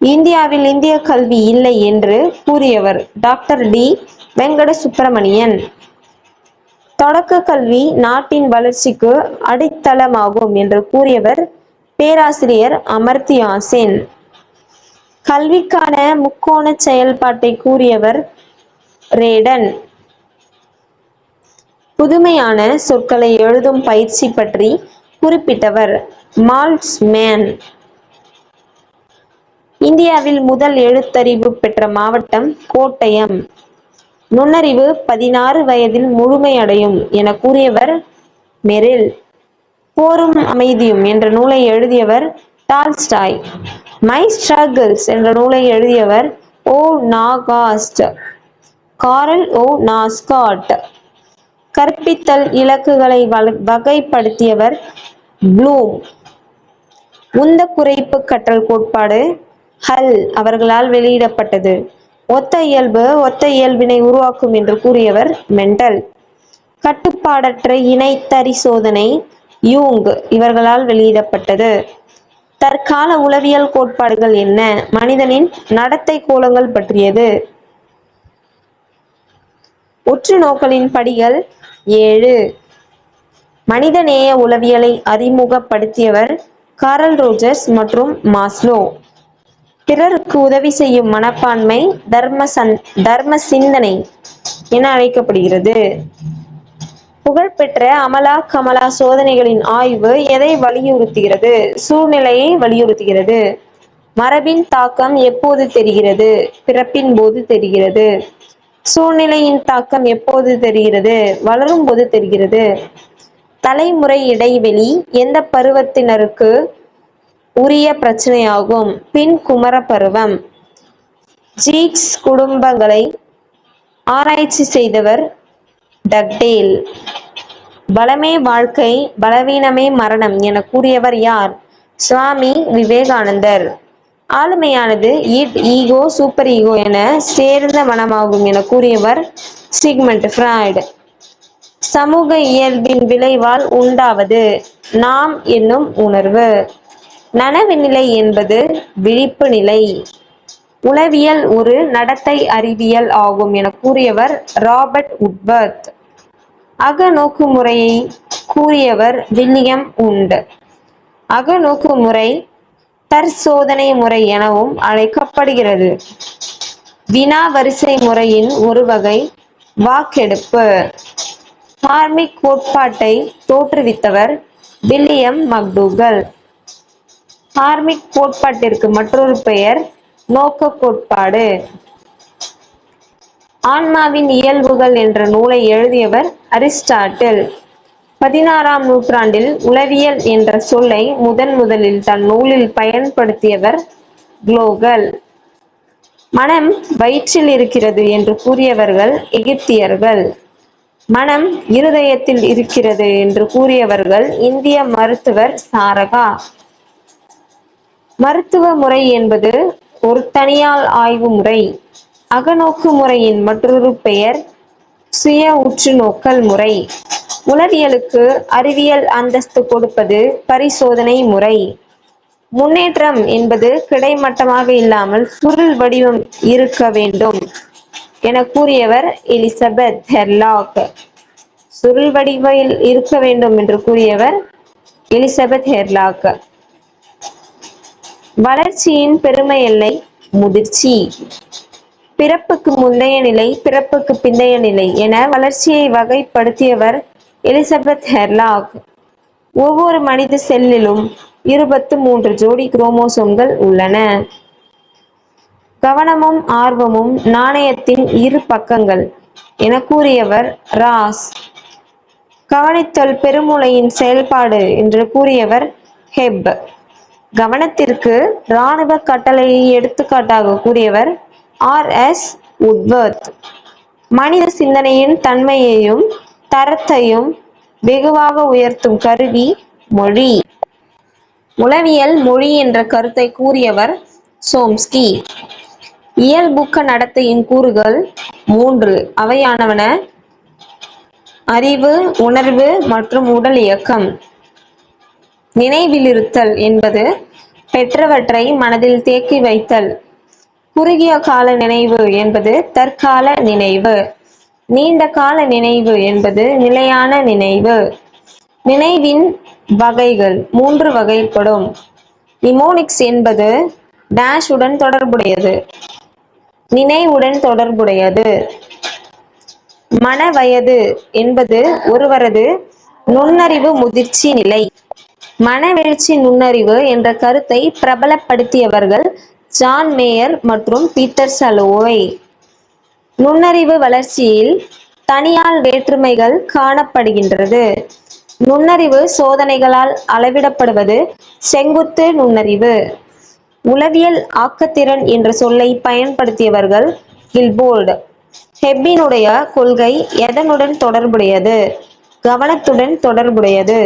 இந்தியாவில் இந்திய கல்வி இல்லை என்று கூறியவர் டாக்டர் டி. வெங்கட சுப்பிரமணியன். தொடக்க கல்வி நாட்டின் வளர்ச்சிக்கு அடித்தளமாகும் என்று கூறியவர் பேராசிரியர் அமர்த்தியா சென். கல்விக்கான முக்கோண செயல்பாட்டை கூறியவர் ரேடன். புதுமையான சொற்களை எழுதும் பயிற்சி பற்றி குறிப்பிட்டவர் மால்ட்ஸ்மேன். இந்தியாவில் முதல் எழுத்தறிவு பெற்ற மாவட்டம் கோட்டயம். நுண்ணறிவு 16 வயதில் முழுமையடையும் என கூறியவர் மெரில். போரும் அமைதியும் என்ற நூலை எழுதியவர் டால்ஸ்டாய். மை ஸ்ட்ரகிள்ஸ் என்ற நூலை எழுதியவர் ஓ நாகாஸ்ட். காரல் ஓ நாஸ்காட். கற்பித்தல் இலக்குகளை வகைப்படுத்தியவர் ப்ளூம். உந்த குறைப்பு கற்றல் கோட்பாடு ஹல் அவர்களால் வெளியிடப்பட்டது. ஒத்த இயல்பு ஒத்த இயல்பினை உருவாக்கும் என்று கூறியவர் மெண்டல். கட்டுப்பாடற்ற இணைத்தறி சோதனை யூங் இவர்களால் வெளியிடப்பட்டது. தற்கால உளவியல் கோட்பாடுகள் என்ன? மனிதனின் நடத்தை கோலங்கள் பற்றியது. உற்று நோக்கலின் படிகள் 7. மனிதநேய உளவியலை அறிமுகப்படுத்தியவர் காரல் ரோஜர்ஸ் மற்றும் மாஸ்லோ. பிறருக்கு உதவி செய்யும் மனப்பான்மை தர்ம சிந்தனை என அழைக்கப்படுகிறது. புகழ்பெற்ற அமலா கமலா சோதனைகளின் ஆய்வு எதை வலியுறுத்துகிறது? சூழ்நிலையை வலியுறுத்துகிறது. மரபின் தாக்கம் எப்போது தெரிகிறது? பிறப்பின் போது தெரிகிறது. சூழ்நிலையின் தாக்கம் எப்போது தெரிகிறது? வளரும் போது தெரிகிறது. தலைமுறை இடைவெளி எந்த பருவத்தினருக்கு உரிய பிரச்சனையாகும்? பின் குமர பருவம். ஜீக்ஸ் குடும்பங்களை ஆராய்ச்சி செய்தவர் டக்டேல். பலமே வாழ்க்கை பலவீனமே மரணம் என கூறியவர் யார்? சுவாமி விவேகானந்தர். ஆளுமையானது இட் ஈகோ சூப்பர் ஈகோ என சேர்ந்த மனமாகும் என கூறியவர் சிக்மண்ட் ஃப்ராய்டு. சமூக இயல்பின் விளைவால் உண்டாவது நாம் என்னும் உணர்வு. நனவு நிலை என்பது விழிப்பு நிலை. உளவியல் ஒரு நடத்தை அறிவியல் ஆகும் என கூறியவர் ராபர்ட் உட்வர்த். அகநோக்கு முறையை கூறியவர் வில்லியம் உண்ட். அகநோக்கு முறை தற்சோதனை முறை எனவும் அழைக்கப்படுகிறது. வினா வரிசை முறையின் ஒரு வகை வாக்கெடுப்பு. ஹார்மிக் கோட்பாட்டை தோற்றுவித்தவர் வில்லியம் மக்டூகல். ஹார்மிக் கோட்பாட்டிற்கு மற்றொரு பெயர் நோக்க கோட்பாடு. ஆன்மாவின் இயல்புகள் என்ற நூலை எழுதியவர் அரிஸ்டாட்டில். 16ஆம் நூற்றாண்டில் உளவியல் என்ற சொல்லை முதலில் தன் நூலில் பயன்படுத்தியவர் குளோகல். மனம் வயிற்றில் இருக்கிறது என்று கூறியவர்கள் எகிப்தியர்கள். மனம் இருதயத்தில் இருக்கிறது என்று கூறியவர்கள் இந்திய மருத்துவர் சாரகா. மருத்துவ முறை என்பது ஒரு தனியால் ஆய்வு முறை. அகநோக்கு முறையின் மற்றொரு பெயர் சுய உற்று நோக்கல் முறை. உளவியலுக்கு அறிவியல் அந்தஸ்து கொடுப்பது பரிசோதனை முறை. முன்னேற்றம் என்பது கிடைமட்டமாக இல்லாமல் சுருள் வடிவம் இருக்க வேண்டும் என கூறியவர் எலிசபெத் ஹெர்லாக். சுருள் வடிவில் இருக்க வேண்டும் என்று கூறியவர் எலிசபெத் ஹெர்லாக். வளர்ச்சியின் பெருமை எல்லை முதிர்ச்சி. பிறப்புக்கு முந்தைய நிலை பிறப்புக்கு பிந்தைய நிலை என வளர்ச்சியை வகைப்படுத்தியவர் எலிசபெத் ஹெர்லாக். ஒவ்வொரு மனித செல்லிலும் 23 ஜோடி குரோமோசோம்கள் உள்ளன. கவனமும் ஆர்வமும் நாணயத்தின் இரு பக்கங்கள் என கூறியவர் ராஸ். கவனித்தல் பெருமூளையின் செயல்பாடு என்று கூறியவர் ஹெப். கவனத்திற்கு இராணுவ கட்டளையை எடுத்துக்காட்டாக கூறியவர் ஆர்.எஸ். உட்வர்த். மனித சிந்தனையின் தன்மையையும் தரத்தையும் வெகுவாக உயர்த்தும் கருவி மொழி. உளவியல் மொழி என்ற கருத்தை கூறியவர் சோம்ஸ்கி. இயல்புக்க நடத்தையின் கூறுகள் 3 அவையானவன அறிவு, உணர்வு மற்றும் உடல் இயக்கம். நினைவிலிருத்தல் என்பது பெற்றவற்றை மனதில் தேக்கி வைத்தல். குறுகிய கால நினைவு என்பது தற்கால நினைவு. நீண்ட கால நினைவு என்பது நிலையான நினைவு. நினைவின் வகைகள் 3 வகைப்படும். நிமோனிக்ஸ் என்பது டேஷ் உடன் தொடர்புடையது. நினைவுடன் தொடர்புடையது. மனவயது என்பது ஒருவரது நுண்ணறிவு முதிர்ச்சி நிலை. மனவெழுச்சி நுண்ணறிவு என்ற கருத்தை பிரபலப்படுத்தியவர்கள் ஜான் மேயர் மற்றும் பீட்டர் சலோவே. நுண்ணறிவு வளர்ச்சியில் தனியால் வேற்றுமைகள் காணப்படுகின்றது. நுண்ணறிவு சோதனைகளால் அளவிடப்படுவது செங்குத்து நுண்ணறிவு. உளவியல் ஆக்கத்திறன் என்ற சொல்லை பயன்படுத்தியவர்கள் கில்போர்டு. ஹெப்பினுடைய கொள்கை எதனுடன் தொடர்புடையது? கவனத்துடன் தொடர்புடையது.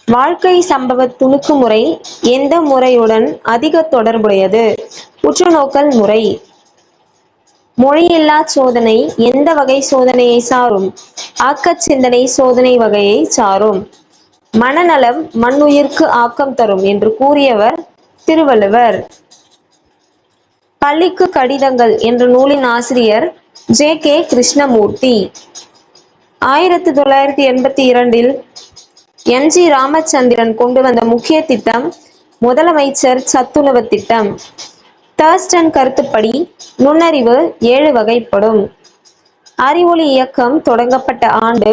வாழ்க்கை சம்பவ துணுக்கு முறை எந்த முறையுடன் அதிக தொடர்புடையது? உற்றுநோக்கல் முறை. மொழியில்லா சோதனை எந்த வகை சோதனையை சாரும்? ஆக்கச் சிந்தனை சோதனை வகையை சாரும். மனநலம் மண்ணுயிர்க்கு ஆக்கம் தரும் என்று கூறியவர் திருவள்ளுவர். பள்ளிக்கு கடிதங்கள் என்ற நூலின் ஆசிரியர் ஜே.கே. கிருஷ்ணமூர்த்தி. 1982 எம்.ஜி. ராமச்சந்திரன் கொண்டு வந்த முக்கிய திட்டம் முதலமைச்சர் சத்துணவு திட்டம். தர்ஸ்டன் கருத்துப்படி நுண்ணறிவு 7 வகைப்படும். அறிவொளி இயக்கம் தொடங்கப்பட்ட ஆண்டு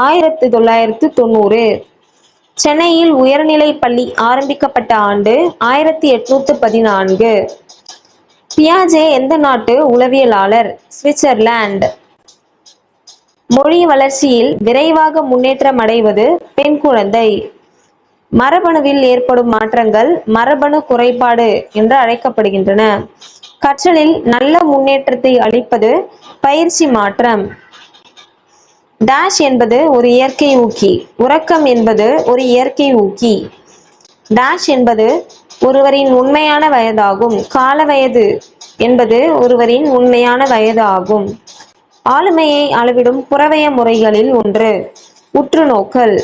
1990. சென்னையில் உயர்நிலை பள்ளி ஆரம்பிக்கப்பட்ட ஆண்டு 1814. பியாஜே எந்த நாட்டு உளவியலாளர்? சுவிட்சர்லாந்து. மொழி வளர்ச்சியில் விரைவாக முன்னேற்றம் அடைவது பெண் குழந்தை. மரபணுவில் ஏற்படும் மாற்றங்கள் மரபணு குறைபாடு என்று அழைக்கப்படுகின்றன. கற்றலில் நல்ல முன்னேற்றத்தை அளிப்பது பயிற்சி மாற்றம். டேஷ் என்பது ஒரு இயற்கை ஊக்கி. உறக்கம் என்பது ஒரு இயற்கை ஊக்கி. டேஷ் என்பது ஒருவரின் உண்மையான வயதாகும். கால வயது என்பது ஒருவரின் உண்மையான வயது ஆகும். ஆளுமையை அளவிடும் புறவய முறைகளில் ஒன்று உற்றுநோக்கல்.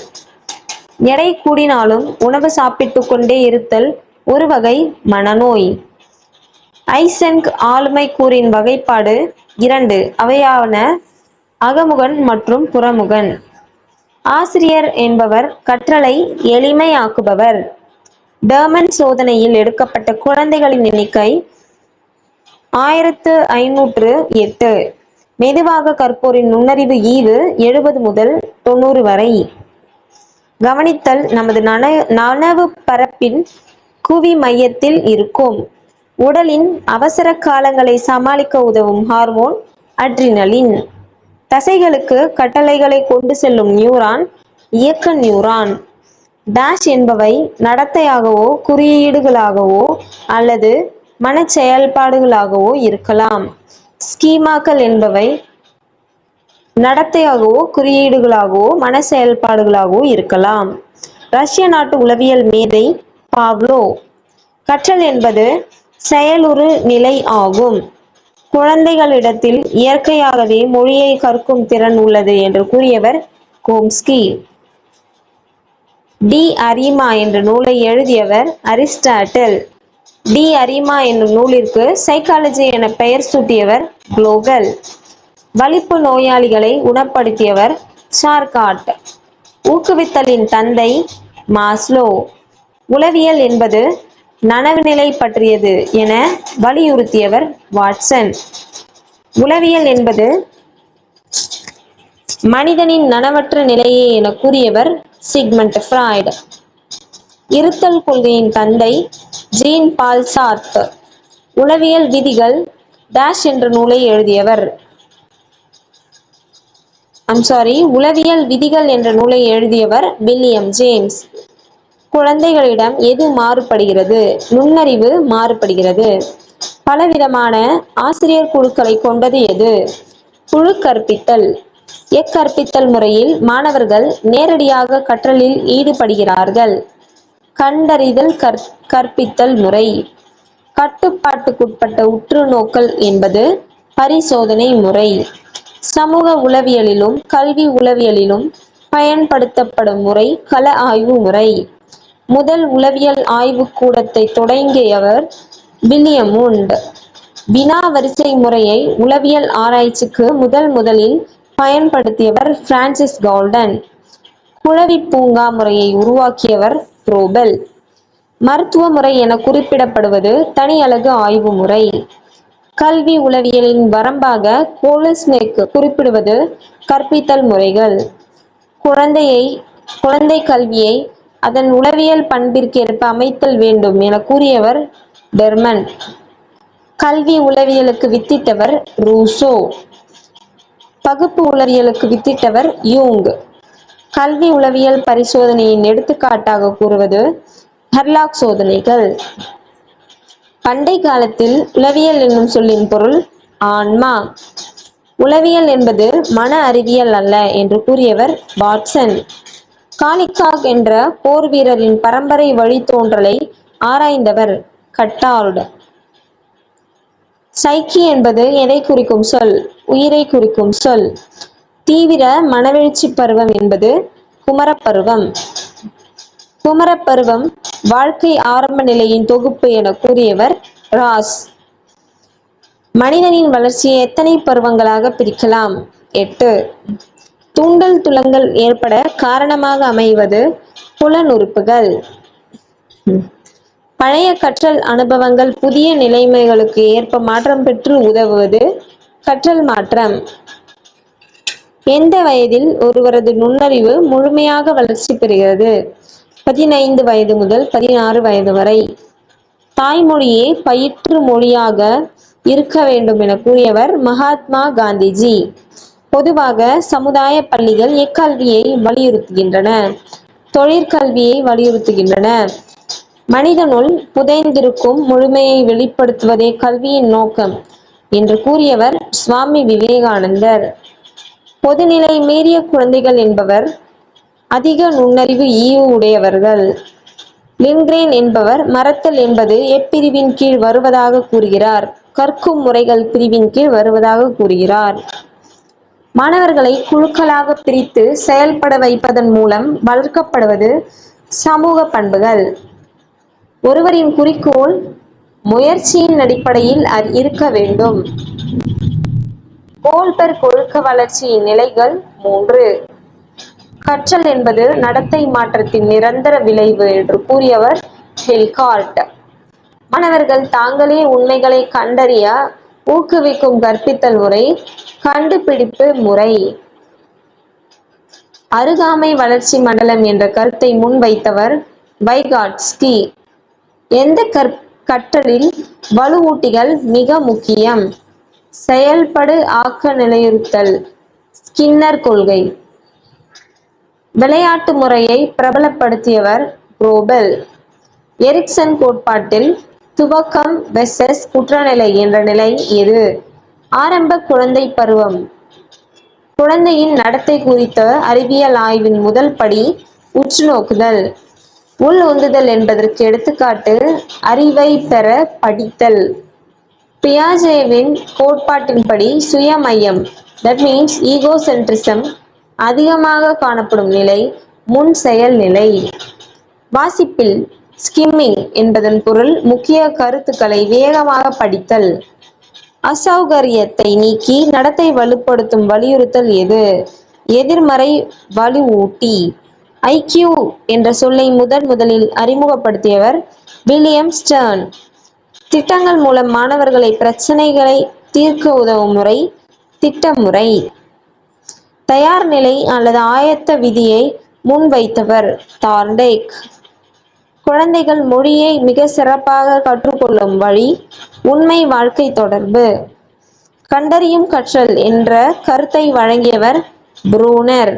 எடை கூடினாலும் உணவு சாப்பிட்டுக் கொண்டே இருத்தல் ஒரு வகை மனநோய். ஐசென்க் ஆளுமை கூறின் வகைப்பாடு 2. அவையாவன அகமுகன் மற்றும் புறமுகன். ஆசிரியர் என்பவர் கற்றலை எளிமையாக்குபவர். டெர்மன் சோதனையில் எடுக்கப்பட்ட குழந்தைகளின் எண்ணிக்கை 1508. மெதுவாக கற்போரின் நுண்ணறிவு ஈவு 70 முதல் 90 வரை. கவனித்தல் நமது நனவு பரப்பின் குவி மையத்தில் இருக்கும். உடலின் அவசர காலங்களை சமாளிக்க உதவும் ஹார்மோன் அட்ரினலின். தசைகளுக்கு கட்டளைகளை கொண்டு செல்லும் நியூரான் இயக்க நியூரான். டேஷ் என்பவை நடத்தையாகவோ குறியீடுகளாகவோ அல்லது மன செயல்பாடுகளாகவோ இருக்கலாம். ஸ்கீமாக்கள் என்பவை நடத்தையாகவோ குறியீடுகளாகவோ மன செயல்பாடுகளாகவோ இருக்கலாம். ரஷ்ய நாட்டு உளவியல் மேதை பாவ்லோ. கற்றல் என்பது செயலுறு நிலை ஆகும். குழந்தைகளிடத்தில் இயற்கையாகவே மொழியை கற்கும் திறன் உள்ளது என்று கூறியவர் கோம்ஸ்கி. டி அரிமா என்ற நூலை எழுதியவர் அரிஸ்டாட்டில். டி அரிமா என்னும் நூலிற்கு சைக்காலஜி என பெயர் சூட்டியவர் குளோகல். வலிப்பு நோயாளிகளை குணப்படுத்தியவர் சார்காட். ஊக்குவித்தலின் தந்தை மாஸ்லோ. உளவியல் என்பது நனவு நிலை பற்றியது என வலியுறுத்தியவர் வாட்சன். உளவியல் என்பது மனிதனின் நனவற்ற நிலையே என கூறியவர் சிக்மண்ட் ஃப்ராய்டு. இருத்தல் கொள்கையின் தந்தை ஜீன் பால் சார்த்ர். உளவியல் விதிகள் டேஷ் என்ற நூலை எழுதியவர் உளவியல் விதிகள் என்ற நூலை எழுதியவர் வில்லியம் ஜேம்ஸ். குழந்தைகளிடம் எது மாறுபடுகிறது? நுண்ணறிவு மாறுபடுகிறது. பலவிதமான ஆசிரியர் குழுக்களை கொண்டது எது? குழு கற்பித்தல். எக்கற்பித்தல் முறையில் மாணவர்கள் நேரடியாக கற்றலில் ஈடுபடுகிறார்கள். கண்டறிதல் கற்பித்தல் முறை. கட்டுப்பாட்டுக்குட்பட்ட உற்று நோக்கல் என்பது பரிசோதனை முறை. சமூக உளவியலிலும் கல்வி உளவியலிலும் பயன்படுத்தப்படும் முறை கள ஆய்வு முறை. முதல் உளவியல் ஆய்வு கூடத்தை தொடங்கியவர் வில்லியம் உண்ட். வினா வரிசை முறையை உளவியல் ஆராய்ச்சிக்கு முதலில் பயன்படுத்தியவர் பிரான்சிஸ் கால்டன். குளவி பூங்கா முறையை உருவாக்கியவர் ரோபெல். மருத்துவ முறை என குறிப்பிடப்படுவது தனி அலகு ஆய்வு முறை. கல்வி உளவியலின் வரம்பாக கோல்ஸ்நெக் குறிப்பிடுவது கற்பித்தல் முறைகள். குழந்தை கல்வியை அதன் உளவியல் பண்பிற்கேற்ப அமைத்தல் வேண்டும் என கூறியவர் டெர்மன். கல்வி உளவியலுக்கு வித்திட்டவர் ரூசோ. பகுப்பு உளவியலுக்கு வித்திட்டவர் யூங். கல்வி உளவியல் பரிசோதனையின் எடுத்துக்காட்டாக கூறுவது ஹெர்லாக் சோதனைகள். பண்டை காலத்தில் உளவியல் என்னும் சொல்லின் பொருள் ஆன்மா. உளவியல் என்பது மன அறிவியல் அல்ல என்று கூறியவர் வாட்சன். காலிகாக் என்ற போர் வீரரின் பரம்பரை வழித்தோன்றலை ஆராய்ந்தவர் கட்டார்டு. சைக்கி என்பது எதை குறிக்கும் சொல்? உயிரை குறிக்கும் சொல். தீவிர மனவெழுச்சி பருவம் என்பது குமரப்பருவம். குமரப்பருவம் வாழ்க்கை ஆரம்ப நிலையின் தொகுப்பு என கூறியவர் ராஸ். மனிதனின் வளர்ச்சியை எத்தனை பருவங்களாக பிரிக்கலாம்? 8. தூண்டல் துலங்கல் ஏற்பட காரணமாக அமைவது புலனுறுப்புகள். பழைய கற்றல் அனுபவங்கள் புதிய நிலைமைகளுக்கு ஏற்ப மாற்றம் பெற்று உதவுவது கற்றல் மாற்றம். எந்த வயதில் ஒருவரது நுண்ணறிவு முழுமையாக வளர்ச்சி பெறுகிறது? 15 வயது முதல் 16 வயது வரை. தாய்மொழியே பயிற்று மொழியாக இருக்க வேண்டும் என கூறியவர் மகாத்மா காந்திஜி. பொதுவாக சமுதாய பள்ளிகள் எக்கல்வியை வலியுறுத்துகின்றன? தொழிற்கல்வியை வலியுறுத்துகின்றன. மனிதனுள் புதைந்திருக்கும் முழுமையை வெளிப்படுத்துவதே கல்வியின் நோக்கம் என்று கூறியவர் சுவாமி விவேகானந்தர். பொதுநிலை மீறிய குழந்தைகள் என்பவர் அதிக நுண்ணறிவு ஈவு உடையவர்கள். லிண்ட்கிரேன் என்பவர் மறத்தல் என்பது எப்பிரிவின் கீழ் வருவதாக கூறுகிறார்? கற்கும் முறைகள் பிரிவின் கீழ் வருவதாக கூறுகிறார். மாணவர்களை குழுக்களாக பிரித்து செயல்பட வைப்பதன் மூலம் வளர்க்கப்படுவது சமூக பண்புகள். ஒருவரின் குறிக்கோள் முயற்சியின் அடிப்படையில் இருக்க வேண்டும். கோல்பெர்க் ஒழுக்க வளர்ச்சியின் நிலைகள் 3. கற்றல் என்பது நடத்தை மாற்றத்தின் நிரந்தர விளைவு என்று கூறியவர் ஹில்கார்ட். மாணவர்கள் தாங்களே உண்மைகளை கண்டறிய ஊக்குவிக்கும் கற்பித்தல் முறை கண்டுபிடிப்பு முறை. அருகாமை வளர்ச்சி மண்டலம் என்ற கருத்தை முன்வைத்தவர் வைகாட்ஸ்கி. எந்த கற்றலில் வலுவூட்டிகள் மிக முக்கியம்? செயல்படு ஆக்க நிலையுறுத்தல். ஸ்கின்னர் கொள்கை. விளையாட்டு முறையை பிரபலப்படுத்தியவர் ரோபெல். எரிக்சன் கோட்பாட்டில் துவக்கம் வெர்சஸ் குற்றநிலை என்ற நிலை எது? ஆரம்ப குழந்தை பருவம். குழந்தையின் நடத்தை குறித்த அறிவியல் ஆய்வின் முதல் படி உற்றுநோக்குதல். உள் உந்துதல் என்பதற்கு எடுத்துக்காட்டு அறிவை பெற படித்தல். பியாஜேவின் கோட்பாட்டின்படி சுயமையம் தட் மீன்ஸ் ஈகோசென்ட்ரிசம் அதிகமாக காணப்படும் நிலை முன் செயல் நிலை. வாசிப்பில் ஸ்கிம்மிங் என்பதன் பொருள் முக்கிய கருத்துக்களை வேகமாக படித்தல். அசௌகரியத்தை நீக்கி நடத்தை வலுப்படுத்தும் வலியுறுத்தல் எது? எதிர்மறை வலுவூட்டி. ஐக்யூ என்ற சொல்லை முதலில் அறிமுகப்படுத்தியவர் வில்லியம் ஸ்டர்ன். திட்டங்கள் மூலம் மாணவர்களை பிரச்சனைகளை தீர்க்க உதவும் முறை திட்டமுறை. தயார் நிலை அல்லது ஆயத்த விதியை முன்வைத்தவர் தார்ண்டேக். குழந்தைகள் மொழியை மிக சிறப்பாக கற்றுக்கொள்ளும் வழி உண்மை வாழ்க்கை தொடர்பு. கண்டறியும் கற்றல் என்ற கருத்தை வழங்கியவர் ப்ரூனர்.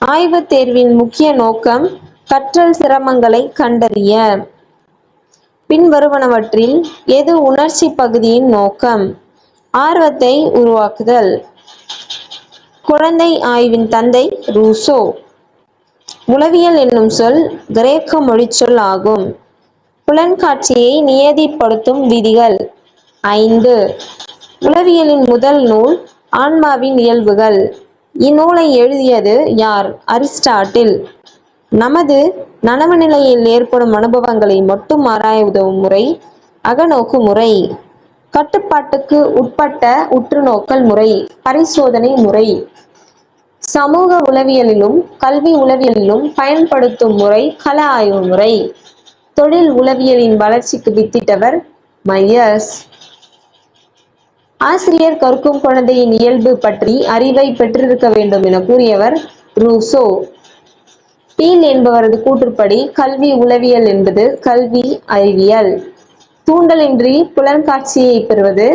ஆய்வுத் தேர்வின் முக்கிய நோக்கம் கற்றல் சிரமங்களை கண்டறிய. பின்வருவனவற்றில் எது உணர்ச்சி பகுதியின் நோக்கம்? ஆர்வத்தை உருவாக்குதல். குழந்தை ஆய்வின் தந்தை ரூசோ. உளவியல் என்னும் சொல் கிரேக்க மொழிச்சொல் ஆகும். புலன்காட்சியை நியதிப்படுத்தும் விதிகள். 5. உளவியலின் முதல் நூல் ஆன்மாவின் இயல்புகள். இந்நூலை எழுதியது யார்? அரிஸ்டாட்டில். நமது நனவு நிலையில் ஏற்படும் அனுபவங்களை மட்டும் ஆராய உதவும் முறை அகநோக்கு முறை. கட்டுப்பாட்டுக்கு உட்பட்ட உற்றுநோக்கல் முறை பரிசோதனை முறை. சமூக உளவியலிலும் கல்வி உளவியலிலும் பயன்படுத்தும் முறை கள ஆய்வு முறை. தொழில் உளவியலின் வளர்ச்சிக்கு வித்திட்டவர் மையர்ஸ். ஆசிரியர் கற்கும் குழந்தையின் இயல்பு பற்றி அறிவை பெற்றிருக்க வேண்டும் என கூறியவர் ரூசோ. பீல் என்பவரது கூற்றுப்படி கல்வி உளவியல் என்பது கல்வி அறிவியல். தூண்டலின்றி புலன்காட்சியை பெறுவது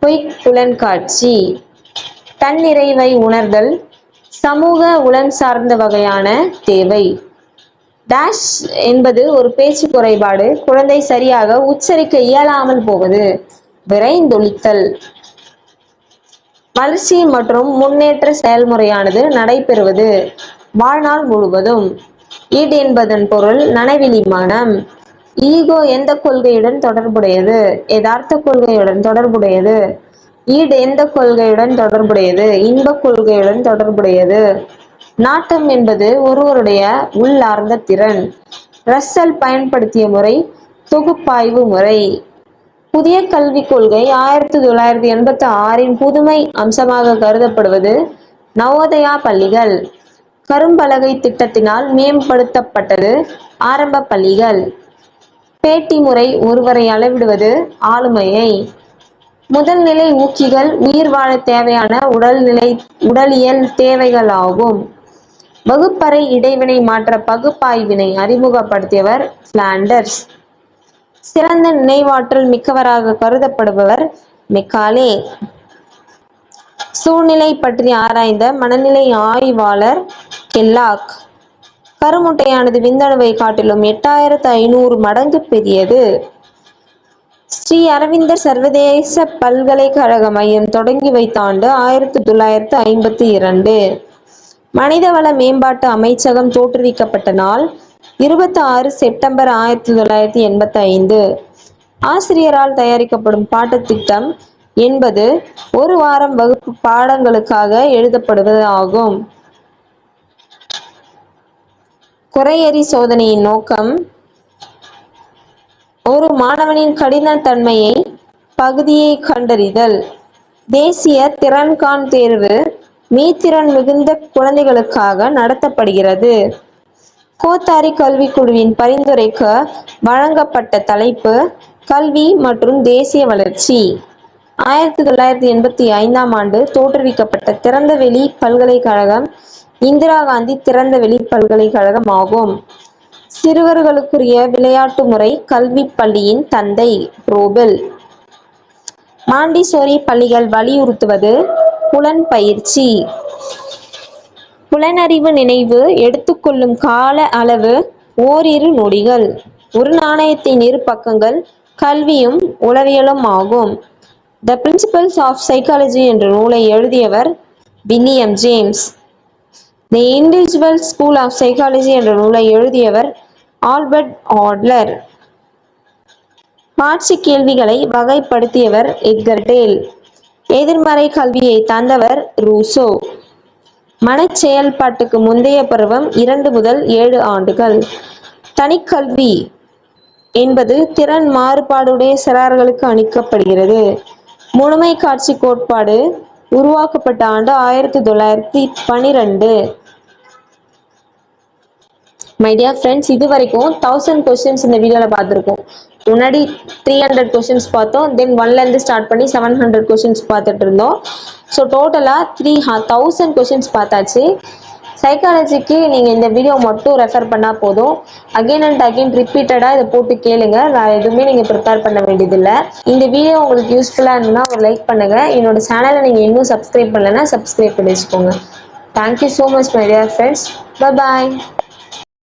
பொய்ப் புலன்காட்சி. தன்னிறைவை உணர்தல் சமூக உளம் சார்ந்த வகையான தேவை. டேஷ் என்பது ஒரு பேச்சு குறைபாடு, குழந்தை சரியாக உச்சரிக்க இயலாமல் போவது. விரைந்தொழித்தல். வளர்ச்சி மற்றும் முன்னேற்ற செயல்முறையானது நடைபெறுவது வாழ்நாள் முழுவதும். ஈட் என்பதன் பொருள் நனவிலி மனம். ஈகோ எந்த கொள்கையுடன் தொடர்புடையது? யதார்த்த கொள்கையுடன் தொடர்புடையது. ஈட் எந்த கொள்கையுடன் தொடர்புடையது? இன்ப கொள்கையுடன் தொடர்புடையது. நாட்டம் என்பது ஒருவருடைய உள்ளார்ந்த திறன். ரஸ்ஸல் பயன்படுத்திய முறை தொகுப்பாய்வு முறை. புதிய கல்விக் கொள்கை 1986 புதுமை அம்சமாக கருதப்படுவது நவோதயா பள்ளிகள். கரும்பலகை திட்டத்தினால் மேம்படுத்தப்பட்டது ஆரம்ப பள்ளிகள். பேட்டி முறை ஒருவரை அளவிடுவது ஆளுமையை. முதல் நிலை ஊக்கிகள் உயிர் வாழ தேவையான உடலியல் தேவைகள் ஆகும். வகுப்பறை இடைவினை மாற்ற பகுப்பாய்வினை அறிமுகப்படுத்தியவர் பிளாண்டர்ஸ். சிறந்த நினைவாற்றல் மிக்கவராக கருதப்படுபவர் மெக்காலே. சூழ்நிலை பற்றி ஆராய்ந்த மனநிலை ஆய்வாளர் கெல்லாக். கருமுட்டையானது விந்தணுவை காட்டிலும் 8500 மடங்கு பெரியது. ஸ்ரீ அரவிந்தர் சர்வதேச பல்கலைக்கழக மையம் தொடங்கி வைத்த ஆண்டு 1952. மனிதவள மேம்பாட்டு அமைச்சகம் தோற்றுவிக்கப்பட்ட நாள் 26 செப்டம்பர் 1985. ஆசிரியரால் தயாரிக்கப்படும் பாடத்திட்டம் என்பது ஒரு வாரம் வகுப்பு பாடங்களுக்காக எழுதப்படுவது ஆகும். குறையறி சோதனையின் நோக்கம் ஒரு மாணவனின் கடினத்தன்மையை பகுதியை கண்டறிதல். தேசிய திறன்காண் தேர்வு மீத்திறன் மிகுந்த குழந்தைகளுக்காக நடத்தப்படுகிறது. கோத்தாரி கல்விக்குழுவின் பரிந்துரைக்கு வழங்கப்பட்ட தலைப்பு கல்வி மற்றும் தேசிய வளர்ச்சி. 1985 ஆண்டு தோற்றுவிக்கப்பட்ட திறந்தவெளி பல்கலைக்கழகம் இந்திரா காந்தி திறந்தவெளி பல்கலைக்கழகம் ஆகும். சிறுவர்களுக்குரிய விளையாட்டு முறை கல்வி பள்ளியின் தந்தை ரோபெல். மாண்டிசோரி பள்ளிகள் வலியுறுத்துவது புலன் பயிற்சி. புலனறிவு நினைவு எடுத்துக்கொள்ளும் கால அளவு ஓரிரு நொடிகள். ஒரு நாணயத்தின் இரு பக்கங்கள் கல்வியும் உளவியலும் ஆகும். த பிரின்சிபல்ஸ் ஆஃப் சைக்காலஜி என்ற நூலை எழுதியவர் William James. The individual school of psychology என்ற நூலை எழுதியவர் ஆல்பர்ட் ஆட்லர். காட்சி கேள்விகளை வகைப்படுத்தியவர் எட்கர் டேல். எதிர்மறை கல்வியை தந்தவர் ரூசோ. மனச் செயல்பாட்டுக்கு முந்தைய பருவம் 2 முதல் 7 ஆண்டுகள். தனிக்கல்வி என்பது திறன் மாறுபாடுடைய சிறார்களுக்கு அளிக்கப்படுகிறது. முழுமை காட்சி கோட்பாடு உருவாக்கப்பட்ட ஆண்டு 1912. மை டியர் ஃப்ரெண்ட்ஸ், இது வரைக்கும் 1000 கொஸ்டின்ஸ் இந்த வீடியோவில் பார்த்துருக்கோம். முன்னாடி 300 கொஸ்டின்ஸ் பார்த்தோம். தென் 1லேருந்து ஸ்டார்ட் பண்ணி 700 கொஸ்டின்ஸ் பார்த்துட்டு இருந்தோம். ஸோ டோட்டலாக 1000 கொஸ்டின்ஸ் பார்த்தாச்சு. சைக்காலஜிக்கு நீங்கள் இந்த வீடியோ மட்டும் ரெஃபர் பண்ணால் போதும். அகெயின் அண்ட் அகெயின் ரிப்பீட்டடாக இதை போட்டு கேளுங்க. வேறு எதுவுமே நீங்கள் ப்ரிப்பேர் பண்ண வேண்டியதில்லை. இந்த வீடியோ உங்களுக்கு யூஸ்ஃபுல்லாக இருந்ததுன்னா ஒரு லைக் பண்ணுங்கள். என்னோட சேனலை நீங்கள் இன்னும் சப்ஸ்கிரைப் பண்ணலைன்னா சப்ஸ்கிரைப் பண்ணி வச்சுக்கோங்க. Thank you so much my dear friends. Bye bye.